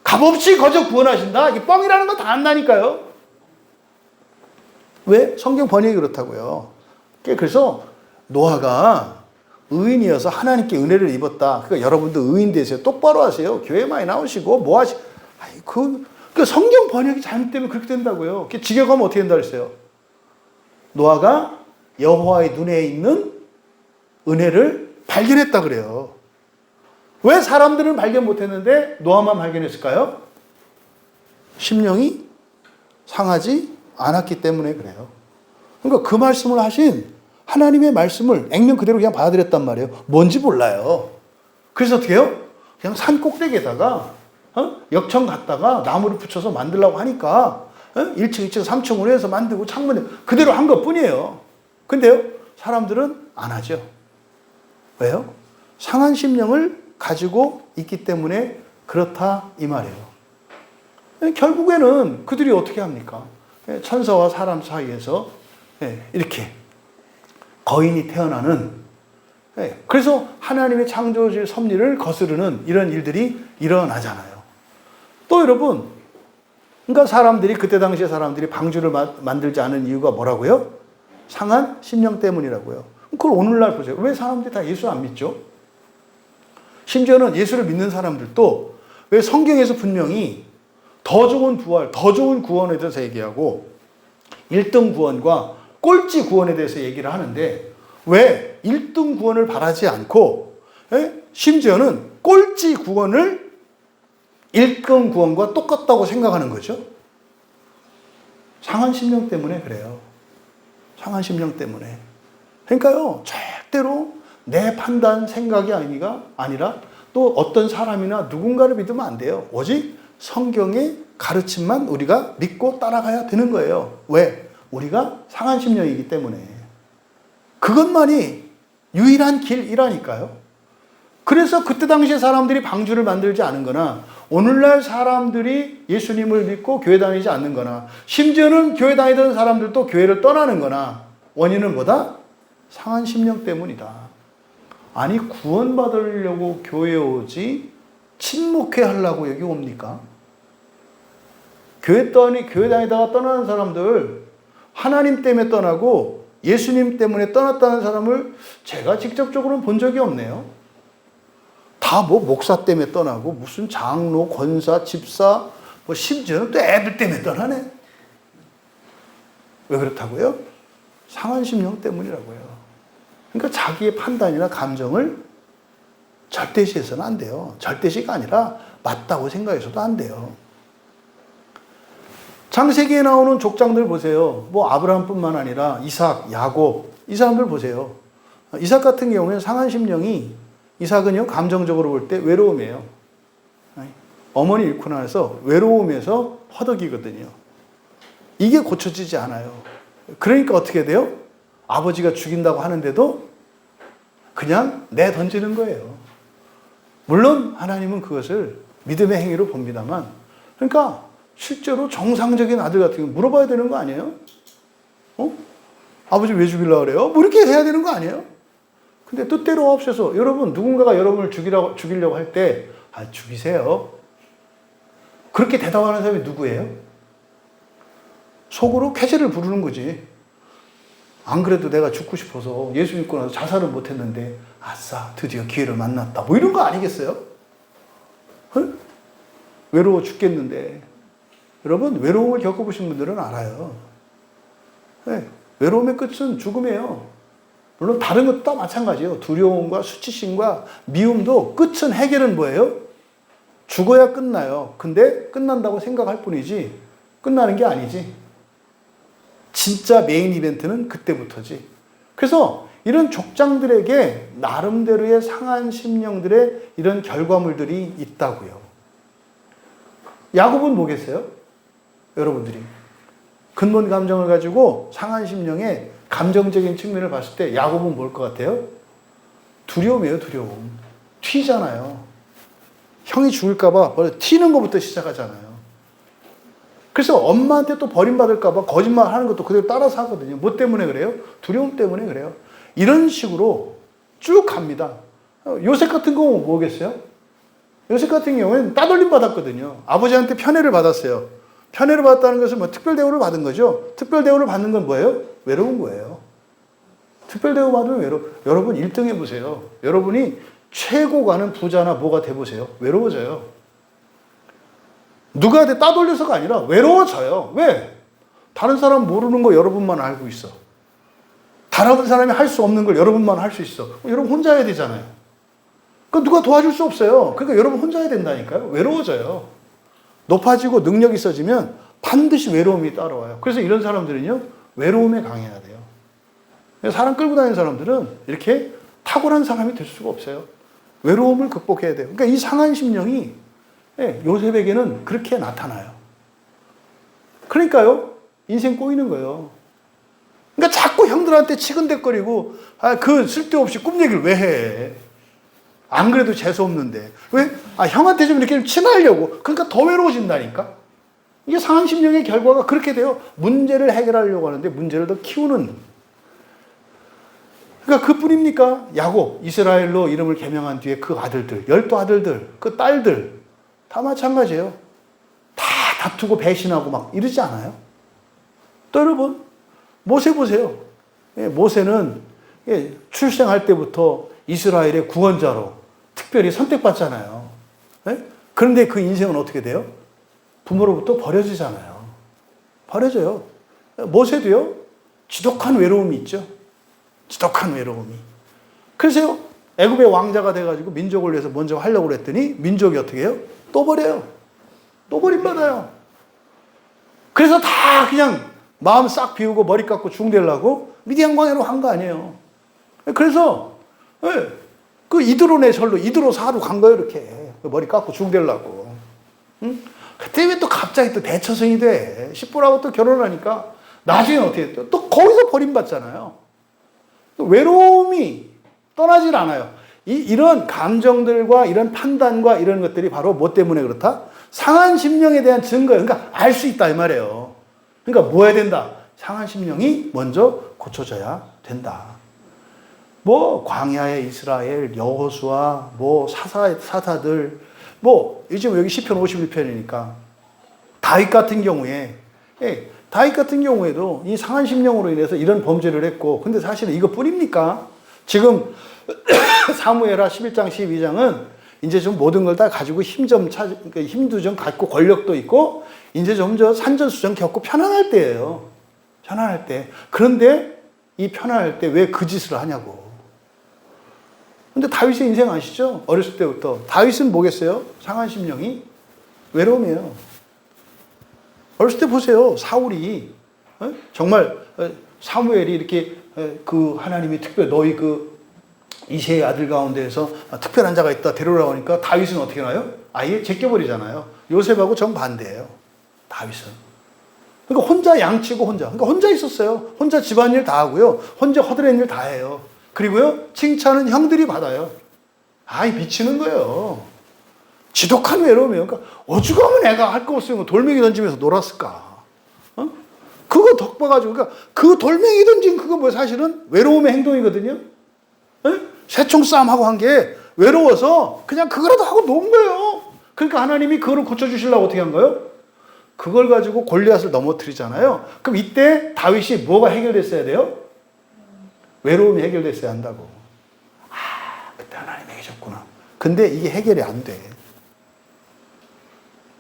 값없이 거저 구원하신다. 이게 뻥이라는 거 다 안다니까요. 왜? 성경 번역이 그렇다고요. 그래서 노아가 의인이어서 하나님께 은혜를 입었다. 그러니까 여러분도 의인 되세요. 똑바로 하세요. 교회 많이 나오시고 뭐 하시. 그 성경 번역이 잘못되면 그렇게 된다고요. 직역하면 어떻게 된다 그랬어요? 노아가 여호와의 눈에 있는 은혜를 발견했다 그래요. 왜 사람들은 발견 못했는데 노아만 발견했을까요? 심령이 상하지 않았기 때문에 그래요. 그러니까 그 말씀을 하신 하나님의 말씀을 액면 그대로 그냥 받아들였단 말이에요. 뭔지 몰라요. 그래서 어떻게 해요? 그냥 산 꼭대기에다가 역청 갔다가 나무를 붙여서 만들려고 하니까 1층, 2층, 3층으로 해서 만들고 창문에 그대로 한 것뿐이에요. 근데요, 사람들은 안 하죠. 왜요? 상한 심령을 가지고 있기 때문에 그렇다 이 말이에요. 결국에는 그들이 어떻게 합니까? 천사와 사람 사이에서 이렇게 거인이 태어나는, 그래서 하나님의 창조주의 섭리를 거스르는 이런 일들이 일어나잖아요. 또 여러분, 그러니까 사람들이 그때 당시에 사람들이 방주를 만들지 않은 이유가 뭐라고요? 상한 심령 때문이라고요. 그걸 오늘날 보세요. 왜 사람들이 다 예수 안 믿죠? 심지어는 예수를 믿는 사람들도 왜 성경에서 분명히 더 좋은 부활, 더 좋은 구원에 대해서 얘기하고 1등 구원과 꼴찌 구원에 대해서 얘기를 하는데 왜 1등 구원을 바라지 않고 심지어는 꼴찌 구원을 1등 구원과 똑같다고 생각하는 거죠? 상한 심령 때문에 그래요. 상한 심령 때문에. 그러니까요, 절대로 내 판단, 생각이 아니라 또 어떤 사람이나 누군가를 믿으면 안 돼요. 오직 성경의 가르침만 우리가 믿고 따라가야 되는 거예요. 왜? 우리가 상한 심령이기 때문에. 그것만이 유일한 길이라니까요. 그래서 그때 당시에 사람들이 방주를 만들지 않은 거나 오늘날 사람들이 예수님을 믿고 교회 다니지 않는 거나 심지어는 교회 다니던 사람들도 교회를 떠나는 거나 원인은 뭐다? 상한 심령 때문이다. 아니 구원받으려고 교회에 오지 친목회 하려고 여기 옵니까? 교회 다니다가 떠나는 사람들 하나님 때문에 떠나고 예수님 때문에 떠났다는 사람을 제가 직접적으로는 본 적이 없네요. 다 목사 때문에 떠나고 무슨 장로, 권사, 집사 심지어는 또 애들 때문에 떠나네. 왜 그렇다고요? 상한 심령 때문이라고요. 그러니까 자기의 판단이나 감정을 절대시해서는 안 돼요. 절대시가 아니라 맞다고 생각해서도 안 돼요. 창세기에 나오는 족장들 보세요. 아브라함뿐만 아니라 이삭, 야곱 이 사람들 보세요. 이삭 같은 경우에는 상한 심령이 이삭은요 감정적으로 볼 때 외로움이에요. 어머니 잃고 나서 외로움에서 허덕이거든요. 이게 고쳐지지 않아요. 그러니까 어떻게 돼요? 아버지가 죽인다고 하는데도 그냥 내던지는 거예요. 물론 하나님은 그것을 믿음의 행위로 봅니다만, 그러니까 실제로 정상적인 아들 같은 경우 물어봐야 되는 거 아니에요? 아버지 왜 죽이려고 그래요? 이렇게 해야 되는 거 아니에요? 근데 뜻대로 없어서 여러분 누군가가 여러분을 죽이려고 할 때 죽이세요. 그렇게 대답하는 사람이 누구예요? 속으로 쾌재를 부르는 거지. 안 그래도 내가 죽고 싶어서 예수 믿고 나서 자살을 못했는데 아싸 드디어 기회를 만났다. 뭐 이런 거 아니겠어요? 외로워 죽겠는데. 여러분 외로움을 겪어보신 분들은 알아요. 네, 외로움의 끝은 죽음이에요. 물론 다른 것도 다 마찬가지예요. 두려움과 수치심과 미움도 끝은 해결은 뭐예요? 죽어야 끝나요. 근데 끝난다고 생각할 뿐이지 끝나는 게 아니지. 진짜 메인 이벤트는 그때부터지. 그래서 이런 족장들에게 나름대로의 상한 심령들의 이런 결과물들이 있다고요. 야곱은 뭐겠어요? 여러분들이 근본 감정을 가지고 상한 심령의 감정적인 측면을 봤을 때 야곱은 뭘 것 같아요? 두려움이에요. 두려움. 튀잖아요. 형이 죽을까 봐 튀는 것부터 시작하잖아요. 그래서 엄마한테 또 버림받을까 봐 거짓말하는 것도 그대로 따라서 하거든요. 뭐 때문에 그래요? 두려움 때문에 그래요. 이런 식으로 쭉 갑니다. 요셉 같은 경우는 뭐겠어요? 요셉 같은 경우에는 따돌림 받았거든요. 아버지한테 편애를 받았어요. 편애를 받았다는 것은 뭐 특별 대우를 받은 거죠. 특별 대우를 받는 건 뭐예요? 외로운 거예요. 특별 대우 받으면 여러분 1등 해보세요. 여러분이 최고 가는 부자나 뭐가 돼보세요. 외로워져요. 누구한테 따돌려서가 아니라 외로워져요. 왜? 다른 사람 모르는 거 여러분만 알고 있어. 다른 사람이 할 수 없는 걸 여러분만 할 수 있어. 여러분 혼자 해야 되잖아요. 그 누가 도와줄 수 없어요. 그러니까 여러분 혼자 해야 된다니까요. 외로워져요. 높아지고 능력이 있어지면 반드시 외로움이 따라와요. 그래서 이런 사람들은요, 외로움에 강해야 돼요. 사람 끌고 다니는 사람들은 이렇게 탁월한 사람이 될 수가 없어요. 외로움을 극복해야 돼요. 그러니까 이 상한 심령이 요셉에게는 그렇게 나타나요. 그러니까요, 인생 꼬이는 거예요. 그러니까 자꾸 형들한테 치근댔거리고, 그 쓸데없이 꿈 얘기를 왜 해? 안 그래도 재수없는데. 왜? 형한테 좀 이렇게 친하려고. 그러니까 더 외로워진다니까? 이게 상한 심령의 결과가 그렇게 돼요. 문제를 해결하려고 하는데 문제를 더 키우는. 그러니까 그뿐입니까? 야곱, 이스라엘로 이름을 개명한 뒤에 그 아들들, 12아들들, 그 딸들, 다 마찬가지예요. 다 다투고 배신하고 막 이러지 않아요? 또 여러분, 모세 보세요. 모세는 출생할 때부터 이스라엘의 구원자로 특별히 선택받잖아요. 그런데 그 인생은 어떻게 돼요? 부모로부터 버려지잖아요. 버려져요. 모세도요, 지독한 외로움이 있죠. 지독한 외로움이. 그래서 애굽의 왕자가 돼가지고 민족을 위해서 먼저 하려고 그랬더니 민족이 어떻게 해요? 또 버려요. 또 버림받아요. 그래서 다 그냥 마음 싹 비우고 머리 깎고 중대려고 미디안 광야로 간 거 아니에요. 그래서 그 이드론의 절로 이드로 사로 간 거예요. 이렇게 머리 깎고 중대려고. 응? 그때 왜 또 갑자기 또 대처성이 돼? 십부라고 또 결혼하니까 나중에 어떻게 돼? 또 거기서 버림받잖아요. 외로움이 떠나질 않아요. 이런 감정들과 이런 판단과 이런 것들이 바로 뭐 때문에 그렇다? 상한 심령에 대한 증거예요. 그러니까 알 수 있다 이 말이에요. 그러니까 뭐 해야 된다? 상한 심령이 먼저 고쳐져야 된다. 뭐 광야의 이스라엘, 여호수아, 뭐 사사들, 뭐 요즘 여기 시편 51편이니까 다윗 같은 경우에 다윗 같은 경우에도 이 상한 심령으로 인해서 이런 범죄를 했고, 근데 사실은 이것뿐입니까? 지금 사무엘하 11장 12장은 이제 좀 모든 걸 다 가지고 힘도 좀 갖고 권력도 있고 이제 좀 산전수전 겪고 편안할 때예요. 편안할 때. 그런데 이 편안할 때 왜 그 짓을 하냐고. 근데 다윗의 인생 아시죠? 어렸을 때부터. 다윗은 뭐겠어요? 상한 심령이 외로움이에요. 어렸을 때 보세요. 사울이 정말 사무엘이 이렇게 그 하나님이 특별 너희 그 이새의 아들 가운데에서 특별한 자가 있다 데려오라고 하니까 다윗은 어떻게 나요? 아예 제껴버리잖아요. 요셉하고 정반대예요. 다윗은. 그러니까 혼자 양치고 그러니까 혼자 있었어요. 혼자 집안일 다 하고요. 혼자 허드렛 일 다 해요. 그리고요, 칭찬은 형들이 받아요. 미치는 거예요. 지독한 외로움이에요. 그러니까 어죽하면 애가 할 거 없으면 돌멩이 던지면서 놀았을까? 그거 덕봐가지고, 그러니까 그 돌멩이 던진 그거 뭐 사실은 외로움의 행동이거든요. 새총 싸움하고 한 게 외로워서 그냥 그거라도 하고 놓은 거예요. 그러니까 하나님이 그거를 고쳐주시려고 어떻게 한 거예요? 그걸 가지고 골리앗을 넘어뜨리잖아요. 그럼 이때 다윗이 뭐가 해결됐어야 돼요? 외로움이 해결됐어야 한다고. 아, 그때 하나님이 계셨구나. 근데 이게 해결이 안 돼.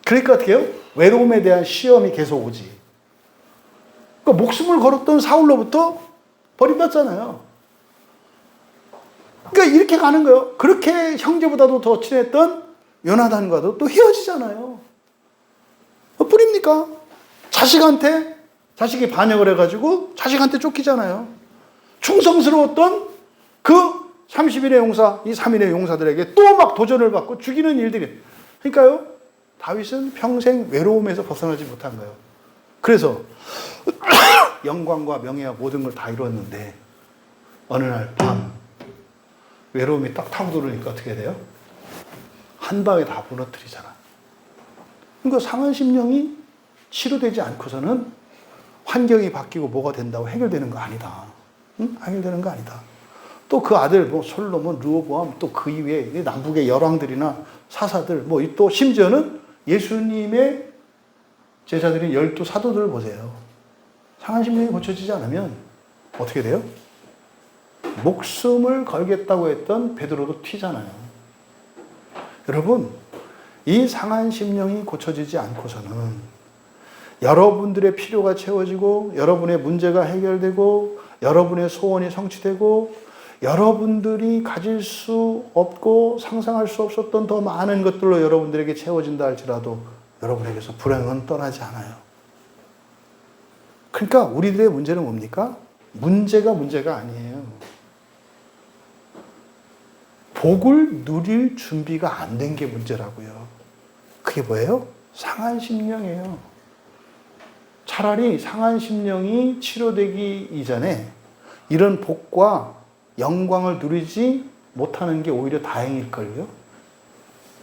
그러니까 어떻게 해요? 외로움에 대한 시험이 계속 오지. 그러니까 목숨을 걸었던 사울로부터 버림받잖아요. 그러니까 이렇게 가는 거예요. 그렇게 형제보다도 더 친했던 요나단과도 또 헤어지잖아요. 뿌립니까? 자식이 반역을 해가지고 자식한테 쫓기잖아요. 충성스러웠던 그 30인의 용사, 이 3인의 용사들에게 또 막 도전을 받고 죽이는 일들이. 그러니까요, 다윗은 평생 외로움에서 벗어나지 못한 거예요. 그래서 영광과 명예와 모든 걸 다 이루었는데 어느 날 밤 외로움이 딱 타고 들어오니까 어떻게 돼요? 한 방에 다 무너뜨리잖아. 그러니까 상한 심령이 치료되지 않고서는 환경이 바뀌고 뭐가 된다고 해결되는 거 아니다. 응? 해결되는 거 아니다. 또 그 아들 뭐 솔로몬, 르호보암 또 그 이외에 남북의 열왕들이나 사사들 뭐 또 심지어는 예수님의 제자들인 12 사도들을 보세요. 상한 심령이 고쳐지지 않으면 어떻게 돼요? 목숨을 걸겠다고 했던 베드로도 튀잖아요. 여러분, 이 상한 심령이 고쳐지지 않고서는 여러분들의 필요가 채워지고 여러분의 문제가 해결되고 여러분의 소원이 성취되고 여러분들이 가질 수 없고 상상할 수 없었던 더 많은 것들로 여러분들에게 채워진다 할지라도 여러분에게서 불행은 떠나지 않아요. 그러니까 우리들의 문제는 뭡니까? 문제가 아니에요. 복을 누릴 준비가 안 된 게 문제라고요. 그게 뭐예요? 상한 심령이에요. 차라리 상한 심령이 치료되기 이전에 이런 복과 영광을 누리지 못하는 게 오히려 다행일걸요.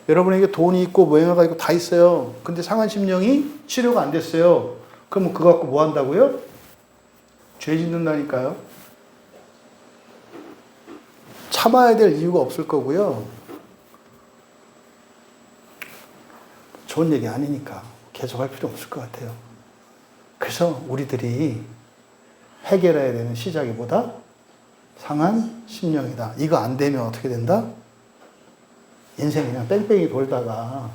여러분에게 돈이 있고 명예가 있고 다 있어요. 근데 상한 심령이 치료가 안 됐어요. 그러면 그거 갖고 뭐 한다고요? 죄 짓는다니까요. 참아야 될 이유가 없을 거고요. 좋은 얘기 아니니까 계속할 필요 없을 것 같아요. 그래서 우리들이 해결해야 되는 시작이 뭐다? 상한 심령이다. 이거 안 되면 어떻게 된다? 인생 그냥 뺑뺑이 돌다가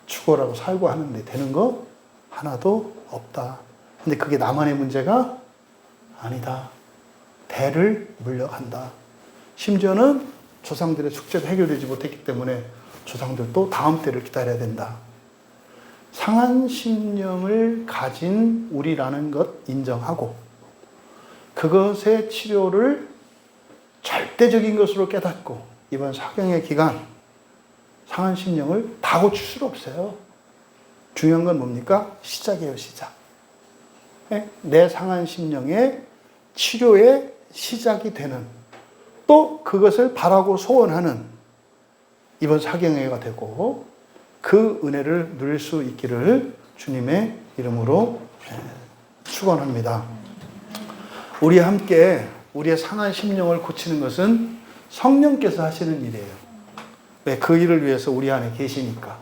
죽어라고 살고 하는데 되는 거 하나도 없다. 근데 그게 나만의 문제가 아니다. 대를 물려간다. 심지어는 조상들의 숙제도 해결되지 못했기 때문에 조상들도 다음 때를 기다려야 된다. 상한 심령을 가진 우리라는 것 인정하고 그것의 치료를 절대적인 것으로 깨닫고 이번 사경의 기간 상한 심령을 다 고칠 수는 없어요. 중요한 건 뭡니까? 시작이에요, 시작. 내 상한 심령의 치료의 시작이 되는 또 그것을 바라고 소원하는 이번 사경회가 되고 그 은혜를 누릴 수 있기를 주님의 이름으로 축원합니다. 우리 함께 우리의 상한 심령을 고치는 것은 성령께서 하시는 일이에요. 왜? 그 일을 위해서 우리 안에 계시니까.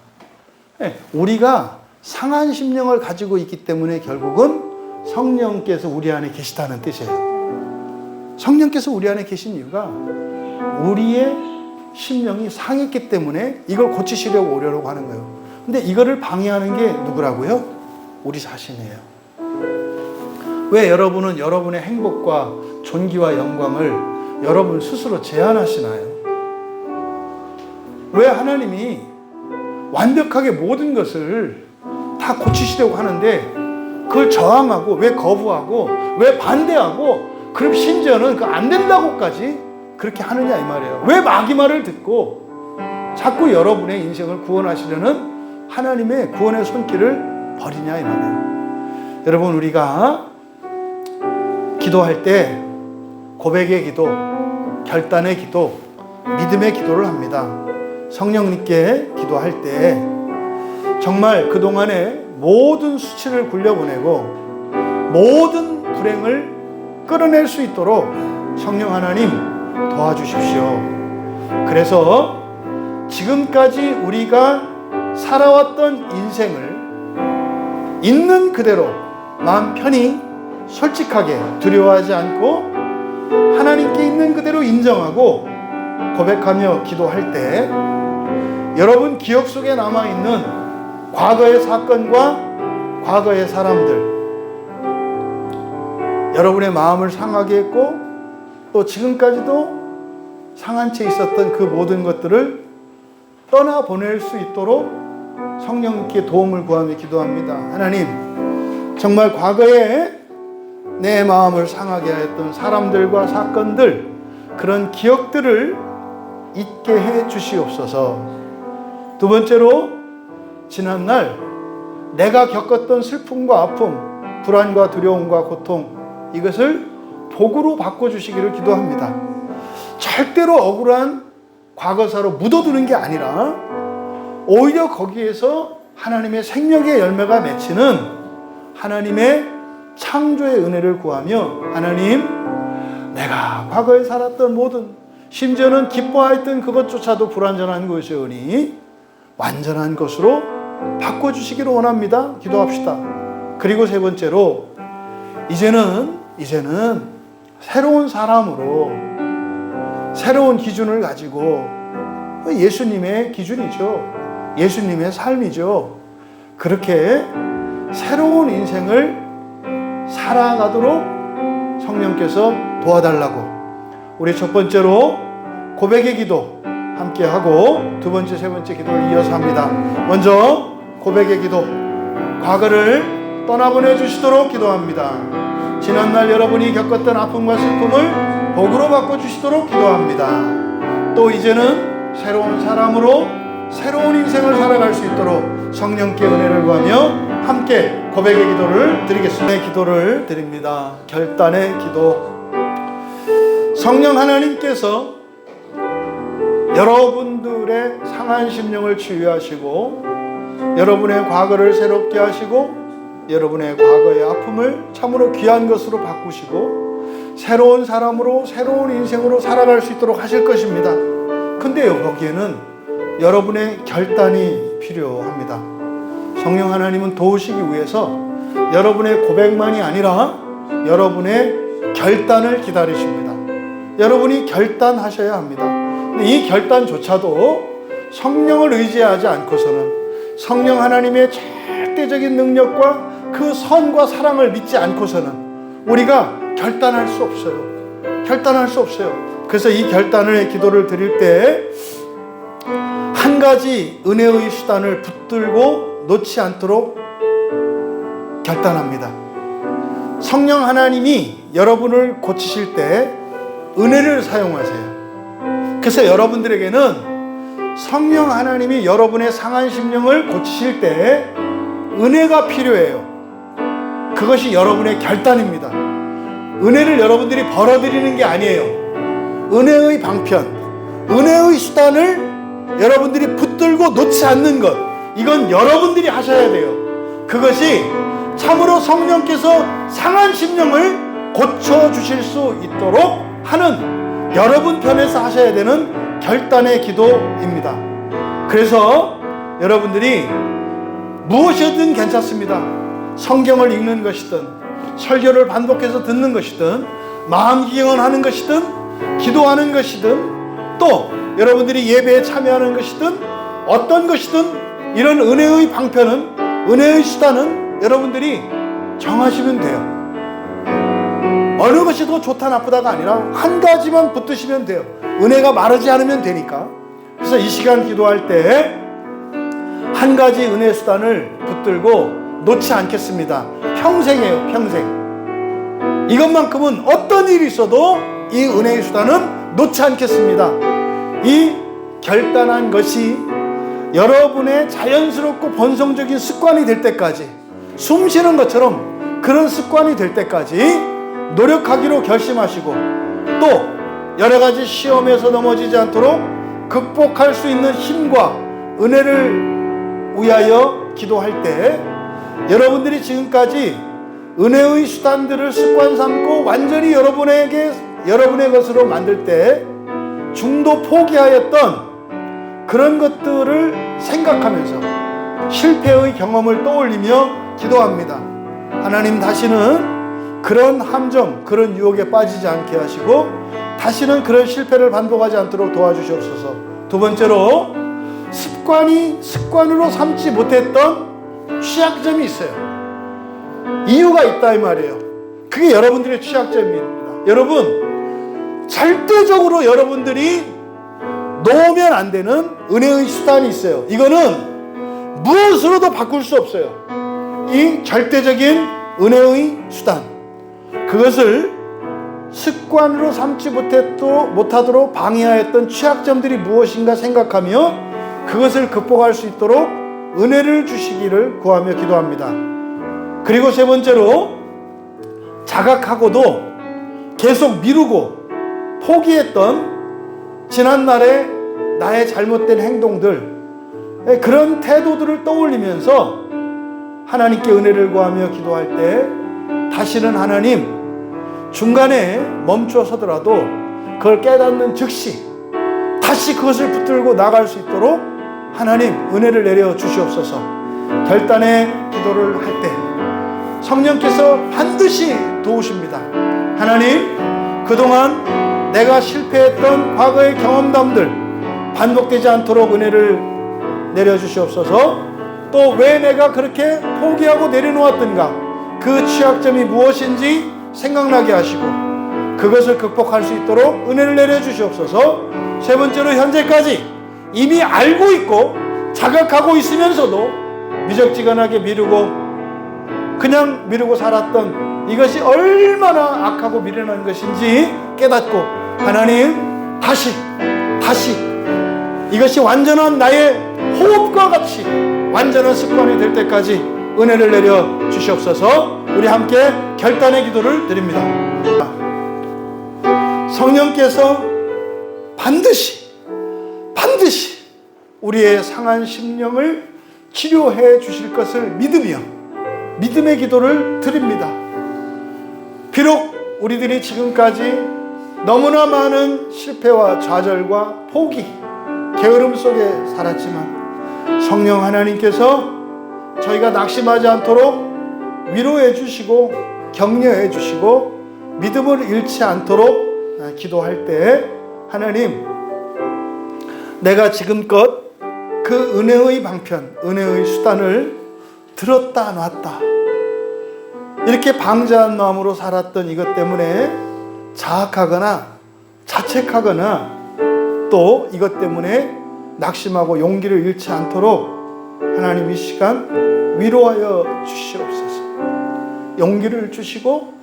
우리가 상한 심령을 가지고 있기 때문에 결국은 성령께서 우리 안에 계시다는 뜻이에요. 성령께서 우리 안에 계신 이유가 우리의 심령이 상했기 때문에 이걸 고치시려고 오려고 하는 거예요. 근데 이거를 방해하는 게 누구라고요? 우리 자신이에요. 왜 여러분은 여러분의 행복과 존귀와 영광을 여러분 스스로 제한하시나요? 왜 하나님이 완벽하게 모든 것을 다 고치시려고 하는데 그걸 저항하고 왜 거부하고 왜 반대하고 그럼 심지어는 그 안 된다고까지 그렇게 하느냐 이 말이에요. 왜 마귀 말을 듣고 자꾸 여러분의 인생을 구원하시려는 하나님의 구원의 손길을 버리냐 이 말이에요. 여러분 우리가 기도할 때 고백의 기도, 결단의 기도, 믿음의 기도를 합니다. 성령님께 기도할 때 정말 그동안에 모든 수치를 굴려보내고 모든 불행을 끌어낼 수 있도록 성령 하나님 도와주십시오. 그래서 지금까지 우리가 살아왔던 인생을 있는 그대로 마음 편히 솔직하게 두려워하지 않고 하나님께 있는 그대로 인정하고 고백하며 기도할 때 여러분 기억 속에 남아있는 과거의 사건과 과거의 사람들, 여러분의 마음을 상하게 했고 또 지금까지도 상한 채 있었던 그 모든 것들을 떠나보낼 수 있도록 성령님께 도움을 구하며 기도합니다. 하나님, 정말 과거에 내 마음을 상하게 하였던 사람들과 사건들, 그런 기억들을 잊게 해 주시옵소서. 두 번째로, 지난날 내가 겪었던 슬픔과 아픔, 불안과 두려움과 고통, 이것을 복으로 바꿔주시기를 기도합니다. 절대로 억울한 과거사로 묻어두는 게 아니라 오히려 거기에서 하나님의 생명의 열매가 맺히는 하나님의 창조의 은혜를 구하며, 하나님, 내가 과거에 살았던 모든, 심지어는 기뻐하였던 그것조차도 불완전한 것이오니 완전한 것으로 바꿔주시기를 원합니다. 기도합시다. 그리고 세 번째로, 이제는 새로운 사람으로 새로운 기준을 가지고, 예수님의 기준이죠. 예수님의 삶이죠. 그렇게 새로운 인생을 살아가도록 성령께서 도와달라고, 우리 첫 번째로 고백의 기도 함께 하고 두 번째, 세 번째 기도를 이어서 합니다. 먼저 고백의 기도, 과거를 떠나보내 주시도록 기도합니다. 지난날 여러분이 겪었던 아픔과 슬픔을 복으로 바꿔주시도록 기도합니다. 또 이제는 새로운 사람으로 새로운 인생을 살아갈 수 있도록 성령께 은혜를 구하며 함께 고백의 기도를 드리겠습니다. 기도를 드립니다. 결단의 기도. 성령 하나님께서 여러분들의 상한 심령을 치유하시고 여러분의 과거를 새롭게 하시고 여러분의 과거의 아픔을 참으로 귀한 것으로 바꾸시고 새로운 사람으로 새로운 인생으로 살아갈 수 있도록 하실 것입니다. 근데요, 거기에는 여러분의 결단이 필요합니다. 성령 하나님은 도우시기 위해서 여러분의 고백만이 아니라 여러분의 결단을 기다리십니다. 여러분이 결단하셔야 합니다. 이 결단조차도 성령을 의지하지 않고서는, 성령 하나님의 절대적인 능력과 그 선과 사랑을 믿지 않고서는 우리가 결단할 수 없어요. 결단할 수 없어요. 그래서 이 결단의 기도를 드릴 때 한 가지 은혜의 수단을 붙들고 놓지 않도록 결단합니다. 성령 하나님이 여러분을 고치실 때 은혜를 사용하세요. 그래서 여러분들에게는 성령 하나님이 여러분의 상한 심령을 고치실 때 은혜가 필요해요. 그것이 여러분의 결단입니다. 은혜를 여러분들이 벌어들이는 게 아니에요. 은혜의 방편, 은혜의 수단을 여러분들이 붙들고 놓지 않는 것, 이건 여러분들이 하셔야 돼요. 그것이 참으로 성령께서 상한 심령을 고쳐주실 수 있도록 하는 여러분 편에서 하셔야 되는 결단의 기도입니다. 그래서 여러분들이 무엇이든 괜찮습니다. 성경을 읽는 것이든 설교를 반복해서 듣는 것이든 마음 기경을 것이든 기도하는 것이든 또 여러분들이 예배에 참여하는 것이든 어떤 것이든 이런 은혜의 방편은, 은혜의 수단은 여러분들이 정하시면 돼요. 어느 것이 더 좋다 나쁘다가 아니라 한 가지만 붙드시면 돼요. 은혜가 마르지 않으면 되니까. 그래서 이 시간 기도할 때 한 가지 은혜 수단을 붙들고 놓지 않겠습니다. 평생이에요, 평생. 이것만큼은 어떤 일이 있어도 이 은혜의 수단은 놓지 않겠습니다. 이 결단한 것이 여러분의 자연스럽고 본성적인 습관이 될 때까지, 숨 쉬는 것처럼 그런 습관이 될 때까지 노력하기로 결심하시고, 또 여러 가지 시험에서 넘어지지 않도록 극복할 수 있는 힘과 은혜를 위하여 기도할 때, 여러분들이 지금까지 은혜의 수단들을 습관 삼고 완전히 여러분의 것으로 만들 때 중도 포기하였던 그런 것들을 생각하면서 실패의 경험을 떠올리며 기도합니다. 하나님, 다시는 그런 함정, 그런 유혹에 빠지지 않게 하시고 다시는 그런 실패를 반복하지 않도록 도와주시옵소서. 두 번째로, 습관으로 삼지 못했던 취약점이 있어요. 이유가 있다 이 말이에요. 그게 여러분들의 취약점입니다. 여러분, 절대적으로 여러분들이 놓으면 안 되는 은혜의 수단이 있어요. 이거는 무엇으로도 바꿀 수 없어요. 이 절대적인 은혜의 수단, 그것을 습관으로 삼지 못하도록 방해하였던 취약점들이 무엇인가 생각하며 그것을 극복할 수 있도록 은혜를 주시기를 구하며 기도합니다. 그리고 세 번째로, 자각하고도 계속 미루고 포기했던 지난날의 나의 잘못된 행동들, 그런 태도들을 떠올리면서 하나님께 은혜를 구하며 기도할 때 다시는 하나님, 중간에 멈춰 서더라도 그걸 깨닫는 즉시 다시 그것을 붙들고 나갈 수 있도록 하나님 은혜를 내려 주시옵소서. 결단의 기도를 할 때 성령께서 반드시 도우십니다. 하나님, 그동안 내가 실패했던 과거의 경험담들 반복되지 않도록 은혜를 내려주시옵소서. 또 왜 내가 그렇게 포기하고 내려놓았던가, 그 취약점이 무엇인지 생각나게 하시고 그것을 극복할 수 있도록 은혜를 내려주시옵소서. 세 번째로, 현재까지 이미 알고 있고 자각하고 있으면서도 미적지근하게 그냥 미루고 살았던 이것이 얼마나 악하고 미련한 것인지 깨닫고 하나님, 다시 이것이 완전한 나의 호흡과 같이 완전한 습관이 될 때까지 은혜를 내려 주시옵소서. 우리 함께 결단의 기도를 드립니다. 성령께서 반드시 우리의 상한 심령을 치료해 주실 것을 믿으며 믿음의 기도를 드립니다. 비록 우리들이 지금까지 너무나 많은 실패와 좌절과 포기, 게으름 속에 살았지만 성령 하나님께서 저희가 낙심하지 않도록 위로해 주시고 격려해 주시고 믿음을 잃지 않도록 기도할 때, 하나님, 내가 지금껏 그 은혜의 방편, 은혜의 수단을 들었다 놨다 이렇게 방자한 마음으로 살았던 이것 때문에 자학하거나 자책하거나 또 이것 때문에 낙심하고 용기를 잃지 않도록 하나님 이 시간 위로하여 주시옵소서. 용기를 주시고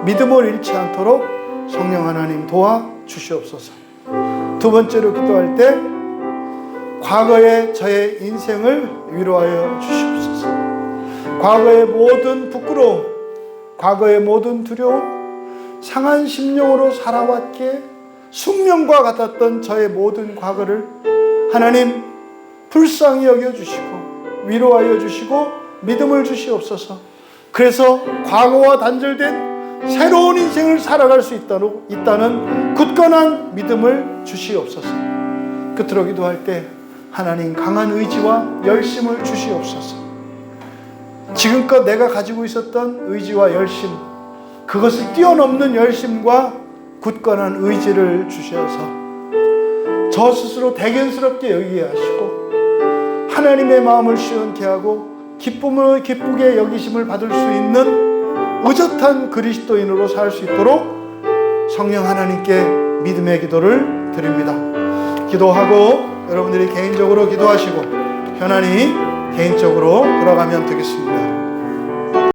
믿음을 잃지 않도록 성령 하나님 도와주시옵소서. 두 번째로 기도할 때, 과거의 저의 인생을 위로하여 주시옵소서. 과거의 모든 부끄러움, 과거의 모든 두려움, 상한 심령으로 살아왔기에 숙명과 같았던 저의 모든 과거를 하나님 불쌍히 여겨주시고 위로하여 주시고 믿음을 주시옵소서. 그래서 과거와 단절된 새로운 인생을 살아갈 수 있다는 굳건한 믿음을 주시옵소서. 끝으로 기도할 때 하나님 강한 의지와 열심을 주시옵소서. 지금껏 내가 가지고 있었던 의지와 열심, 그것을 뛰어넘는 열심과 굳건한 의지를 주셔서 저 스스로 대견스럽게 여기게 하시고 하나님의 마음을 시원케 하고 기쁘게 여기심을 받을 수 있는 의젓한 그리스도인으로 살 수 있도록 성령 하나님께 믿음의 기도를 드립니다. 기도하고 여러분들이 개인적으로 기도하시고 편안히 개인적으로 돌아가면 되겠습니다.